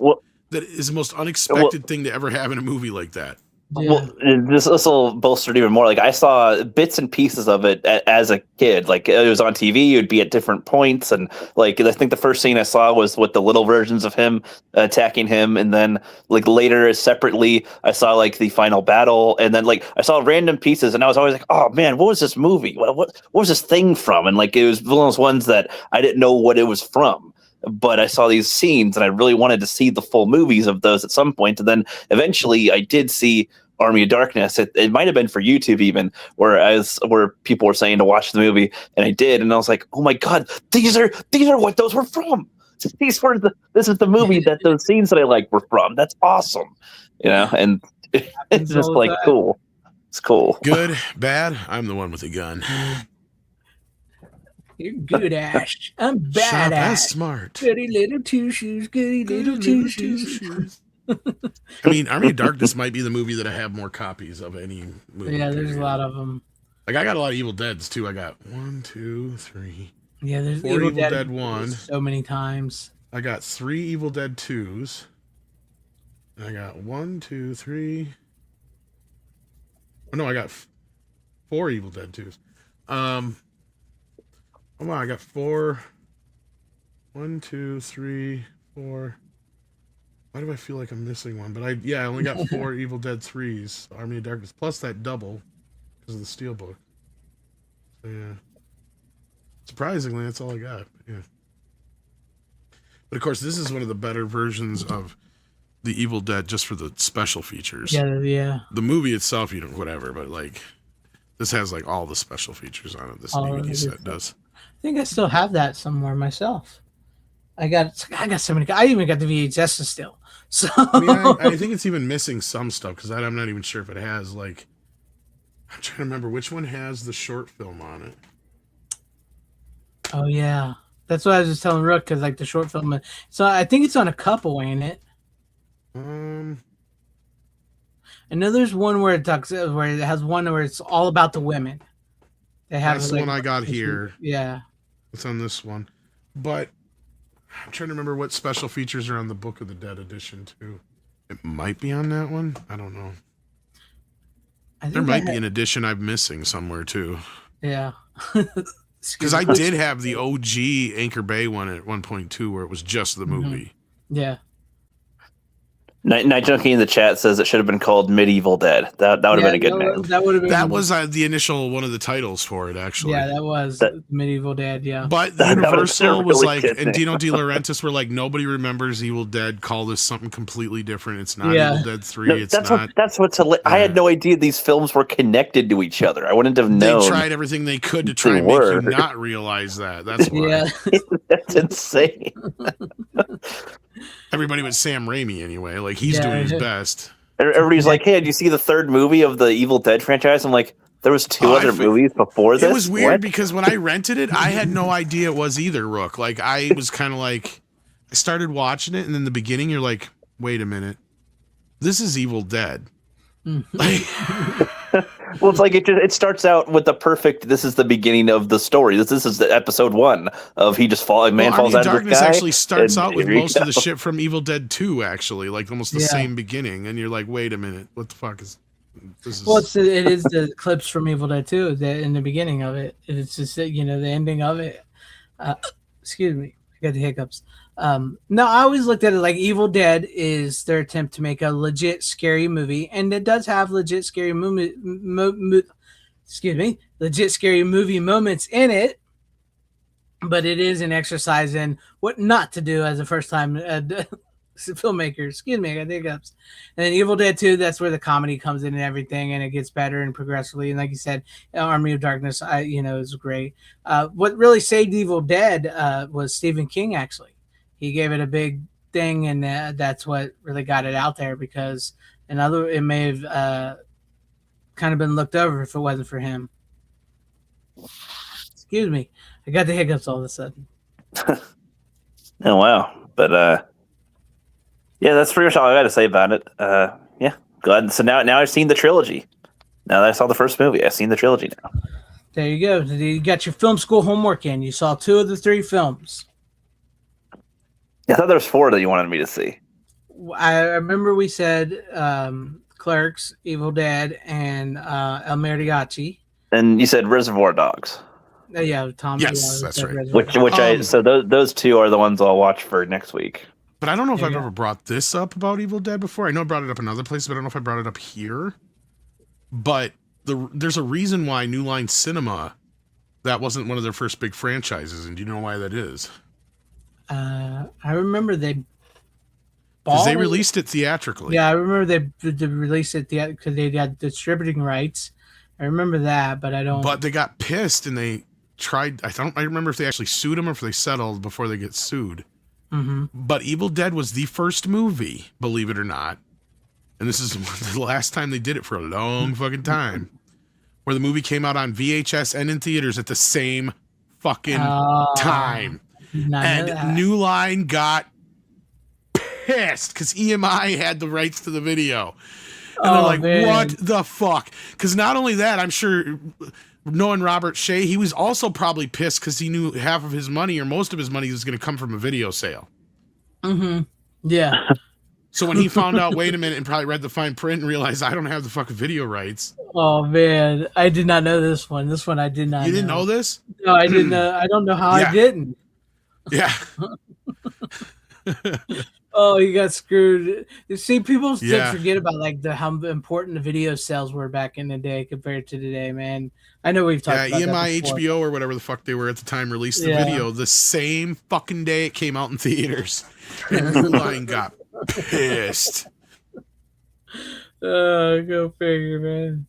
Speaker 4: that is the most unexpected thing to ever have in a movie like that.
Speaker 3: Yeah.
Speaker 6: Well, this will bolster it even more. Like I saw bits and pieces of it as a kid. Like it was on TV. It would be at different points, and like I think the first scene I saw was with the little versions of him attacking him, and then like later separately I saw like the final battle, and then like I saw random pieces, and I was always like, oh man, what was this movie? What was this thing from? And like it was one of those ones that I didn't know what it was from. But I saw these scenes, and I really wanted to see the full movies of those at some point. And then eventually, I did see Army of Darkness. It might have been for YouTube even, where people were saying to watch the movie, and I did, and I was like, oh my god, these are what those were from. This is the movie that those scenes that I like were from. That's awesome, and it's just like cool. It's cool.
Speaker 4: Good, bad. I'm the one with the gun.
Speaker 3: You're good, Ash. I'm bad,
Speaker 4: Sharp
Speaker 3: Ash.
Speaker 4: and smart.
Speaker 3: Goody little two shoes. Goody little two shoes.
Speaker 4: I mean, Army of Darkness might be the movie that I have more copies of any movie.
Speaker 3: Yeah, there's a lot of them.
Speaker 4: Like I got a lot of Evil Deads too. I got 1, 2, 3.
Speaker 3: Yeah, there's
Speaker 4: 4 Evil Dead 1.
Speaker 3: So many times.
Speaker 4: I got 3 Evil Dead 2s. I got 1, 2, 3. Oh no, I got 4 Evil Dead 2s. Oh wow, I got 4. 1, 2, 3, 4. Why do I feel like I'm missing one? But I only got 4 Evil Dead 3s, Army of Darkness, plus that double because of the Steelbook. So yeah. Surprisingly, that's all I got. Yeah. But of course, this is one of the better versions of the Evil Dead just for the special features.
Speaker 3: Yeah.
Speaker 4: The movie itself, whatever, but like this has like all the special features on it. This DVD set does.
Speaker 3: I think I still have that somewhere myself. I got so many. I even got the VHS still. So
Speaker 4: I mean, I think it's even missing some stuff because I'm not even sure if it has like. I'm trying to remember which one has the short film on it.
Speaker 3: Oh yeah, that's what I was just telling Rook because like the short film. So I think it's on a couple, ain't it? I know there's one where it has one where it's all about the women. They have
Speaker 4: that's the one I got here.
Speaker 3: Yeah,
Speaker 4: it's on this one, but I'm trying to remember what special features are on the Book of the Dead edition too. It might be on that one. I don't know. There might be an edition I'm missing somewhere too.
Speaker 3: Yeah.
Speaker 4: Because I did have the OG Anchor Bay one at 1.2 where it was just the movie.
Speaker 3: Yeah.
Speaker 6: Night Junkie in the chat says it should have been called Medieval Dead. That would have been a good name.
Speaker 4: That was the initial one of the titles for it, actually.
Speaker 3: Yeah, that was Medieval Dead. Yeah,
Speaker 4: but Universal was like, and Dino De Laurentiis were like, nobody remembers Evil Dead. Call this something completely different. It's not Evil Dead 3.
Speaker 6: No,
Speaker 4: it's
Speaker 6: that's
Speaker 4: not.
Speaker 6: That's what's. I had no idea these films were connected to each other. I wouldn't have known.
Speaker 4: They tried everything they could to try and make you not realize that. That's why.
Speaker 3: Yeah,
Speaker 6: that's insane.
Speaker 4: Everybody but Sam Raimi, anyway. Like, he's doing his best.
Speaker 6: Everybody's like, hey, did you see the third movie of the Evil Dead franchise? I'm like, there was 2 other movies before this?
Speaker 4: It was weird because when I rented it, I had no idea it was either, Rook. Like, I was kind of like, I started watching it, and in the beginning, you're like, wait a minute. This is Evil Dead.
Speaker 6: Well, it's like it starts out with the perfect. This is the beginning of the story. This is the episode 1 of he just falls out of the sky.
Speaker 4: Darkness actually starts out with most of the shit from Evil Dead 2, actually, like almost the same beginning, and you're like, wait a minute, what the fuck is? This is...
Speaker 3: Well, it is the clips from Evil Dead 2 in the beginning of it. It's just, the ending of it. Excuse me. I got the hiccups. No, I always looked at it like Evil Dead is their attempt to make a legit scary movie. And it does have legit scary legit scary movie moments in it. But it is an exercise in what not to do as a first-time filmmaker. Excuse me, I got the hiccups. And then Evil Dead 2, that's where the comedy comes in and everything, and it gets better and progressively. And like you said, Army of Darkness, is great. What really saved Evil Dead was Stephen King. Actually, he gave it a big thing, and that's what really got it out there. Because it may have kind of been looked over if it wasn't for him. Excuse me. I got the hiccups all of a sudden.
Speaker 6: Oh, wow. But, yeah, that's pretty much all I got to say about it. Yeah, glad. So now I've seen the trilogy. Now that I saw the first movie, I've seen the trilogy now.
Speaker 3: There you go. You got your film school homework in. You saw 2 of the 3 films.
Speaker 6: I thought there was 4 that you wanted me to see.
Speaker 3: I remember we said Clerks, Evil Dead, and El Mariachi.
Speaker 6: And you said Reservoir Dogs.
Speaker 3: Yeah, Tom.
Speaker 4: Yes, that's right.
Speaker 6: So those 2 are the ones I'll watch for next week.
Speaker 4: But I don't know if I've ever brought this up about Evil Dead before. I know I brought it up in other places, but I don't know if I brought it up here. But there's a reason why New Line Cinema, that wasn't one of their first big franchises. And do you know why that is?
Speaker 3: I remember
Speaker 4: because they released it theatrically.
Speaker 3: Yeah, I remember they released it because they had distributing rights. I remember that, but I don't.
Speaker 4: But they got pissed and they tried. I remember if they actually sued them or if they settled before they get sued.
Speaker 3: Mm-hmm.
Speaker 4: But Evil Dead was the first movie, believe it or not, and this is the last time they did it for a long fucking time, where the movie came out on VHS and in theaters at the same fucking time. And New Line got pissed because EMI had the rights to the video. And they're like, man, what the fuck? Because not only that, I'm sure knowing Robert Shea, he was also probably pissed because he knew half of his money or most of his money was going to come from a video sale.
Speaker 3: Mm-hmm. Yeah.
Speaker 4: So when he found out, wait a minute, and probably read the fine print and realized I don't have the fucking video rights.
Speaker 3: Oh, man. I did not know this one. This one I did not know.
Speaker 4: You didn't know this?
Speaker 3: No, I didn't know. I don't know how I didn't.
Speaker 4: Yeah.
Speaker 3: Oh, you got screwed. You see, people forget about how important the video sales were back in the day compared to today, man. I know we've talked about
Speaker 4: EMI, HBO, or whatever the fuck they were at the time released the video the same fucking day it came out in theaters. And New Line got pissed.
Speaker 3: Go figure, man.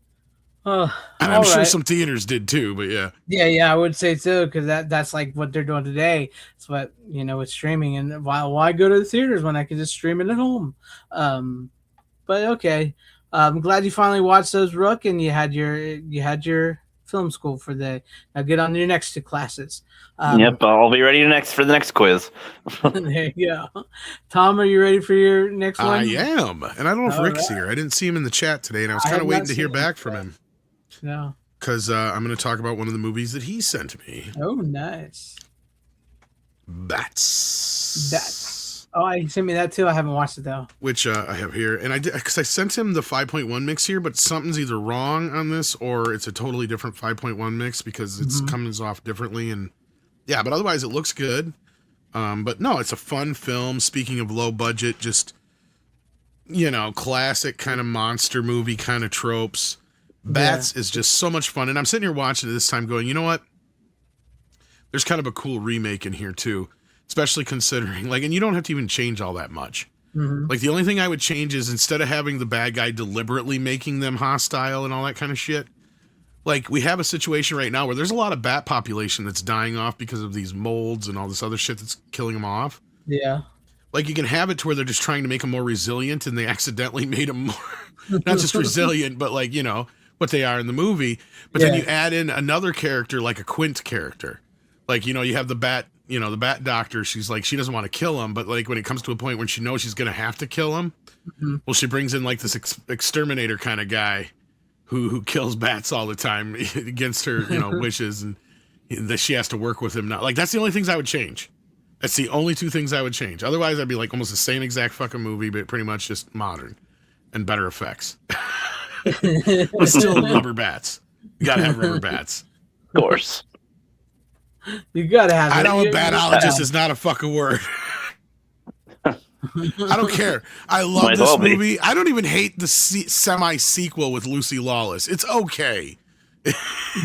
Speaker 4: And I'm sure some theaters did too, but yeah.
Speaker 3: Yeah, I would say so, because that's like what they're doing today. It's what, with streaming, and why go to the theaters when I can just stream it at home? But okay. I'm glad you finally watched those, Rook, and you had your film school for the. Now get on to your next 2 classes.
Speaker 6: Yep, I'll be ready for the next quiz.
Speaker 3: There you go. Tom, are you ready for your next one?
Speaker 4: I am, and I don't know if Rick's here. I didn't see him in the chat today, and I was kind of waiting to hear back from him.
Speaker 3: No.
Speaker 4: Because I'm going to talk about one of the movies that he sent me.
Speaker 3: Oh, nice.
Speaker 4: Bats.
Speaker 3: Oh, he sent me that too. I haven't watched it though.
Speaker 4: Which I have here, and I did because I sent him the 5.1 mix here, but something's either wrong on this or it's a totally different 5.1 mix because it's comes off differently. And yeah, but otherwise it looks good. But no, it's a fun film. Speaking of low budget, just classic kind of monster movie kind of tropes. Bats is just so much fun. And I'm sitting here watching it this time going, you know what? There's kind of a cool remake in here too, especially considering and you don't have to even change all that much. Mm-hmm. The only thing I would change is instead of having the bad guy deliberately making them hostile and all that kind of shit, we have a situation right now where there's a lot of bat population that's dying off because of these molds and all this other shit that's killing them off.
Speaker 3: Yeah.
Speaker 4: You can have it to where they're just trying to make them more resilient and they accidentally made them more, not just resilient, but what they are in the movie. But then you add in another character, like a Quint character. You have the bat, the bat doctor. She's she doesn't want to kill him, but when it comes to a point when she knows she's going to have to kill him, well, she brings in this exterminator kind of guy who kills bats all the time against her, wishes, and that she has to work with him now. That's the only things I would change. That's the only 2 things I would change. Otherwise, I'd be almost the same exact fucking movie, but pretty much just modern and better effects. but still rubber bats. You gotta have rubber bats.
Speaker 6: Of course.
Speaker 3: You gotta have.
Speaker 4: I know a batologist is not a fucking word. I don't care. I love this movie. I don't even hate the semi-sequel with Lucy Lawless. It's okay.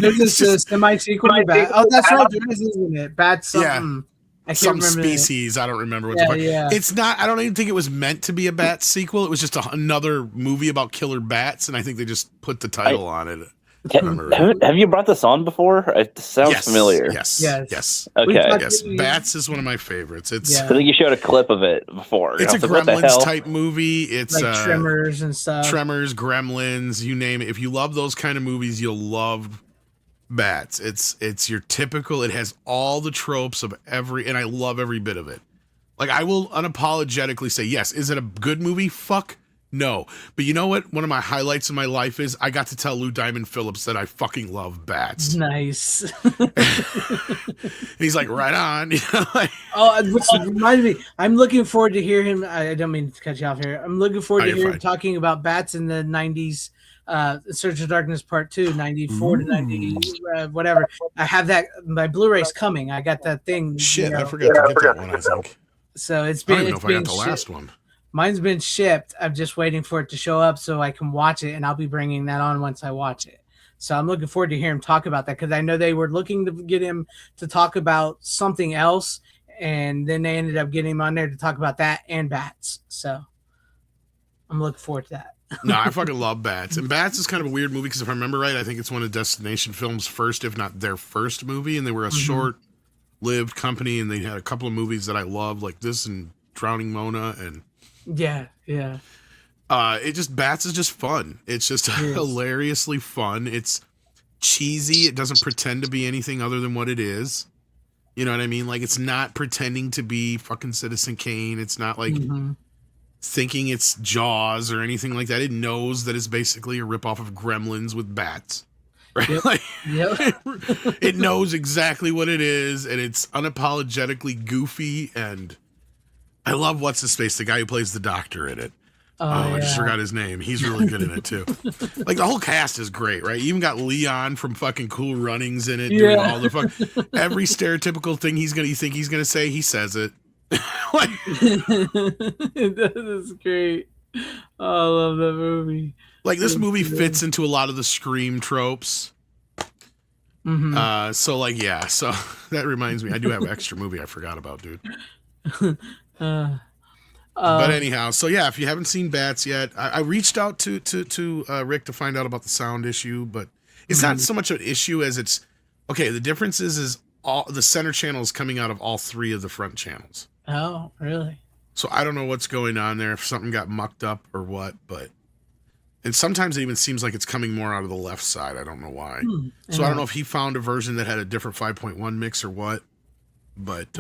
Speaker 3: There's a semi-sequel to Bat. Oh, that's right. There is, isn't it? Bat something.
Speaker 4: Yeah.
Speaker 3: I can't
Speaker 4: Some
Speaker 3: remember
Speaker 4: species. I don't remember what the fuck. It's not. I don't even think it was meant to be a bat sequel. It was just another movie about killer bats, and I think they just put the title on it.
Speaker 6: Have you brought this on before? It sounds familiar.
Speaker 4: Yes.
Speaker 6: Okay.
Speaker 4: Yes. Bats is one of my favorites. It's.
Speaker 6: I think you showed a clip of it before.
Speaker 4: It's a Gremlins type movie. It's
Speaker 3: like Tremors and stuff.
Speaker 4: Tremors, Gremlins, you name it. If you love those kind of movies, you'll love Bats. It's your typical. It has all the tropes of and I love every bit of it. Like, I will unapologetically say, yes. Is it a good movie? Fuck no. But you know what? One of my highlights in my life is I got to tell Lou Diamond Phillips that I fucking love bats.
Speaker 3: Nice.
Speaker 4: And he's like, right on.
Speaker 3: Which reminds me, I'm looking forward to hear him. I don't mean to cut you off here. I'm looking forward to hear him talking about bats in the 90s. Search of Darkness Part 2, 94 to 90, whatever. I have that. My Blu-ray's coming. I got that thing.
Speaker 4: Shit, I forgot to get that one, I think.
Speaker 3: So it's been.
Speaker 4: I don't even know if I got the last one.
Speaker 3: Mine's been shipped. I'm just waiting for it to show up so I can watch it, and I'll be bringing that on once I watch it. So I'm looking forward to hear him talk about that because I know they were looking to get him to talk about something else, and then they ended up getting him on there to talk about that and bats. So I'm looking forward to that.
Speaker 4: No, I fucking love Bats. And Bats is kind of a weird movie because if I remember right, I think it's one of Destination Films' first, if not their first movie, and they were a short-lived company, and they had a couple of movies that I loved, like this and Drowning Mona, and Bats is just fun. It's just hilariously fun. It's cheesy. It doesn't pretend to be anything other than what it is. You know what I mean? Like, it's not pretending to be fucking Citizen Kane. It's not like thinking it's Jaws or anything like that. It knows that it's basically a ripoff of Gremlins with bats. Right? It knows exactly what it is, and it's unapologetically goofy, and I love what's his face, the guy who plays the doctor in it. I just forgot his name. He's really good in it too. Like, the whole cast is great, right? You even got Leon from fucking Cool Runnings in it, doing all the every stereotypical thing you think he's gonna say, he says it.
Speaker 3: That is great. Oh, I love that movie.
Speaker 4: Like, this movie fits into a lot of the Scream tropes. So that reminds me, I do have an extra movie I forgot about, dude. But anyhow, so yeah, if you haven't seen Bats yet, I reached out to Rick to find out about the sound issue, but it's not so much an issue as it's okay. The difference is all the center channel is coming out of all three of the front channels.
Speaker 3: Oh, really?
Speaker 4: So I don't know what's going on there, if something got mucked up or what, and sometimes it even seems like it's coming more out of the left side. I don't know why. So I don't know if he found a version that had a different 5.1 mix or what, but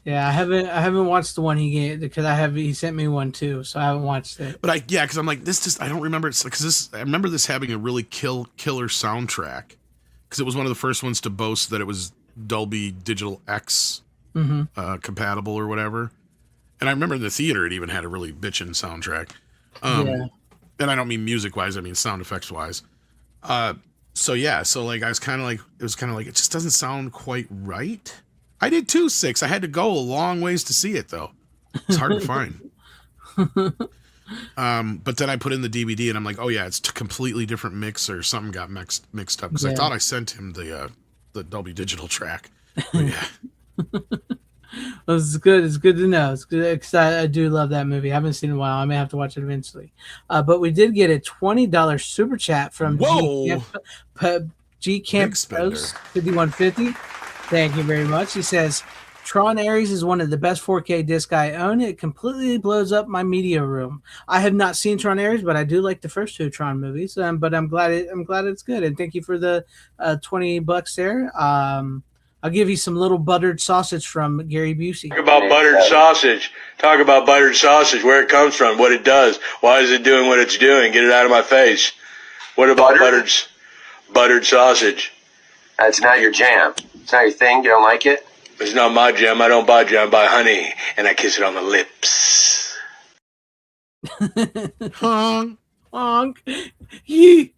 Speaker 3: yeah, I haven't watched the one he gave because he sent me one too, so I haven't watched it.
Speaker 4: But because I'm like, I don't remember it because I remember this having a really killer soundtrack because it was one of the first ones to boast that it was Dolby Digital X compatible or whatever. And I remember in the theater it even had a really bitchin' soundtrack. And I don't mean music wise, I mean sound effects wise. So like I was kind of like, it just doesn't sound quite right. I did too, 6. I had to go a long ways to see it though. It's hard to find. But then I put in the DVD and I'm like, oh yeah, it's a completely different mix or something got mixed up because I thought I sent him the Dolby Digital track. But yeah.
Speaker 3: Well, it's good. It's good to know. It's good because I do love that movie. I haven't seen it in a while. I may have to watch it eventually. But we did get a $20 super chat from G Camp Post 5150. Thank you very much. He says, Tron Ares is one of the best 4K discs I own. It completely blows up my media room. I have not seen Tron Ares, but I do like the first 2 Tron movies. But I'm glad it's good. And thank you for the $20 there. I'll give you some little buttered sausage from Gary Busey.
Speaker 7: Talk about buttered sausage. Talk about buttered sausage, where it comes from, what it does. Why is it doing what it's doing? Get it out of my face. What about buttered sausage?
Speaker 8: That's not your jam. It's not your thing. You don't like it?
Speaker 7: It's not my jam. I don't buy jam. I buy honey, and I kiss it on the lips.
Speaker 3: honk. Yee.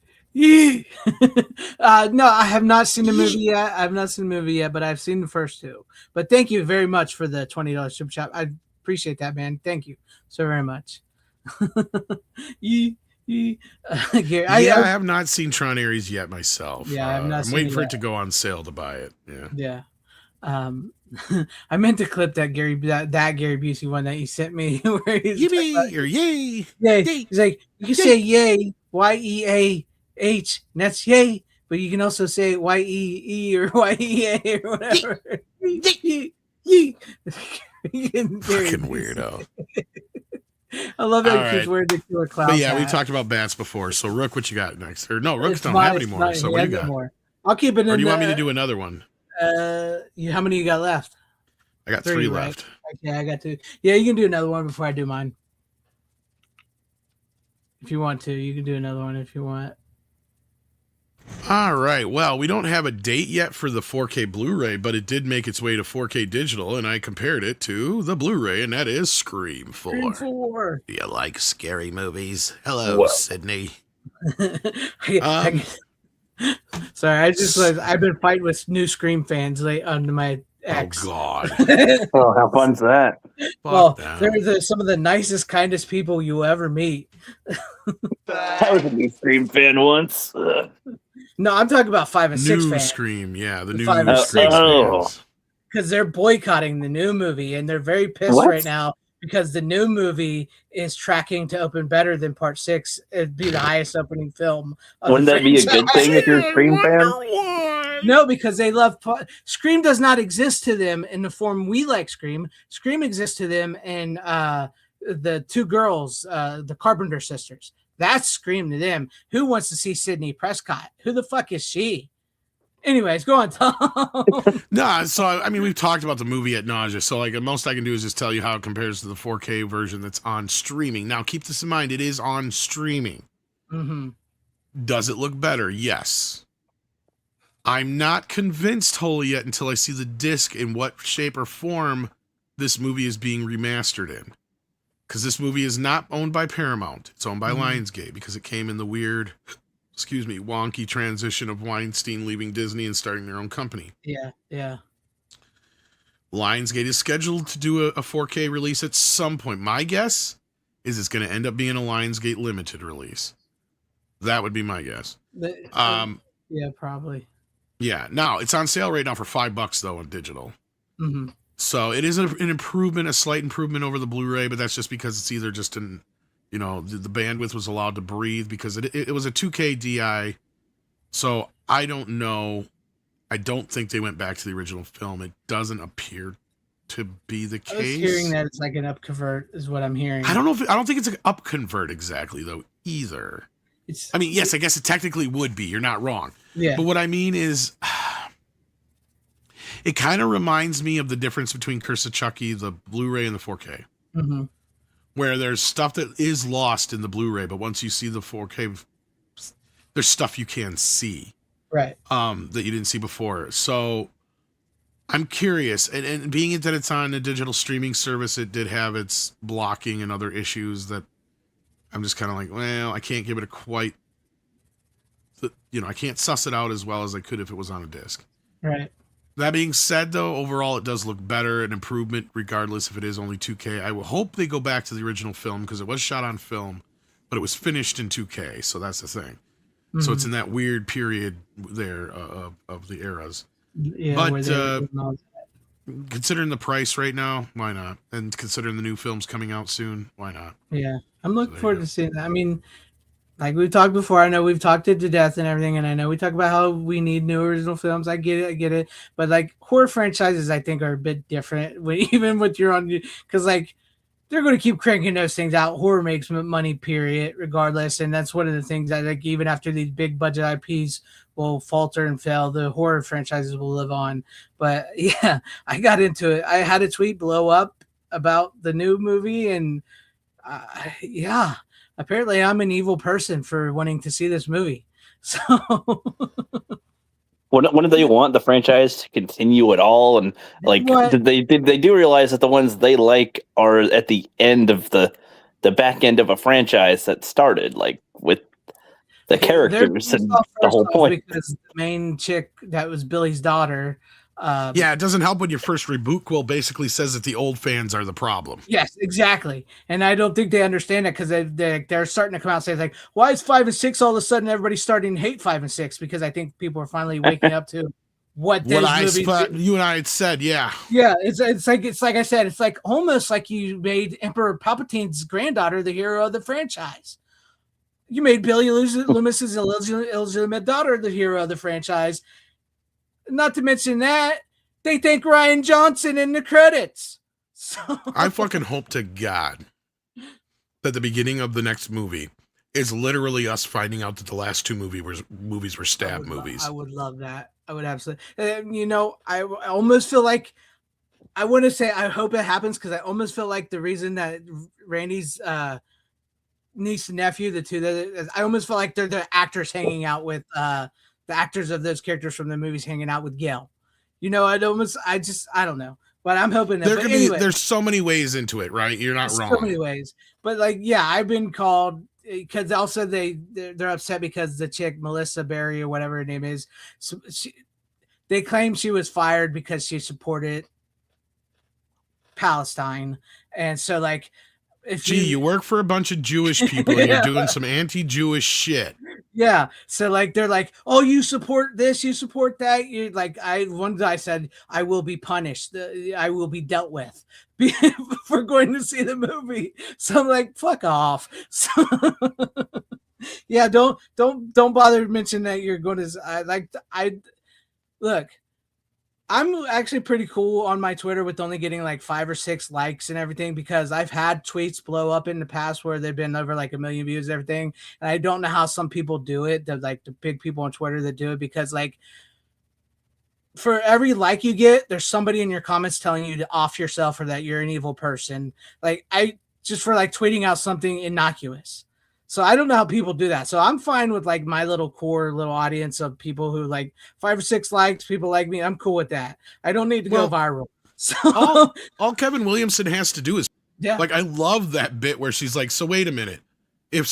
Speaker 3: No, I have not seen the movie yet. I've not seen the movie yet, but I've seen the first two. But thank you very much for the $20 super chat. I appreciate that, man. Thank you so very much. Gary,
Speaker 4: I have not seen Tron Ares yet myself.
Speaker 3: Yeah, I'm
Speaker 4: waiting for it to go on sale to buy it.
Speaker 3: Yeah. I meant to clip that Gary Busey one that you sent me where he's
Speaker 4: Yippee or yay.
Speaker 3: Yay. He's like, you can say yay, Y-E-A-H, and that's yay, but you can also say Y-E-E or Y-E-A or whatever. Fucking
Speaker 4: weirdo.
Speaker 3: I love that because we're the killer clown.
Speaker 4: But yeah, we talked about bats before. So Rook, what you got next? Or no, Rooks don't have any more. So what do you got?
Speaker 3: More. I'll keep it in.
Speaker 4: Or do you want me to do another one?
Speaker 3: How many you got left?
Speaker 4: I got three left.
Speaker 3: Okay, I got 2. Yeah, you can do another one before I do mine. If you want to, you can do another one if you want.
Speaker 4: All right. Well, we don't have a date yet for the 4K Blu-ray, but it did make its way to 4K digital, and I compared it to the Blu-ray, and that is Scream 4.
Speaker 3: Scream 4.
Speaker 4: Do you like scary movies? Hello, Sydney.
Speaker 3: Sorry, I've been fighting with new Scream fans under my ex.
Speaker 4: Oh God!
Speaker 6: Oh, how fun's that?
Speaker 3: They're some of the nicest, kindest people you'll ever meet.
Speaker 6: I was a new Scream fan once.
Speaker 3: No, I'm talking about 5 and 6
Speaker 4: new
Speaker 3: fans.
Speaker 4: Scream, yeah, the new
Speaker 3: 5 and 6
Speaker 4: fans.
Speaker 3: Because they're boycotting the new movie, and they're very pissed right now because the new movie is tracking to open better than Part 6. It'd be the highest opening film.
Speaker 6: Wouldn't that be a good thing if you're a Scream fan?
Speaker 3: No, because they love Scream does not exist to them in the form we like Scream. Scream exists to them in the 2 girls, the Carpenter sisters. That's Scream to them. Who wants to see Sidney Prescott? Who the fuck is she? Anyways, go on, Tom.
Speaker 4: No, so I mean, we've talked about the movie at nausea. So like, the most I can do is just tell you how it compares to the 4K version that's on streaming. Now, keep this in mind: it is on streaming.
Speaker 3: Mm-hmm.
Speaker 4: Does it look better? Yes. I'm not convinced wholly yet until I see the disc in what shape or form this movie is being remastered in. Because this movie is not owned by Paramount. It's owned by Lionsgate because it came in the weird, wonky transition of Weinstein leaving Disney and starting their own company.
Speaker 3: Yeah.
Speaker 4: Lionsgate is scheduled to do a 4K release at some point. My guess is it's going to end up being a Lionsgate limited release. That would be my guess.
Speaker 3: Yeah, probably.
Speaker 4: Yeah. Now, it's on sale right now for $5 though on digital.
Speaker 3: Mm-hmm.
Speaker 4: So it is an improvement, a slight improvement over the Blu-ray, but that's just because it's either just the bandwidth was allowed to breathe because it was a 2K DI. So I don't know. I don't think they went back to the original film. It doesn't appear to be the case.
Speaker 3: I was hearing that it's like an upconvert is what I'm hearing.
Speaker 4: I don't think it's an upconvert exactly though either. I mean, yes, I guess it technically would be. You're not wrong.
Speaker 3: Yeah.
Speaker 4: But what I mean is, it kind of reminds me of the difference between Curse of Chucky, the Blu-ray, and the 4K.
Speaker 3: Mm-hmm.
Speaker 4: Where there's stuff that is lost in the Blu-ray, but once you see the 4K, there's stuff you can see.
Speaker 3: Right.
Speaker 4: That you didn't see before. So I'm curious. And being that it's on a digital streaming service, it did have its blocking and other issues that I'm just kind of like, well, I can't give it a quite, I can't suss it out as well as I could if it was on a disc.
Speaker 3: Right.
Speaker 4: That being said, though, overall it does look better, an improvement, regardless if it is only 2K. I will hope they go back to the original film because it was shot on film, but it was finished in 2K, so that's the thing. Mm-hmm. So it's in that weird period there of the eras.
Speaker 3: Yeah,
Speaker 4: but considering the price right now, why not? And considering the new films coming out soon, why not?
Speaker 3: Yeah, I'm looking forward to seeing that. I mean, like we've talked before, I know we've talked it to death and everything, and I know we talk about how we need new original films. I get it. But like horror franchises, I think are a bit different. Even with your own, because like they're going to keep cranking those things out. Horror makes money, period, regardless. And that's one of the things that like even after these big budget IPs will falter and fail, the horror franchises will live on. But yeah, I got into it. I had a tweet blow up about the new movie, and yeah. Apparently, I'm an evil person for wanting to see this movie. So,
Speaker 6: when do they want the franchise to continue at all? And like, did they do realize that the ones they like are at the end of the back end of a franchise that started, like the characters and the whole point.
Speaker 3: Because the main chick that was Billy's daughter.
Speaker 4: Yeah, it doesn't help when your first reboot quill basically says that the old fans are the problem.
Speaker 3: Yes, exactly. And I don't think they understand it because they're starting to come out and say, like, why is 5 and 6 all of a sudden everybody's starting to hate 5 and 6? Because I think people are finally waking up to what you and
Speaker 4: I had said, yeah.
Speaker 3: Yeah, it's like I said, it's like almost like you made Emperor Palpatine's granddaughter the hero of the franchise. You made Billy Loomis's illegitimate daughter the hero of the franchise. Not to mention that they thank Rian Johnson in the credits. So
Speaker 4: I fucking hope to God that the beginning of the next movie is literally us finding out that the last two movies were stab movies.
Speaker 3: I would love that. I would absolutely. I almost feel like I want to say I hope it happens because I almost feel like the reason that Randy's niece and nephew, the two, I almost feel like they're the actors hanging out with the actors of those characters from the movies hanging out with Gale. I don't know, but I'm hoping that.
Speaker 4: There's so many ways into it, right? You're not wrong.
Speaker 3: So many ways, but I've been called because also they're upset because the chick Melissa Berry or whatever her name is, they claim she was fired because she supported Palestine, and so
Speaker 4: you work for a bunch of Jewish people and you're doing some anti-Jewish shit.
Speaker 3: Yeah. So they're like, oh, you support this, you support that. You're like, one guy said, I will be punished. I will be dealt with for going to see the movie. So I'm like, fuck off. So yeah, don't bother to mention that you're going to, look, I'm actually pretty cool on my Twitter with only getting 5 or 6 likes and everything because I've had tweets blow up in the past where they've been over 1 million views and everything. And I don't know how some people do it, the big people on Twitter that do it, because for every like you get, there's somebody in your comments telling you to off yourself or that you're an evil person. Just for tweeting out something innocuous. So I don't know how people do that. So I'm fine with my little core little audience of people who 5 or 6 likes, people like me. I'm cool with that. I don't need to go viral. So
Speaker 4: all Kevin Williamson has to do is I love that bit where she's like, so wait a minute. If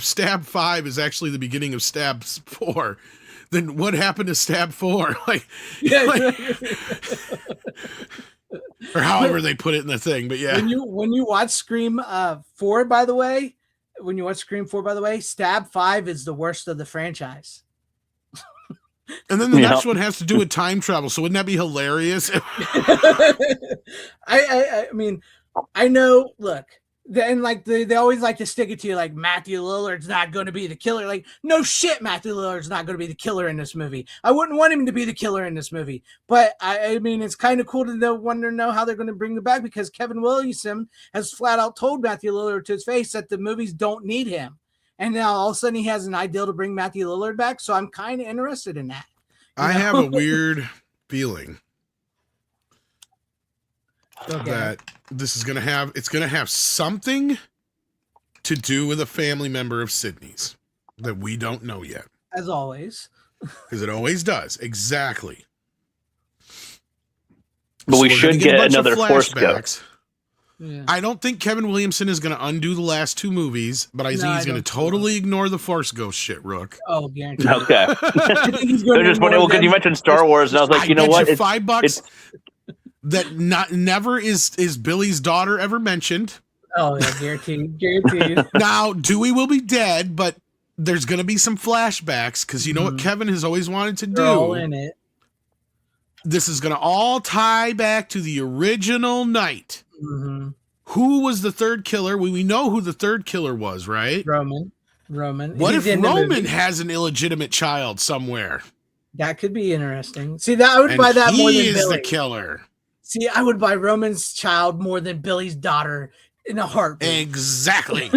Speaker 4: Stab 5 is actually the beginning of Stab 4, then what happened to Stab 4? Or however they put it in the thing, but yeah.
Speaker 3: When you watch Scream 4, by the way, Stab 5 is the worst of the franchise.
Speaker 4: And then the next one has to do with time travel, so wouldn't that be hilarious?
Speaker 3: I mean, I know. Look, and they always like to stick it to you Matthew Lillard's not going to be the killer. No shit, Matthew Lillard's not going to be the killer in this movie. I wouldn't want him to be the killer in this movie, but I mean it's kind of cool to know how they're going to bring him back because Kevin Williamson has flat out told Matthew Lillard to his face that the movies don't need him, and now all of a sudden he has an idea to bring Matthew Lillard back. So I'm kind of interested in that.
Speaker 4: I have a weird feeling that this is going to have something to do with a family member of Sydney's that we don't know yet.
Speaker 3: As always.
Speaker 4: Because it always does. Exactly.
Speaker 6: But we should get another Force Ghost.
Speaker 3: Yeah.
Speaker 4: I don't think Kevin Williamson is going to undo the last 2 movies, but I think he's going to totally ignore the Force Ghost shit, Rook.
Speaker 3: Oh, guaranteed.
Speaker 6: Okay. They're just funny because you mentioned Star Wars, and I was like, you know what?
Speaker 4: $5 that never is Billy's daughter ever mentioned.
Speaker 3: Oh, yeah, guaranteed.
Speaker 4: Now, Dewey will be dead, but there's going to be some flashbacks because you know what Kevin has always wanted to do.
Speaker 3: They're all in it.
Speaker 4: This is going to all tie back to the original night.
Speaker 3: Mm-hmm.
Speaker 4: Who was the third killer? We know who the third killer was, right?
Speaker 3: Roman.
Speaker 4: What if Roman has an illegitimate child somewhere?
Speaker 3: That could be interesting. See, I would buy that more than Billy.
Speaker 4: He is the killer.
Speaker 3: See, I would buy Roman's child more than Billy's daughter in a heartbeat.
Speaker 4: Exactly.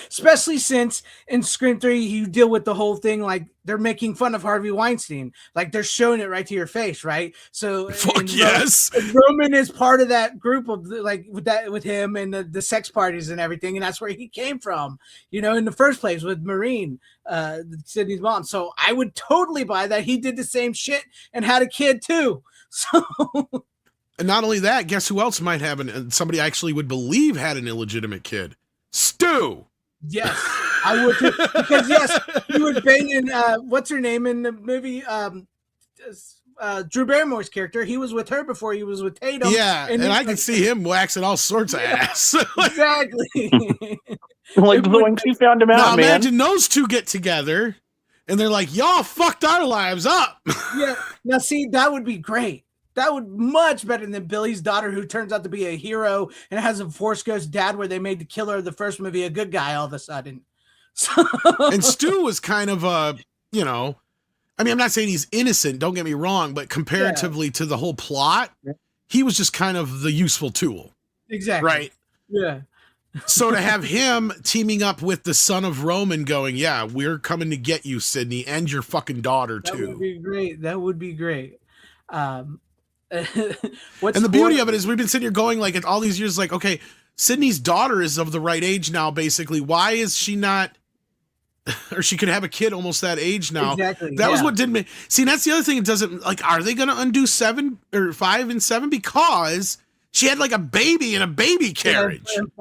Speaker 3: Especially since in Scream 3, you deal with the whole thing they're making fun of Harvey Weinstein. They're showing it right to your face, right? So
Speaker 4: yes.
Speaker 3: Roman is part of that group of with him and the sex parties and everything, and that's where he came from, in the first place with Maureen, Sydney's mom. So I would totally buy that. He did the same shit and had a kid too. So
Speaker 4: and not only that, guess who else might have somebody I actually would believe had an illegitimate kid? Stu.
Speaker 3: Yes. I would too, because yes, he was banging. What's her name in the movie? Drew Barrymore's character. He was with her before he was with Tatum.
Speaker 4: Yeah, and I can see him waxing all sorts of ass.
Speaker 3: Exactly.
Speaker 6: Like when she found him out,
Speaker 4: now,
Speaker 6: man.
Speaker 4: Imagine those two get together, and they're like, "Y'all fucked our lives up."
Speaker 3: Yeah. Now, see, that would be great. That would much better than Billy's daughter, who turns out to be a hero and has a Force Ghost dad, where they made the killer of the first movie a good guy all of a sudden. So...
Speaker 4: And Stu was kind of you know, I mean, I'm not saying he's innocent, don't get me wrong, but comparatively to the whole plot, he was just kind of the useful tool.
Speaker 3: Exactly.
Speaker 4: Right?
Speaker 3: Yeah.
Speaker 4: So to have him teaming up with the son of Roman going, yeah, we're coming to get you, Sydney, and your fucking daughter, too.
Speaker 3: That would be great. That would be great.
Speaker 4: And the beauty of it is we've been sitting here going, like, all these years, like, okay, Sydney's daughter is of the right age now, basically. Why is she not... Or she could have a kid almost that age now.
Speaker 3: Exactly.
Speaker 4: That was what didn't make... See, that's the other thing. It doesn't... Like, are they going to undo 7 or 5 and 7? Because... She had like a baby in a baby carriage.
Speaker 3: Yeah,
Speaker 4: was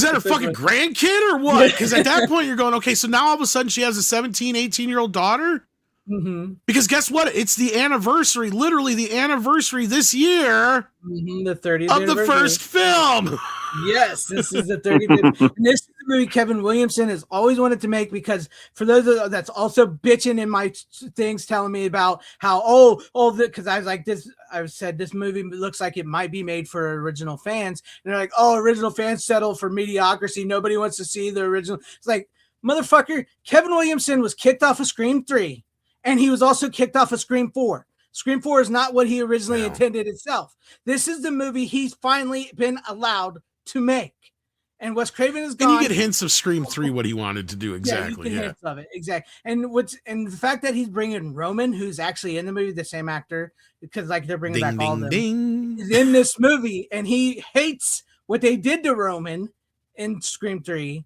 Speaker 4: that a fucking grandkid or what? Because at that point you're going, okay, so now all of a sudden she has a 17, 18-year-old daughter?
Speaker 3: Mm-hmm.
Speaker 4: Because guess what? It's the anniversary, literally the anniversary this year
Speaker 3: the 30th
Speaker 4: of the first film.
Speaker 3: Yes, this is the 30th. And this is the movie Kevin Williamson has always wanted to make, because for those that's also bitching in my things telling me about how, because I was like, I said this movie looks like it might be made for original fans. And they're like, oh, original fans settle for mediocrity. Nobody wants to see the original. It's like, motherfucker, Kevin Williamson was kicked off of Scream 3. And he was also kicked off of Scream 4. Scream 4 is not what he originally intended itself. This is the movie he's finally been allowed to make. And Wes Craven is gone.
Speaker 4: And you get hints of Scream 3, what he wanted to do exactly.
Speaker 3: Yeah, hints of it, exactly. And the fact that he's bringing Roman, who's actually in the movie, the same actor, because like they're bringing back all of them, is in this movie, and he hates what they did to Roman in Scream 3.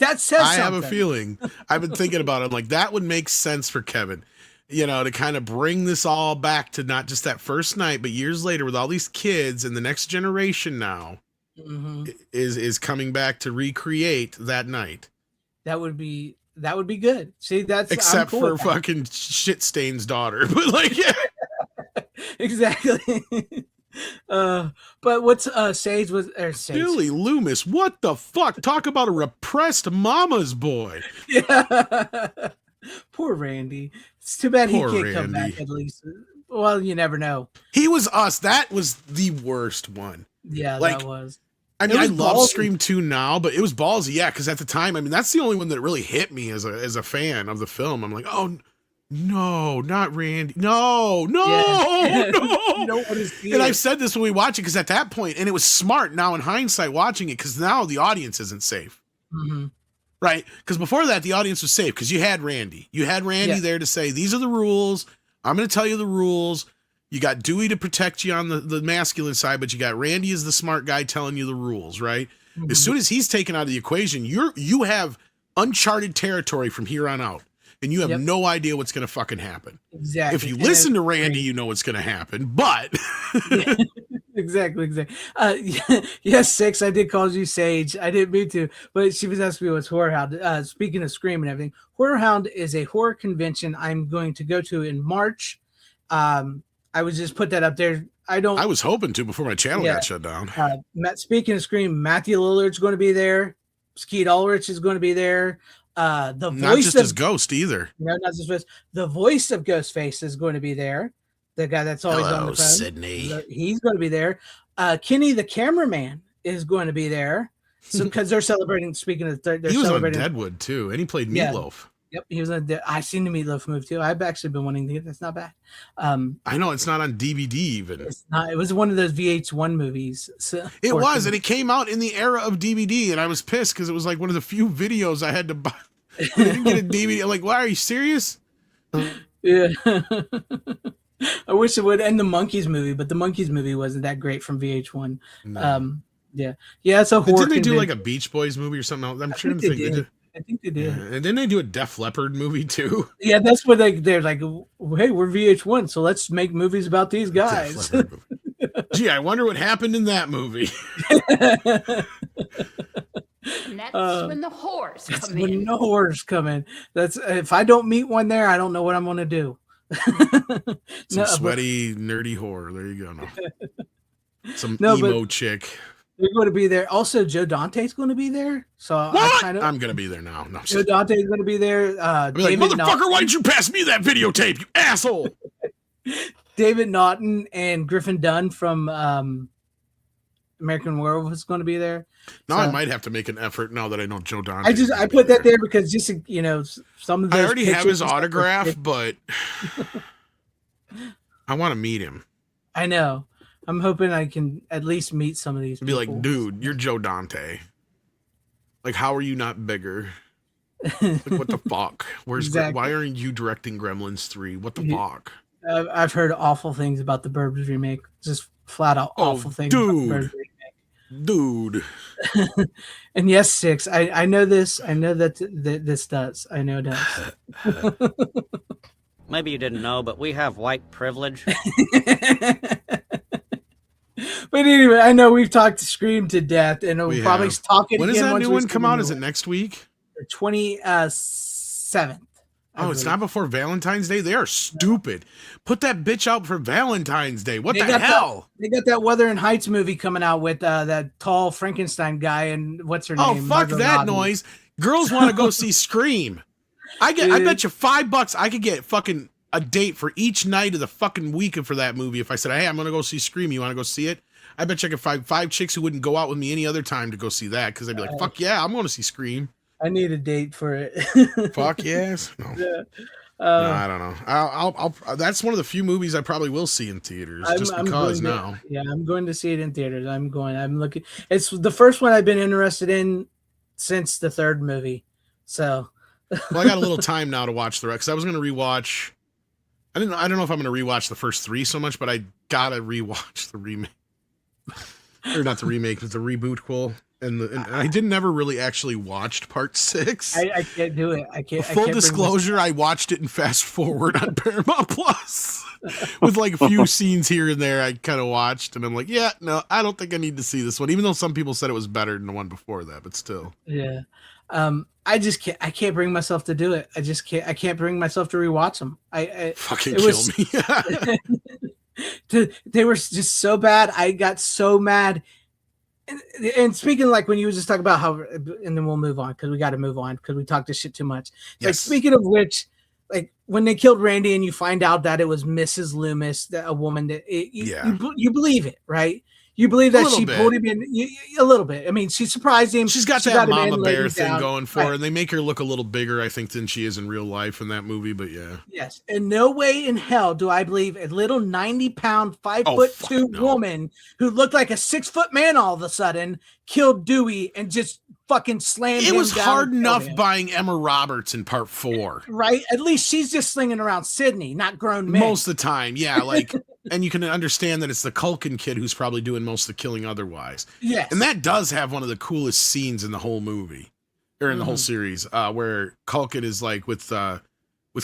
Speaker 3: That says something.
Speaker 4: I have a feeling. I've been thinking about it. I'm like, that would make sense for Kevin, you know, to kind of bring this all back to not just that first night, but years later with all these kids and the next generation now is coming back to recreate that night.
Speaker 3: That would be good. See, that's
Speaker 4: except for fucking shit stain's daughter, but like, yeah,
Speaker 3: exactly. But what's Sage was
Speaker 4: Billy Loomis? What the fuck? Talk about a repressed mama's boy.
Speaker 3: Yeah, poor Randy. It's too bad he can't come back. At least, well, you never know.
Speaker 4: He was us. That was the worst one.
Speaker 3: Yeah,
Speaker 4: like,
Speaker 3: that was.
Speaker 4: I mean, I love Scream 2 now, but it was ballsy. Yeah, because at the time, I mean, that's the only one that really hit me as a fan of the film. I'm like, oh. No, not Randy. No.
Speaker 3: You don't want to see
Speaker 4: and I've said this when we watch it, because at that point, and it was smart now in hindsight watching it, because now the audience isn't safe.
Speaker 3: Mm-hmm.
Speaker 4: Right? Because before that, the audience was safe because you had Randy. You had Randy there to say, these are the rules. I'm going to tell you the rules. You got Dewey to protect you on the masculine side, but you got Randy as the smart guy telling you the rules, right? Mm-hmm. As soon as he's taken out of the equation, you have uncharted territory from here on out. And you have no idea what's going to fucking happen.
Speaker 3: Exactly.
Speaker 4: If you listen to Randy, you know what's going to happen. But
Speaker 3: exactly. Yes, 6. I did call you Sage. I didn't mean to, but she was asking me what's Horror Hound. Speaking of Scream and everything, Horror Hound is a horror convention I'm going to go to in March. I would just put that up there. I was
Speaker 4: hoping to before my channel got shut down.
Speaker 3: Speaking of Scream, Matthew Lillard's going to be there. Skeet Ulrich is going to be there. The voice
Speaker 4: not just as Ghost either.
Speaker 3: No, not just Ghost. The voice of Ghostface is going to be there. The guy that's always on the phone.
Speaker 4: Sydney.
Speaker 3: He's going to be there. Kenny the cameraman is going to be there. So because they're celebrating. Speaking of, they're
Speaker 4: he was
Speaker 3: celebrating
Speaker 4: on Deadwood too, and he played Meatloaf.
Speaker 3: Yep, he was on. I've seen the Meatloaf movie too. I've actually been wanting to get. That's not bad.
Speaker 4: I know it's not on DVD even.
Speaker 3: It's not. It was one of those VH1 movies. So,
Speaker 4: it was, and it came out in the era of DVD, and I was pissed because it was like one of the few videos I had to buy. I didn't get a DVD. I'm like, why are you serious?
Speaker 3: Yeah. I wish it would end the Monkeys movie, but the Monkeys movie wasn't that great from VH1.
Speaker 4: No.
Speaker 3: Yeah, it's a horror.
Speaker 4: Didn't they do like a Beach Boys movie or something else? I'm sure they did.
Speaker 3: I think they did.
Speaker 4: Yeah. And then they do a Def Leppard movie too.
Speaker 3: Yeah, that's what they're like, hey, we're VH1, so let's make movies about these guys.
Speaker 4: Gee, I wonder what happened in that movie.
Speaker 5: And that's when the whores
Speaker 3: That's
Speaker 5: come
Speaker 3: when
Speaker 5: in.
Speaker 3: the whores come in. That's if I don't meet one there, I don't know what I'm gonna do.
Speaker 4: Some sweaty, nerdy whore. There you go. No. Some
Speaker 3: No,
Speaker 4: emo chick.
Speaker 3: They're going to be there. Also, Joe Dante's going to be there. So
Speaker 4: I'm going to be there now. No,
Speaker 3: Joe Dante's going to be there.
Speaker 4: I'll be like, motherfucker, why did you pass me that videotape, you asshole?
Speaker 3: David Naughton and Griffin Dunn from American Werewolf is going to be there.
Speaker 4: Now I might have to make an effort now that I know Joe Dante.
Speaker 3: I put that there because just some of those
Speaker 4: I already have his autograph, but I want to meet him.
Speaker 3: I know. I'm hoping I can at least meet some of these.
Speaker 4: Be like, dude, you're Joe Dante. Like, how are you not bigger? Like, what the fuck? Why aren't you directing Gremlins 3? What the fuck?
Speaker 3: I've heard awful things about the Burbs remake. Just flat out awful things.
Speaker 4: Dude. Dude.
Speaker 3: And yes, Six. I know this. I know that this does. I know it does.
Speaker 9: Maybe you didn't know, but we have white privilege.
Speaker 3: But anyway, I know we've talked Scream to death, and we'll probably talk it.
Speaker 4: When does that new one come out? Is it next week?
Speaker 3: The 27th.
Speaker 4: Oh, it's not before Valentine's Day? They are stupid. Put that bitch out for Valentine's Day. What the hell?
Speaker 3: They got that Wuthering Heights movie coming out with that tall Frankenstein guy, and what's her name?
Speaker 4: Oh, fuck that noise. Girls want to go see Scream. I bet you $5 I could get fucking a date for each night of the fucking week for that movie. If I said, hey, I'm going to go see Scream, you want to go see it? I bet you I could find 5 chicks who wouldn't go out with me any other time to go see that because they'd be like, fuck yeah, I'm going to see Scream.
Speaker 3: I need a date for it.
Speaker 4: Fuck yes. No.
Speaker 3: Yeah.
Speaker 4: No, I don't know. I'll that's one of the few movies I probably will see in theaters now.
Speaker 3: Yeah, I'm going to see it in theaters. I'm looking. It's the first one I've been interested in since the third movie. So,
Speaker 4: well, I got a little time now to watch the rest because I was going to rewatch. I don't know if I'm going to rewatch the first 3 so much, but I gotta rewatch the remake. Or not the remake, but the reboot. Cool. And I didn't ever really actually watched part 6.
Speaker 3: I can't do it. I can't.
Speaker 4: Full disclosure, I watched it in fast forward on Paramount Plus with like a few scenes here and there. I kind of watched, and I'm like, yeah, no, I don't think I need to see this one, even though some people said it was better than the one before that. But still,
Speaker 3: yeah. I just can't. I can't bring myself to do it. I just can't. I can't bring myself to rewatch them.
Speaker 4: Fucking kill me.
Speaker 3: They were just so bad. I got so mad. And speaking like when you were just talking about how, and then we'll move on because we got to move on because we talked this shit too much. Yes. Like speaking of which, like when they killed Randy and you find out that it was Mrs. Loomis, that a woman that you believe it, right? You believe that she pulled him in a little bit. I mean, she surprised him.
Speaker 4: She's got that mama bear thing going for her, and they make her look a little bigger, I think, than she is in real life in that movie. But yeah,
Speaker 3: yes, and no way in hell do I believe a little 90-pound, 5'2" woman who looked like a 6-foot man all of a sudden killed Dewey and just fucking slammed him.
Speaker 4: It was hard enough buying Emma Roberts in part 4,
Speaker 3: right? At least she's just slinging around Sydney, not grown men
Speaker 4: most of the time. Yeah, like. And you can understand that it's the Culkin kid who's probably doing most of the killing otherwise.
Speaker 3: Yes.
Speaker 4: And that does have one of the coolest scenes in the whole movie, or in the whole series, where Culkin is like with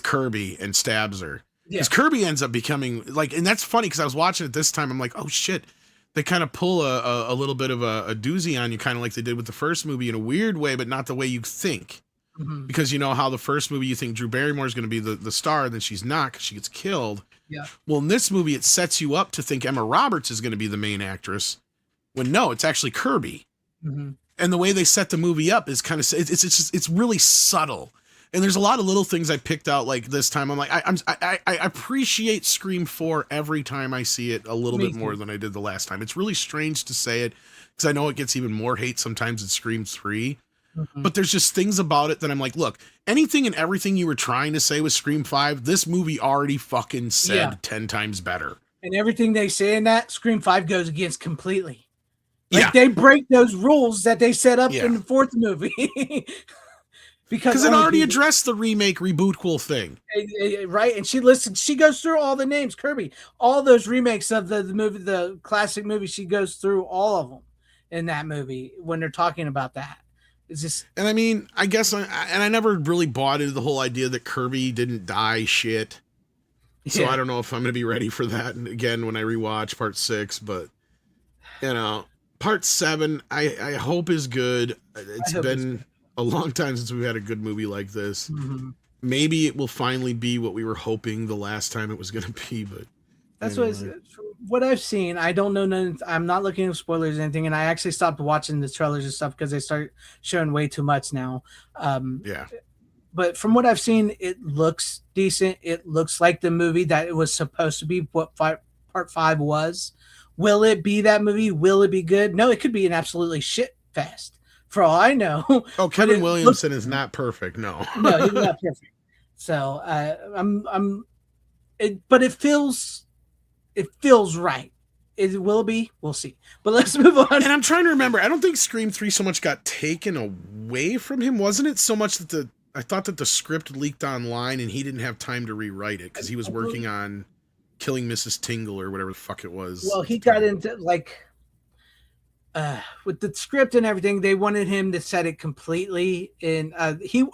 Speaker 4: Kirby and stabs her. Because Kirby ends up becoming like, and that's funny because I was watching it this time. I'm like, oh shit. They kind of pull a little bit of a doozy on you, kind of like they did with the first movie in a weird way, but not the way you think. Mm-hmm. Because you know how the first movie you think Drew Barrymore is going to be the star, and then she's not because she gets killed.
Speaker 3: Yeah.
Speaker 4: Well, in this movie, it sets you up to think Emma Roberts is going to be the main actress, when no, it's actually Kirby.
Speaker 3: Mm-hmm.
Speaker 4: And the way they set the movie up is kind of it's really subtle. And there's a lot of little things I picked out like this time. I'm like, I appreciate Scream 4 every time I see it a little bit more than I did the last time. It's really strange to say it because I know it gets even more hate sometimes in Scream 3. Mm-hmm. But there's just things about it that I'm like, look, anything and everything you were trying to say with Scream 5, this movie already fucking said 10 times better.
Speaker 3: And everything they say in that, Scream 5 goes against completely. Like they break those rules that they set up in the fourth movie. Because
Speaker 4: it already addressed the remake reboot cool thing.
Speaker 3: Right. And she goes through all the names, Kirby, all those remakes of the movie, the classic movie, she goes through all of them in that movie when they're talking about that. It's just,
Speaker 4: and I mean, I guess, I never really bought into the whole idea that Kirby didn't die shit. So I don't know if I'm going to be ready for that again when I rewatch part 6, but you know, Part 7, I hope is good. It's been a long time since we've had a good movie like this.
Speaker 3: Mm-hmm.
Speaker 4: Maybe it will finally be what we were hoping the last time it was going to be, but
Speaker 3: that's what I've seen. I don't know. I'm not looking at spoilers or anything, and I actually stopped watching the trailers and stuff because they start showing way too much now.
Speaker 4: Yeah.
Speaker 3: But from what I've seen, it looks decent. It looks like the movie that it was supposed to be. What Part 5 was. Will it be that movie? Will it be good? No, it could be an absolutely shit fest. For all I know.
Speaker 4: Oh, Kevin Williamson is not perfect. No,
Speaker 3: no, he's not perfect. So but it feels right. Will it be? We'll see. But let's move on.
Speaker 4: And I'm trying to remember. I don't think Scream 3 so much got taken away from him, wasn't it? So much that I thought that the script leaked online and he didn't have time to rewrite it because he was working on Killing Mrs. Tingle or whatever the fuck it was.
Speaker 3: Well, he got into with the script and everything. They wanted him to set it completely in. He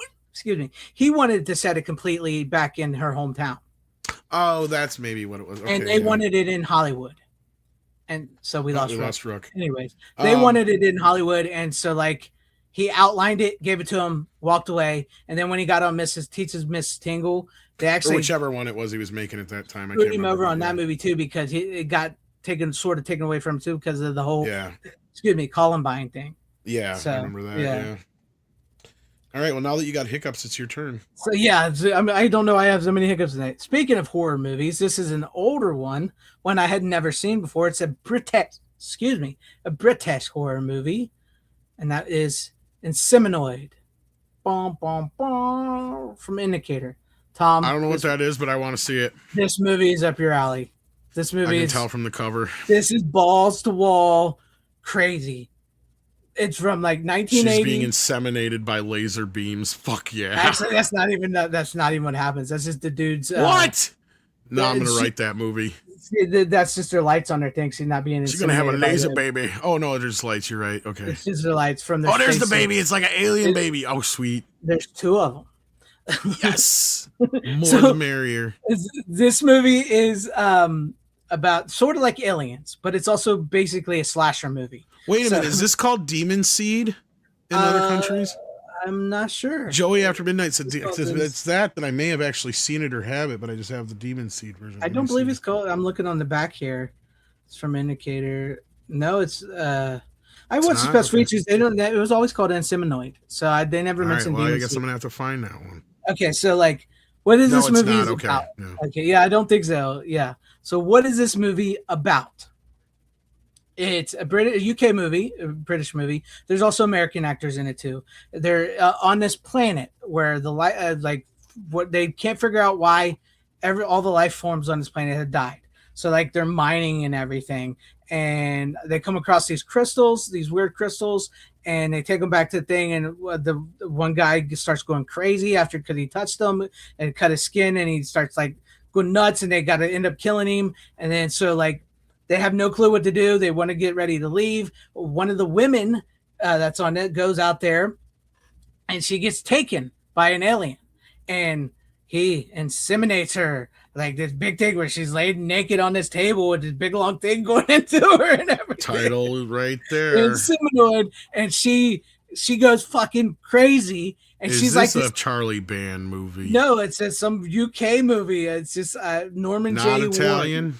Speaker 3: wanted to set it completely back in her hometown.
Speaker 4: Oh, that's maybe what it was. Okay,
Speaker 3: and they wanted it in Hollywood, and so we lost Rook. Anyways, they wanted it in Hollywood, and so he outlined it, gave it to him, walked away, and then when he got on Teaches Miss Tingle, they actually,
Speaker 4: or whichever one it was he was making at that time, I
Speaker 3: put him over on that movie too because it got taken away from him too because of the whole Columbine thing.
Speaker 4: Yeah,
Speaker 3: so,
Speaker 4: I remember that. Yeah. All right, well, now that you got hiccups, it's your turn.
Speaker 3: So yeah, I don't know. I have so many hiccups tonight. Speaking of horror movies, this is an older one I had never seen before. It's a British horror movie, and that is Inseminoid. Bom, bom, bom, from Indicator. Tom,
Speaker 4: I don't know what that is, but I want to see it.
Speaker 3: This movie is up your alley. This movie
Speaker 4: I can tell from the cover.
Speaker 3: This is balls to wall crazy. It's from 1980.
Speaker 4: She's being inseminated by laser beams. Fuck yeah.
Speaker 3: Actually, that's not even what happens. That's just the dude's.
Speaker 4: What? No, I'm gonna write that movie.
Speaker 3: That's just her lights on her thing. She's not being.
Speaker 4: She's gonna have a laser baby. Oh no, there's lights. You're right. Okay.
Speaker 3: It's just her lights from the.
Speaker 4: Oh, there's the baby. It's like an alien baby. Oh, sweet.
Speaker 3: There's 2 of them.
Speaker 4: Yes. More the merrier.
Speaker 3: This movie is about sort of like Aliens, but it's also basically a slasher movie.
Speaker 4: Wait a minute, is this called Demon Seed in other countries?
Speaker 3: I'm not sure.
Speaker 4: Joey After Midnight said it's that I may have actually seen it or have it, but I just have the Demon Seed version.
Speaker 3: I don't believe it's called. I'm looking on the back here. It's from Indicator. No, it's I watched the special features. They don't. It was always called Inseminoid, so they never mentioned.
Speaker 4: Well,
Speaker 3: Demon
Speaker 4: I guess
Speaker 3: Seed.
Speaker 4: I'm gonna have to find that one.
Speaker 3: Okay, so what is this movie
Speaker 4: okay.
Speaker 3: about?
Speaker 4: No.
Speaker 3: Okay, yeah, I don't think so. Yeah, so what is this movie about? It's a UK movie, a British movie. There's also American actors in it too. They're on this planet where the what they can't figure out why all the life forms on this planet had died. So they're mining and everything, and they come across these crystals, these weird crystals, and they take them back to the thing. And the one guy starts going crazy because he touched them and cut his skin, and he starts going nuts, and they got to end up killing him. And then they have no clue what to do. They want to get ready to leave. One of the women that's on it goes out there, and she gets taken by an alien, and he inseminates her this big thing where she's laid naked on this table with this big long thing going into her and everything.
Speaker 4: Title right there.
Speaker 3: Inseminoid, and she goes fucking crazy. And
Speaker 4: she's
Speaker 3: this
Speaker 4: a Charlie Band movie?
Speaker 3: No, it's some UK movie. It's just Norman J.
Speaker 4: Not Italian.
Speaker 3: Ward.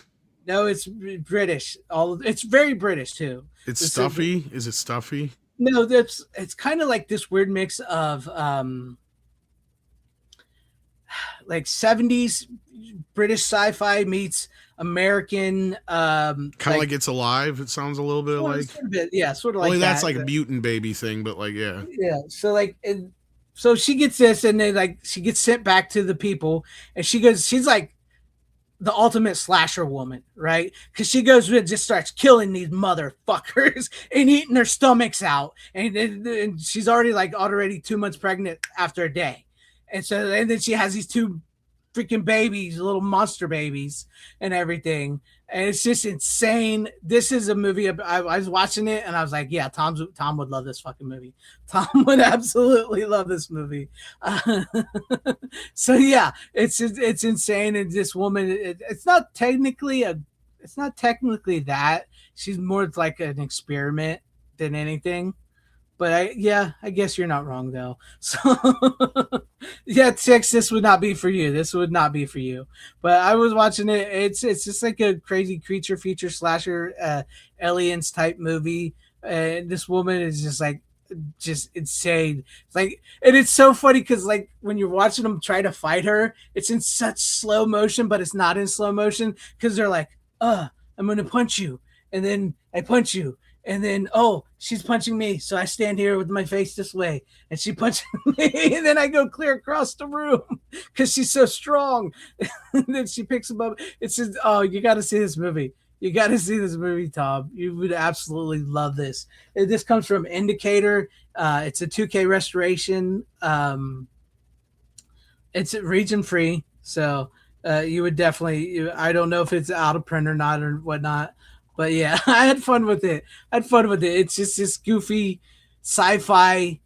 Speaker 3: No, it's British. It's very British too.
Speaker 4: It's stuffy. Is it stuffy?
Speaker 3: No, it's kind of like this weird mix of 70s British sci-fi meets American.
Speaker 4: Kind of like It's Alive. It sounds a little bit
Speaker 3: sort of like.
Speaker 4: Only that's like a mutant baby thing, but yeah.
Speaker 3: Yeah. So she gets this, and then she gets sent back to the people, and she's like the ultimate slasher woman, right? Because she goes and just starts killing these motherfuckers and eating their stomachs out, and she's already 2 months pregnant after a day, and then she has these 2 freaking babies, little monster babies, and everything, and it's just insane. This is a movie. I was watching it, and I was like, yeah, Tom would love this fucking movie. Tom would absolutely love this movie. So yeah, it's insane. And this woman, it's not technically that. she's more like an experiment than anything. But I guess you're not wrong though. So yeah, Six, this would not be for you. This would not be for you. But I was watching it. It's just like a crazy creature feature slasher, aliens type movie. And this woman is just insane. Like, and it's so funny because like when you're watching them try to fight her, it's in such slow motion, but it's not in slow motion because they're like, I'm gonna punch you, and then I punch you, and then she's punching me, so I stand here with my face this way, and she punches me, and then I go clear across the room because she's so strong. And then she picks him up. It's just, you got to see this movie. You got to see this movie, Tom. You would absolutely love this. This comes from Indicator. It's a 2K restoration. It's region free, so you would definitely. I don't know if it's out of print or not or whatnot, but yeah, I had fun with it. It's just this goofy sci-fi,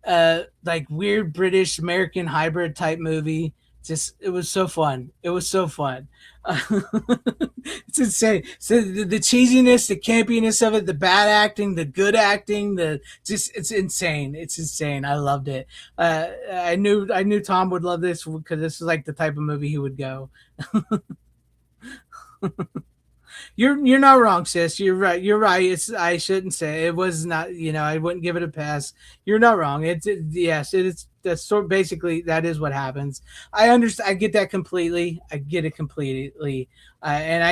Speaker 3: like weird British American hybrid type movie. It was so fun. It's insane. So the cheesiness, the campiness of it, the bad acting, the good acting, it's insane. It's insane. I loved it. I knew Tom would love this because this is like the type of movie he would go. You're not wrong, sis. You're right. I shouldn't say it was not. I wouldn't give it a pass. You're not wrong. Yes, it is. That's basically that is what happens. I understand. I get that completely. And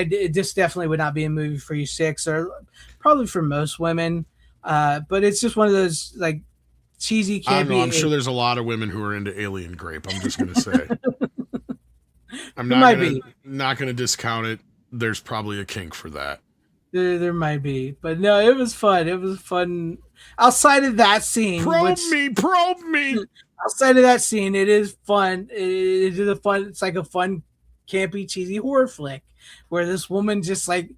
Speaker 3: this definitely would not be a movie for you, Six, or probably for most women. But it's just one of those like cheesy, campy.
Speaker 4: I don't know. I'm sure there's a lot of women who are into alien grape. I'm just gonna say. I'm not gonna discount it. There's probably a kink for that.
Speaker 3: There might be, but no, it was fun. It was fun. Outside of that scene,
Speaker 4: probe me.
Speaker 3: Outside of that scene, it is fun. It is a fun. It's like a fun, campy, cheesy horror flick where this woman just like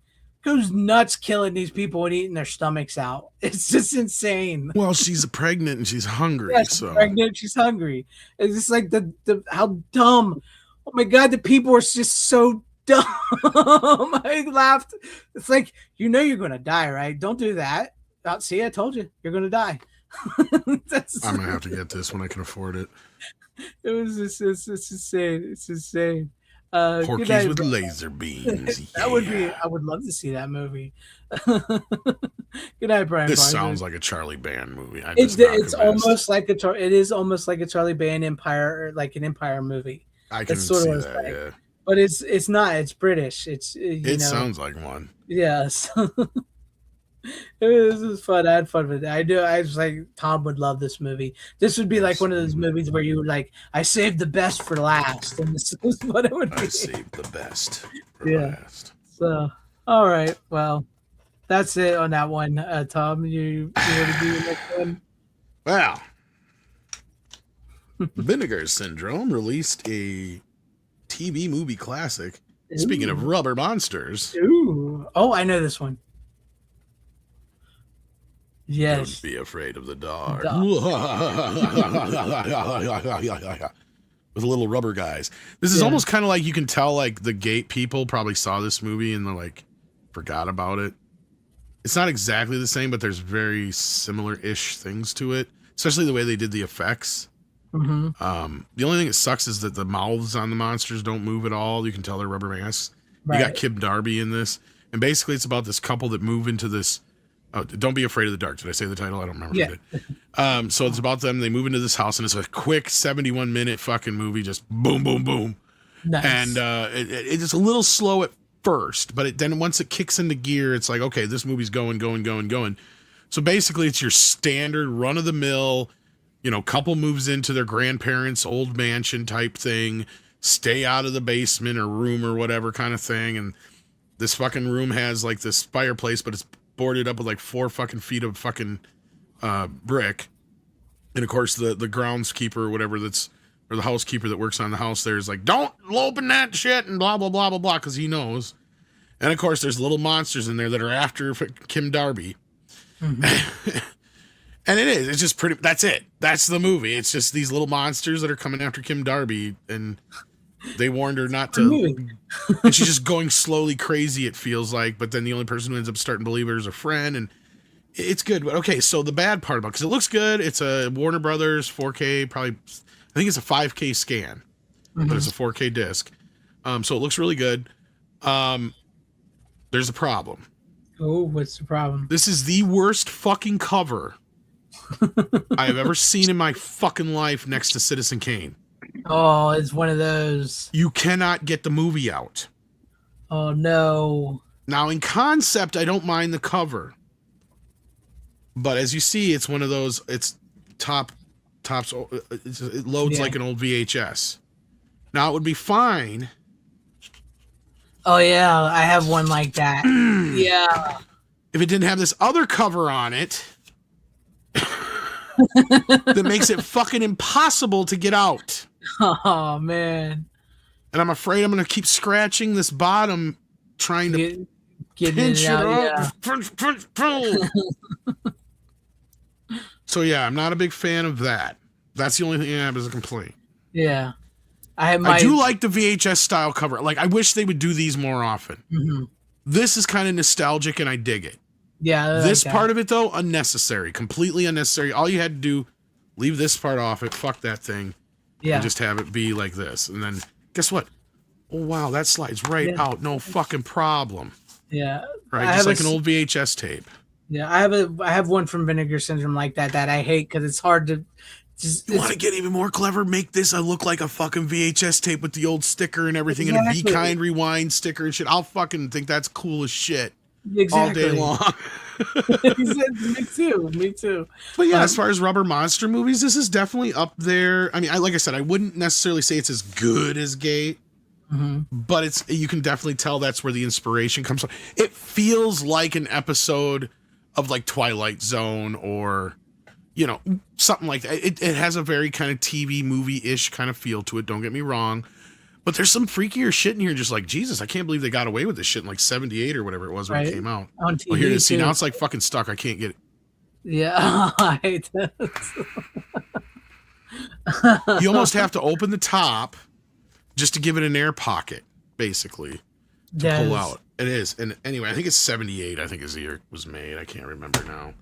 Speaker 3: goes nuts, killing these people and eating their stomachs out. It's just insane.
Speaker 4: Well, she's pregnant and she's hungry.
Speaker 3: Yeah, she's pregnant. She's hungry. It's just like the how dumb. Oh my god, the people are just so dumb. I laughed. It's like, you're gonna die, right? Don't do that. See, I told you, you're gonna die.
Speaker 4: I'm gonna have to get this when I can afford it.
Speaker 3: It was just it's insane. It's insane.
Speaker 4: Porkies with laser beams.
Speaker 3: That would be. I would love to see that movie. Good night, Brian.
Speaker 4: This sounds like a Charlie Band movie.
Speaker 3: It's almost like it is almost like a Charlie Band Empire, or like an Empire movie.
Speaker 4: I can see that. Yeah.
Speaker 3: But it's not. It's British. It
Speaker 4: sounds like one.
Speaker 3: Yes. It was fun. I had fun with it. I was like, Tom would love this movie. This would be like one of those movies where you would like, I saved the best for last, and this is what it would be.
Speaker 4: I saved the best for last.
Speaker 3: So, all right. Well, that's it on that one. Tom, you want to do the next one?
Speaker 4: Well, Vinegar Syndrome released a TV movie classic. Ooh. Speaking of rubber monsters.
Speaker 3: Ooh. Oh, I know this one. Yes.
Speaker 4: Don't be afraid of the dark. With little rubber guys. This is almost kind of like, you can tell like the gate people probably saw this movie and they're like forgot about it. It's not exactly the same, but there's very similar-ish things to it, especially the way they did the effects.
Speaker 3: Mm-hmm.
Speaker 4: The only thing that sucks is that the mouths on the monsters don't move at all. You can tell they're rubber masks. Right. You got Kim Darby in this, and basically it's about this couple that move into this. Don't be afraid of the dark. Did I say the title? I don't remember. Yeah. So it's about them. They move into this house, and it's a quick 71-minute fucking movie. Just boom, boom, boom.
Speaker 3: Nice.
Speaker 4: And it's a little slow at first, but then once it kicks into gear, it's like, okay, this movie's going. So basically, it's your standard run-of-the-mill, couple moves into their grandparents' old mansion type thing, stay out of the basement or room or whatever kind of thing. And this fucking room has like this fireplace, but it's boarded up with like 4 fucking feet of fucking brick. And of course, the groundskeeper or whatever or the housekeeper that works on the house there is like, don't open that shit and blah, blah, blah, blah, blah, because he knows. And of course, there's little monsters in there that are after Kim Darby. Mm-hmm. And it's just pretty, that's it. That's the movie. It's just these little monsters that are coming after Kim Darby. And They warned her not to, and she's just going slowly crazy, it feels like, but then the only person who ends up starting to believe her is a friend, and it's good. But okay, so the bad part about, because it looks good, it's a Warner Brothers 4K, probably, I think it's a 5K scan, but it's a 4K disc, so it looks really good. There's a problem.
Speaker 3: Oh, what's the problem?
Speaker 4: This is the worst fucking cover I have ever seen in my fucking life next to Citizen Kane.
Speaker 3: Oh, it's one of those.
Speaker 4: You cannot get the movie out.
Speaker 3: Oh, no.
Speaker 4: Now, in concept, I don't mind the cover. But as you see, it's one of those, it's tops, it loads like an old VHS. Now, it would be fine.
Speaker 3: Oh, yeah, I have one like that. Yeah.
Speaker 4: If it didn't have this other cover on it, that makes it fucking impossible to get out.
Speaker 3: Oh, man.
Speaker 4: And I'm afraid I'm going to keep scratching this bottom, trying to pinch it out. Yeah. So, yeah, I'm not a big fan of that. That's the only thing I have as a complaint.
Speaker 3: Yeah.
Speaker 4: I do like the VHS style cover. Like, I wish they would do these more often.
Speaker 3: Mm-hmm.
Speaker 4: This is kind of nostalgic, and I dig it.
Speaker 3: Yeah.
Speaker 4: This part of it, though, unnecessary. Completely unnecessary. All you had to do, leave this part off it, fuck that thing, and just have it be like this. And then, guess what? Oh, wow, that slides right out. No fucking problem.
Speaker 3: Yeah.
Speaker 4: Right, just like an old VHS tape.
Speaker 3: Yeah, I have one from Vinegar Syndrome like that I hate because it's hard to...
Speaker 4: You want to get even more clever? Make this look like a fucking VHS tape with the old sticker and everything, and a Be Kind Rewind sticker and shit. I'll fucking think that's cool as shit all day long.
Speaker 3: Me too.
Speaker 4: But yeah, as far as Rubber Monster movies, this is definitely up there. I mean, like I said, I wouldn't necessarily say it's as good as Gate, but you can definitely tell that's where the inspiration comes from. It feels like an episode of like Twilight Zone or... something like that. It has a very kind of TV movie-ish kind of feel to it, don't get me wrong. But there's some freakier shit in here, just like, Jesus, I can't believe they got away with this shit in like 78 or whatever it was when it came out.
Speaker 3: On TV,
Speaker 4: well, here it is. See, now it's like fucking stuck. I can't get it.
Speaker 3: Yeah, I hate that.
Speaker 4: You almost have to open the top just to give it an air pocket, basically, to pull out. It is. And anyway, I think it's 78, I think is the year it was made. I can't remember now.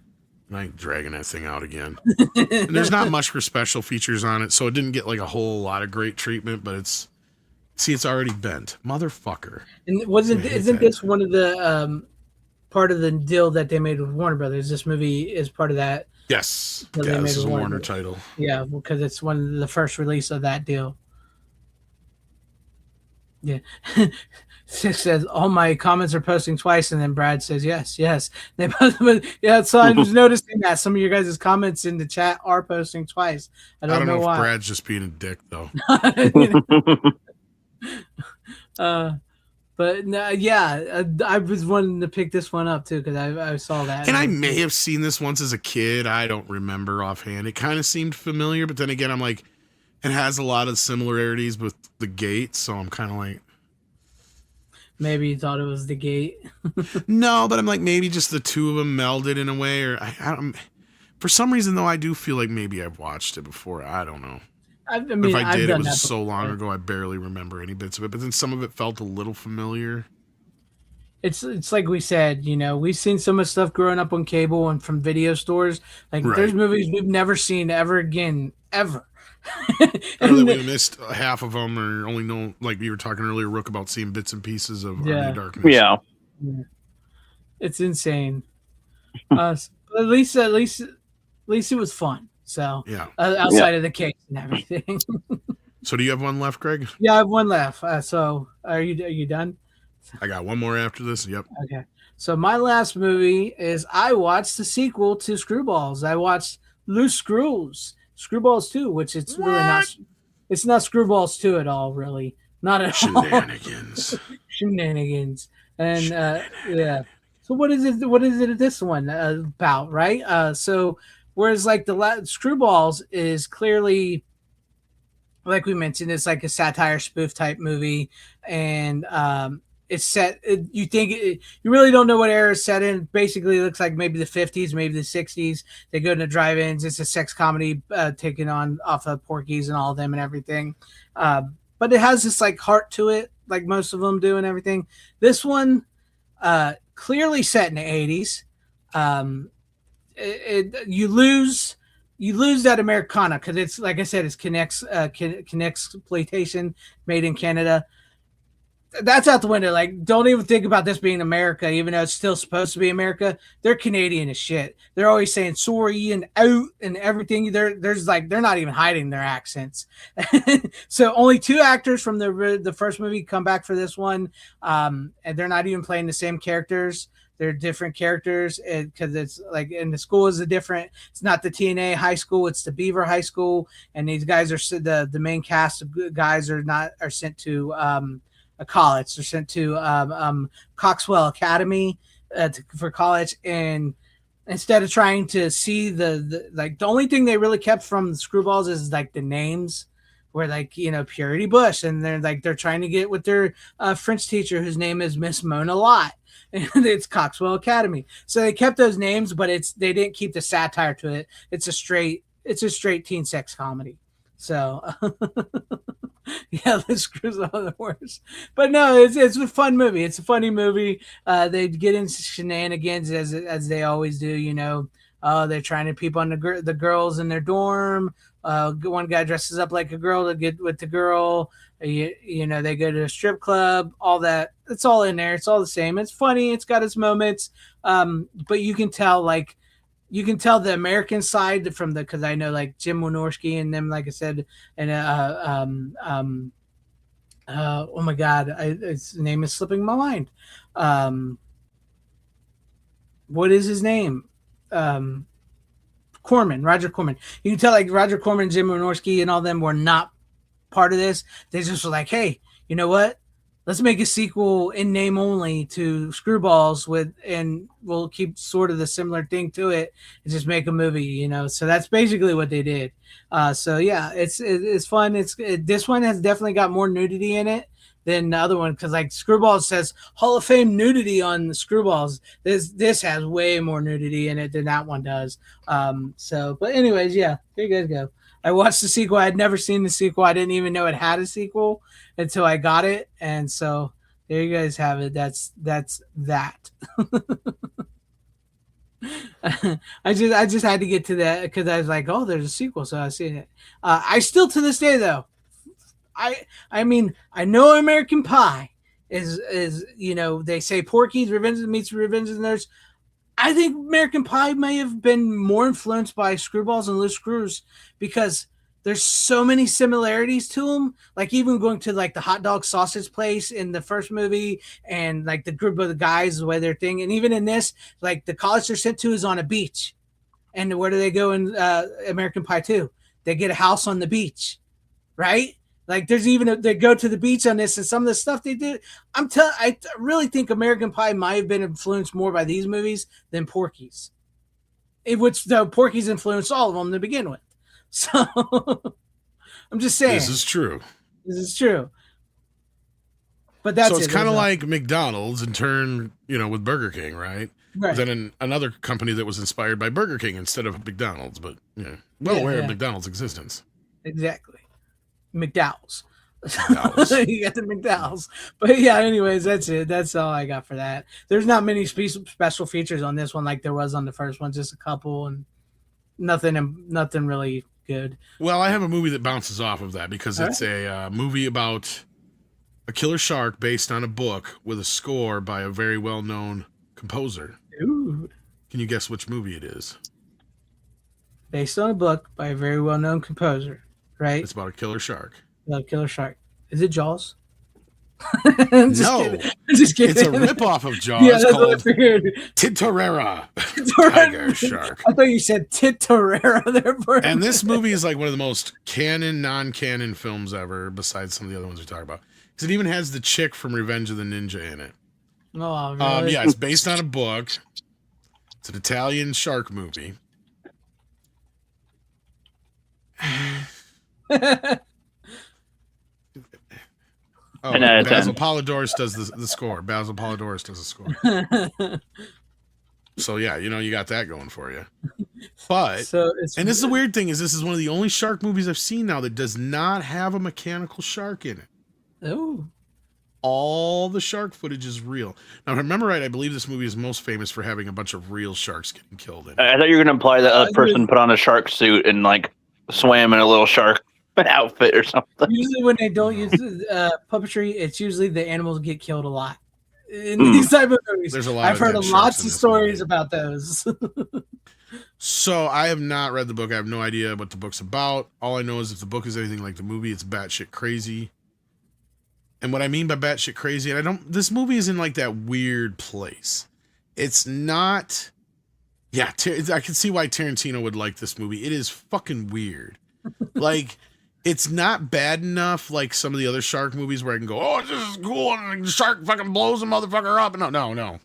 Speaker 4: I'm dragging that thing out again. And there's not much for special features on it, so it didn't get like a whole lot of great treatment, but it's already bent. Motherfucker.
Speaker 3: And isn't this one of the part of the deal that they made with Warner Brothers? This movie is part of that.
Speaker 4: Yes. Yeah, this is a Warner title.
Speaker 3: Yeah, because it's one of the first release of that deal. Yeah. Six says all my comments are posting twice, and then Brad says yes. They both, yeah. So I was noticing that some of your guys' comments in the chat are posting twice. I don't know why.
Speaker 4: If Brad's just being a dick though.
Speaker 3: But no, yeah, I was wanting to pick this one up too because I saw that,
Speaker 4: and I may have seen this once as a kid. I don't remember offhand. It kind of seemed familiar, but then again, I'm like, it has a lot of similarities with The Gate, so I'm kind of like.
Speaker 3: Maybe you thought it was The Gate.
Speaker 4: No, but I'm like, maybe just the two of them melded in a way, or I don't. For some reason, though, I do feel like maybe I've watched it before. I don't know.
Speaker 3: I mean,
Speaker 4: if I did, it was so long ago, I barely remember any bits of it. But then some of it felt a little familiar.
Speaker 3: It's like we said, we've seen some of the stuff growing up on cable and from video stores. Like there's movies we've never seen ever again, ever.
Speaker 4: I know that we missed half of them, or only know, like you were talking earlier, Rook, about seeing bits and pieces of Army of Darkness.
Speaker 6: Yeah,
Speaker 3: it's insane. At least it was fun. So
Speaker 4: yeah,
Speaker 3: outside of the case and everything.
Speaker 4: So do you have one left, Greg?
Speaker 3: Yeah, I have one left. So are you done?
Speaker 4: I got one more after this. Yep.
Speaker 3: Okay. So my last movie is I watched the sequel to Screwballs. I watched Loose Screws. Screwballs 2, which it's really not. It's not Screwballs 2 at all, really. Not at
Speaker 4: Shenanigans.
Speaker 3: all. Shenanigans. And yeah. So what is it? What is it? This one about, right? So whereas like the Screwballs is clearly, like we mentioned, it's like a satire spoof type movie, and it's set. You really don't know what era it's set in. Basically, it looks like maybe the 50s, maybe the 60s. They go to drive-ins. It's a sex comedy taken on off of Porky's and all of them and everything. but it has this like heart to it, like most of them do and everything. This one, clearly set in the 80s. You lose that Americana because it's like I said, it's Connect's exploitation made in Canada. That's out the window. Like, don't even think about this being America, even though it's still supposed to be America. They're Canadian as shit. They're always saying sorry and out and everything. They're not even hiding their accents. So only 2 actors from the first movie come back for this one, and they're not even playing the same characters. They're different characters because it's like, and the school is it's not the TNA high school, it's the Beaver High School, and these guys are the main cast of guys are sent to a college. They're sent to Coxwell Academy for college, and instead of trying to see the only thing they really kept from the Screwballs is like the names. Where like, you know, Purity Bush, and they're trying to get with their French teacher whose name is Miss Mona Lott, and it's Coxwell Academy. So they kept those names, but they didn't keep the satire to it. It's a straight teen sex comedy. So yeah, the Screws are the worst. But no, it's a fun movie. It's a funny movie. They get into shenanigans as they always do. You know, they're trying to peep on the girls in their dorm. One guy dresses up like a girl to get with the girl. You know, they go to a strip club. All that. It's all in there. It's all the same. It's funny. It's got its moments. But you can tell the American side from because I know like Jim Wynorski and them, like I said, and oh my God, his name is slipping my mind. What is his name? Roger Corman. You can tell like Roger Corman, Jim Wynorski, and all them were not part of this. They just were like, hey, you know what? Let's make a sequel in name only to Screwballs and we'll keep sort of the similar thing to it and just make a movie, you know? So that's basically what they did. So yeah, it's fun. This one has definitely got more nudity in it than the other one. Cause like Screwballs says Hall of Fame nudity on the Screwballs. This has way more nudity in it than that one does. But anyways, yeah, there you guys go. I watched the sequel. I had never seen the sequel. I didn't even know it had a sequel until I got it. And so there you guys have it. That's that. I just had to get to that because I was like, oh, there's a sequel. So I've seen it. I still to this day though, I mean, I know American Pie is you know, they say Porky's Revenge meets Revenge of the Nerds. I think American Pie may have been more influenced by Screwballs and Loose Screws because there's so many similarities to them. Like even going to like the hot dog sausage place in the first movie and like the group of the guys, the way they're thing. And even in this, like the college they're sent to is on a beach. And where do they go in American Pie 2? They get a house on the beach, right? Like there's even they go to the beach on this and some of the stuff they did. I really think American Pie might have been influenced more by these movies than Porky's. Which though Porky's influenced all of them to begin with. So I'm just saying.
Speaker 4: This is true.
Speaker 3: But that's
Speaker 4: so it's kind of like McDonald's in turn, you know, with Burger King, right? Right. Then another company that was inspired by Burger King instead of McDonald's, but aware of McDonald's existence.
Speaker 3: Exactly. McDowell's. You got the McDowell's. But yeah, anyways, that's it. That's all I got for that. There's not many special features on this one like there was on the first one, just a couple and nothing really good.
Speaker 4: Well, I have a movie that bounces off of that because it's a movie about a killer shark based on a book with a score by a very well-known composer.
Speaker 3: Ooh.
Speaker 4: Can you guess which movie it is?
Speaker 3: Based on a book by a very well-known composer. Right?
Speaker 4: It's about a killer shark.
Speaker 3: Killer shark. Is it Jaws?
Speaker 4: No. Just kidding. It's a ripoff of Jaws called Tintorera. Tiger shark.
Speaker 3: I thought you said Tintorera there.
Speaker 4: And this movie is like one of the most non-canon films ever, besides some of the other ones we talk about. Because it even has the chick from Revenge of the Ninja in it.
Speaker 3: Oh, really?
Speaker 4: Yeah, it's based on a book. It's an Italian shark movie. Basil Polidoris does the score. Basil Polidoris does the score. So yeah, you know, you got that going for you. But
Speaker 3: so
Speaker 4: and this is the weird thing is this is one of the only shark movies I've seen now that does not have a mechanical shark in it.
Speaker 3: Oh.
Speaker 4: All the shark footage is real. Now, if I remember right, I believe this movie is most famous for having a bunch of real sharks getting killed in it.
Speaker 6: I thought you were going to imply that a person put on a shark suit and like swam in a little shark outfit or something.
Speaker 3: Usually, when they don't use puppetry, it's usually the animals get killed a lot in these type of movies.
Speaker 4: There's a lot.
Speaker 3: I've heard lots of stories about those.
Speaker 4: So I have not read the book. I have no idea what the book's about. All I know is if the book is anything like the movie, it's batshit crazy. And what I mean by batshit crazy, and this movie is in like that weird place. It's not. Yeah, I can see why Tarantino would like this movie. It is fucking weird. Like, it's not bad enough like some of the other shark movies where I can go, oh, this is cool, and the shark fucking blows a motherfucker up. No.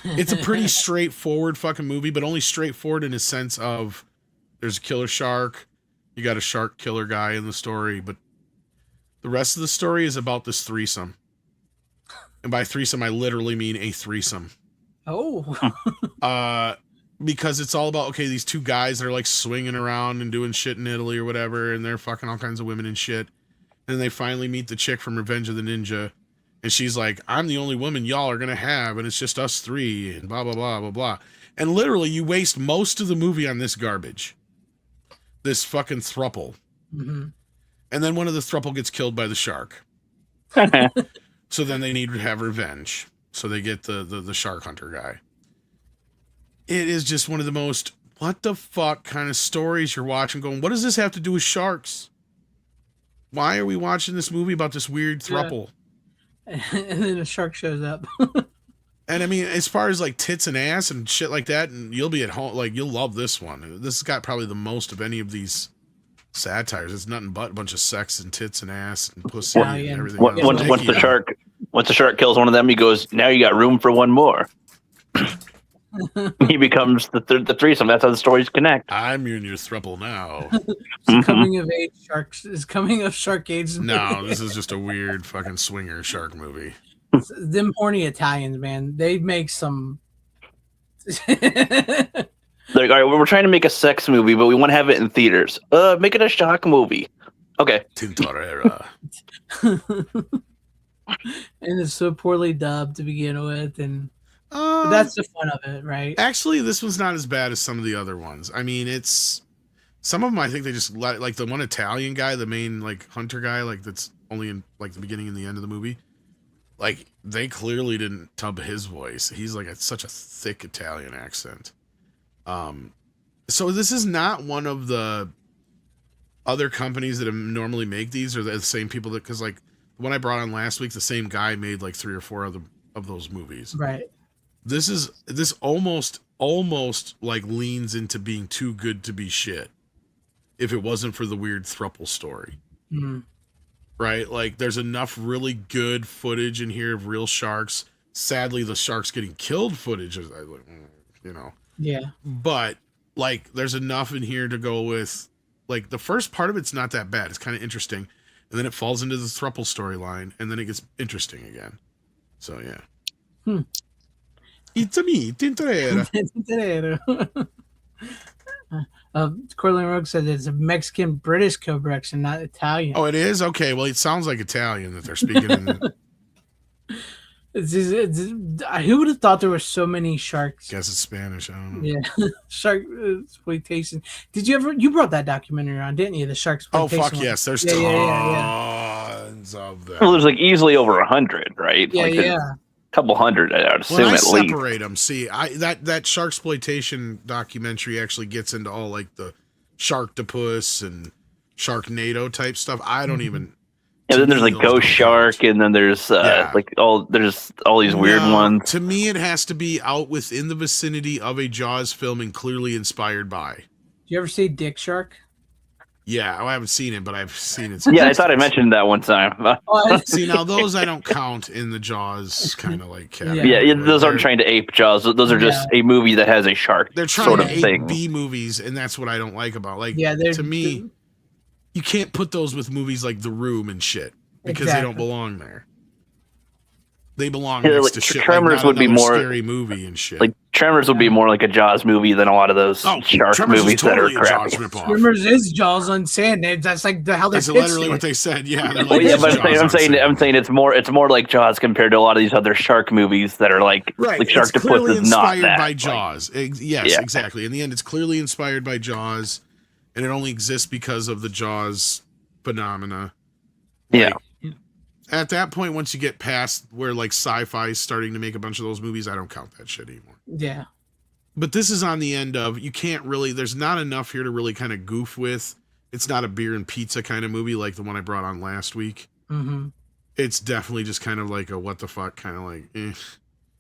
Speaker 4: It's a pretty straightforward fucking movie, but only straightforward in a sense of there's a killer shark, you got a shark killer guy in the story, but the rest of the story is about this threesome. And by threesome, I literally mean a threesome.
Speaker 3: Oh.
Speaker 4: Because it's all about, okay, these two guys that are like swinging around and doing shit in Italy or whatever, and they're fucking all kinds of women and shit. And then they finally meet the chick from Revenge of the Ninja. And she's like, I'm the only woman y'all are going to have, and it's just us three, and blah, blah, blah, blah, blah. And literally, you waste most of the movie on this garbage. This fucking throuple.
Speaker 3: Mm-hmm.
Speaker 4: And then one of the throuple gets killed by the shark. So then they need to have revenge. So they get the shark hunter guy. It is just one of the most, what the fuck kind of stories you're watching going, what does this have to do with sharks? Why are we watching this movie about this weird throuple?
Speaker 3: Yeah. And then a shark shows up.
Speaker 4: And I mean, as far as like tits and ass and shit like that, and you'll be at home, like you'll love this one. This has got probably the most of any of these satires. It's nothing but a bunch of sex and tits and ass and pussy and everything.
Speaker 6: Once the shark kills one of them, he goes, now you got room for one more. He becomes the threesome. That's how the stories connect.
Speaker 4: I'm in your throuple now.
Speaker 3: Coming of age sharks is coming of shark age.
Speaker 4: No, this is just a weird fucking swinger shark movie.
Speaker 3: Them horny Italians, man. They make some.
Speaker 6: Like, all right, we're trying to make a sex movie, but we want to have it in theaters. Make it a shark movie. Okay.
Speaker 4: Tintorera.
Speaker 3: And it's so poorly dubbed to begin with, and but that's the fun of it, right?
Speaker 4: Actually, this one's not as bad as some of the other ones. I mean, it's some of them. I think they just let, like the one Italian guy, the main like hunter guy, like that's only in like the beginning and the end of the movie. Like they clearly didn't dub his voice. He's like such a thick Italian accent. So this is not one of the other companies that normally make these, or the same people that, because like the one I brought on last week, the same guy made like 3 or 4 of those movies.
Speaker 3: Right.
Speaker 4: This almost like leans into being too good to be shit. If it wasn't for the weird throuple story.
Speaker 3: Mm-hmm.
Speaker 4: Right? Like there's enough really good footage in here of real sharks. Sadly, the sharks getting killed footage is, you know.
Speaker 3: Yeah.
Speaker 4: But like there's enough in here to go with, like the first part of it's not that bad. It's kind of interesting. And then it falls into the throuple storyline, and then it gets interesting again. So yeah. It's a me, Tintorera.
Speaker 3: Corlin Rogue said it's a Mexican British co-production, not Italian.
Speaker 4: Oh, it is? Okay, well it sounds like Italian that they're speaking in.
Speaker 3: Who would have thought there were so many sharks?
Speaker 4: Guess it's Spanish. I don't know.
Speaker 3: Yeah, shark exploitation. You brought that documentary on, didn't you? The shark exploitation.
Speaker 4: Oh fuck yes, there's tons of them.
Speaker 6: Well, there's like easily over 100, right?
Speaker 3: Yeah,
Speaker 6: like
Speaker 3: yeah.
Speaker 6: A couple hundred, I'd assume
Speaker 4: When I
Speaker 6: at least.
Speaker 4: separate them, see, that shark exploitation documentary actually gets into all like the Sharktopus and Sharknado type stuff. I don't even.
Speaker 6: And then there's like Ghost Shark, and then there's there's all these weird ones.
Speaker 4: To me, it has to be out within the vicinity of a Jaws film and clearly inspired by.
Speaker 3: Do you ever see Dick Shark?
Speaker 4: Yeah, I haven't seen it, but I've seen it.
Speaker 6: Yeah, I thought I mentioned that one time.
Speaker 4: See, now those I don't count in the Jaws kind of like category.
Speaker 6: Yeah, those aren't trying to ape Jaws. Those are just a movie that has a shark.
Speaker 4: They're trying to ape B movies, and that's what I don't like about. Like, to me, you can't put those with movies like The Room and shit because they don't belong there. They belong next to shit.
Speaker 6: Tremors
Speaker 4: like
Speaker 6: would be more
Speaker 4: scary movie and shit.
Speaker 6: Like Tremors would be more like a Jaws movie than a lot of those shark
Speaker 4: Tremors
Speaker 6: movies
Speaker 4: totally
Speaker 6: that are crappy.
Speaker 3: Tremors is Jaws on sand. That's like how they.
Speaker 4: That's literally what they said. Yeah, they're
Speaker 6: well,
Speaker 4: like,
Speaker 6: yeah, but I'm saying it's more like Jaws compared to a lot of these other shark movies that are like Sharktopus is not that.
Speaker 4: By Jaws. Yes, exactly. In the end, it's clearly inspired by Jaws, and it only exists because of the Jaws phenomena. Like, at that point, once you get past where like sci-fi is starting to make a bunch of those movies, I don't count that shit anymore.
Speaker 3: Yeah.
Speaker 4: But this is on the end of, you can't really, there's not enough here to really kind of goof with. It's not a beer and pizza kind of movie like the one I brought on last week.
Speaker 3: Mm-hmm.
Speaker 4: It's definitely just kind of like a what the fuck kind of like,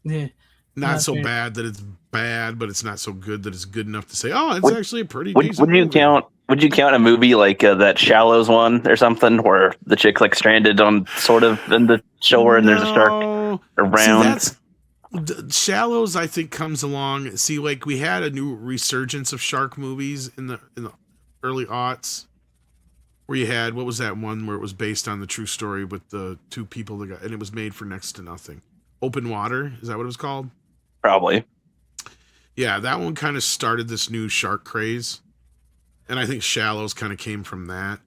Speaker 3: Yeah.
Speaker 4: Not so bad that it's bad, but it's not so good that it's good enough to say, oh, it's actually a pretty decent movie.
Speaker 6: Would you count a movie like that Shallows one or something where the chick's like stranded on sort of in the shore and there's a shark around?
Speaker 4: See, Shallows, I think, comes along. See, like we had a new resurgence of shark movies in the early aughts, where you had, what was that one where it was based on the true story with the two people that got, and it was made for next to nothing. Open Water, is that what it was called?
Speaker 6: Probably.
Speaker 4: Yeah, that one kind of started this new shark craze. And I think Shallows kind of came from that.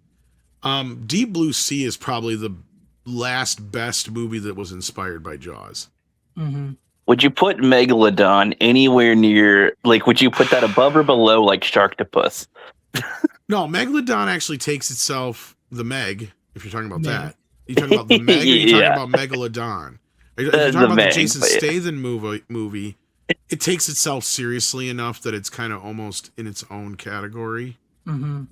Speaker 4: Deep Blue Sea is probably the last best movie that was inspired by Jaws.
Speaker 3: Mm-hmm.
Speaker 6: Would you put Megalodon anywhere near, like, would you put that above or below, like, Sharktopus?
Speaker 4: No, Megalodon actually takes itself, the Meg, if you're talking about that. You're talking about the Meg, or you're talking about Megalodon? If you're talking about the Jason Statham movie, it takes itself seriously enough that it's kind of almost in its own category.
Speaker 3: Mm-hmm.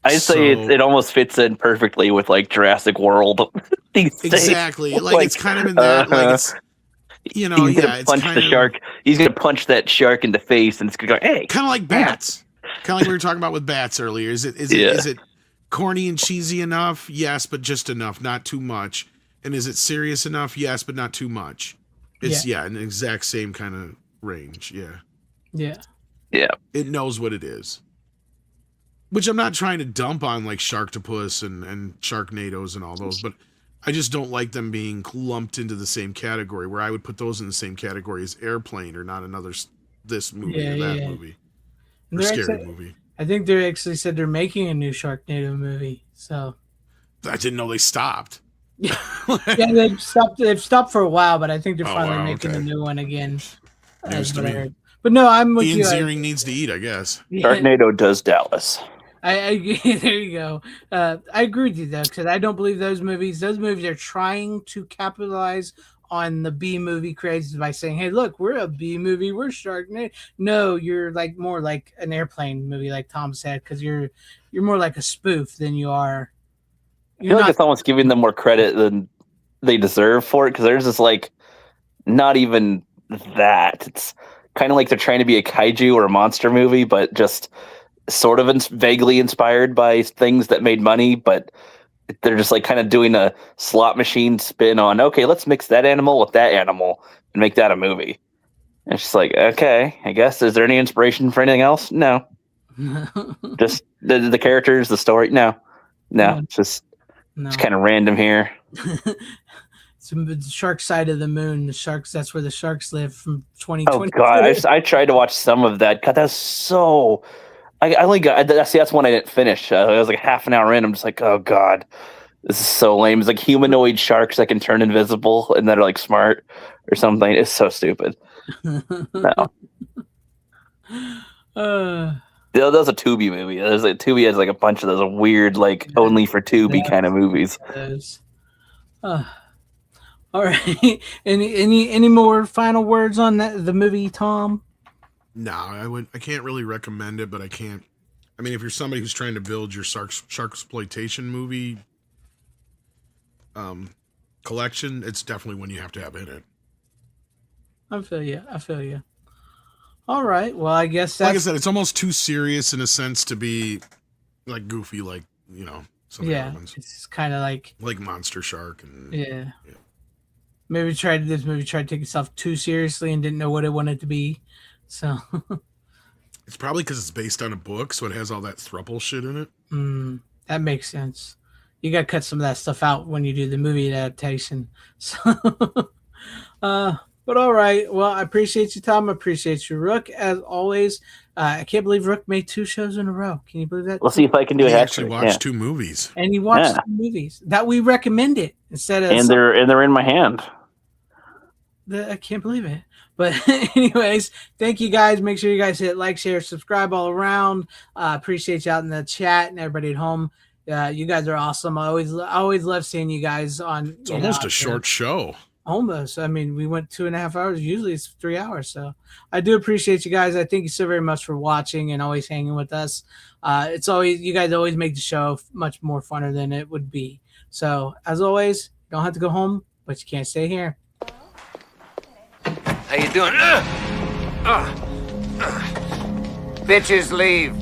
Speaker 6: I'd say it almost fits in perfectly with like Jurassic World.
Speaker 4: Exactly, like it's kind of in that, like it's, you know,
Speaker 6: he's gonna punch the shark. He's gonna punch that shark in the face, and it's gonna go, hey,
Speaker 4: kind of like Bats, kind of like we were talking about with Bats earlier. Is it corny and cheesy enough? Yes, but just enough, not too much. And is it serious enough? Yes, but not too much. It's an exact same kind of range. Yeah. It knows what it is. Which I'm not trying to dump on like Sharktopus and Sharknadoes and all those, but I just don't like them being lumped into the same category, where I would put those in the same category as Airplane or not another this movie or that movie. Or scary movie.
Speaker 3: I think they actually said they're making a new Sharknado movie. So
Speaker 4: I didn't know they stopped.
Speaker 3: Yeah, they've stopped for a while, but I think they're finally making a new one again. But no, I'm with
Speaker 4: Ian
Speaker 3: you.
Speaker 4: Ziering needs to eat, I guess.
Speaker 6: Sharknado does Dallas.
Speaker 3: I there you go. I agree with you though, because I don't believe those movies are trying to capitalize on the B movie craze by saying, "Hey, look, we're a B movie, we're Sharknado." No, you're like more like an Airplane movie, like Tom said, because you're more like a spoof than you are.
Speaker 6: I feel like it's almost giving them more credit than they deserve for it, because there's just like not even that. It's kind of like they're trying to be a kaiju or a monster movie, but just sort of vaguely inspired by things that made money, but they're just like kind of doing a slot machine spin on, okay, let's mix that animal with that animal and make that a movie. And it's just like, okay, I guess, is there any inspiration for anything else? No. Just the characters, the story? No. It's just it's kind of random here.
Speaker 3: It's the shark side of the moon. The sharks, that's where the sharks live from 2020.
Speaker 6: Oh, God. I tried to watch some of that. God, that's so... I only got... that's one I didn't finish. I was like half an hour in. I'm just like, oh, God. This is so lame. It's like humanoid sharks that can turn invisible and that are like smart or something. It's so stupid. No. That was a Tubi movie. There's like Tubi has like a bunch of those weird, like only for Tubi kind of movies.
Speaker 3: All right. Any more final words on the movie, Tom?
Speaker 4: No, I can't really recommend it, but I can't. I mean, if you're somebody who's trying to build your shark exploitation movie collection, it's definitely one you have to have in it.
Speaker 3: I feel you. All right. Well, I guess that's...
Speaker 4: Like I said, it's almost too serious in a sense to be like goofy, like, you know, some of the other ones.
Speaker 3: It's kind of like
Speaker 4: Monster Shark and
Speaker 3: Maybe this movie tried to take itself too seriously and didn't know what it wanted to be. So
Speaker 4: it's probably because it's based on a book, so it has all that throuple shit in it.
Speaker 3: That makes sense. you got to cut some of that stuff out when you do the movie adaptation. So, but all right. Well, I appreciate you, Tom. I appreciate you, Rook, as always. I can't believe Rook made 2 shows in a row. Can you believe that?
Speaker 6: We'll see if I can do it.
Speaker 4: Actually, watched 2 movies,
Speaker 3: and you watched 2 movies that we recommended instead of.
Speaker 6: And they're in my hand.
Speaker 3: I can't believe it. But anyways, thank you guys. Make sure you guys hit like, share, subscribe all around. Appreciate you out in the chat and everybody at home. You guys are awesome. I always love seeing you guys on.
Speaker 4: It's almost a short show.
Speaker 3: Almost. I mean, we went 2.5 hours. Usually it's 3 hours. So I do appreciate you guys. I thank you so very much for watching and always hanging with us. You guys always make the show much more funner than it would be. So as always, you don't have to go home, but you can't stay here.
Speaker 10: How you doing? Bitches leave.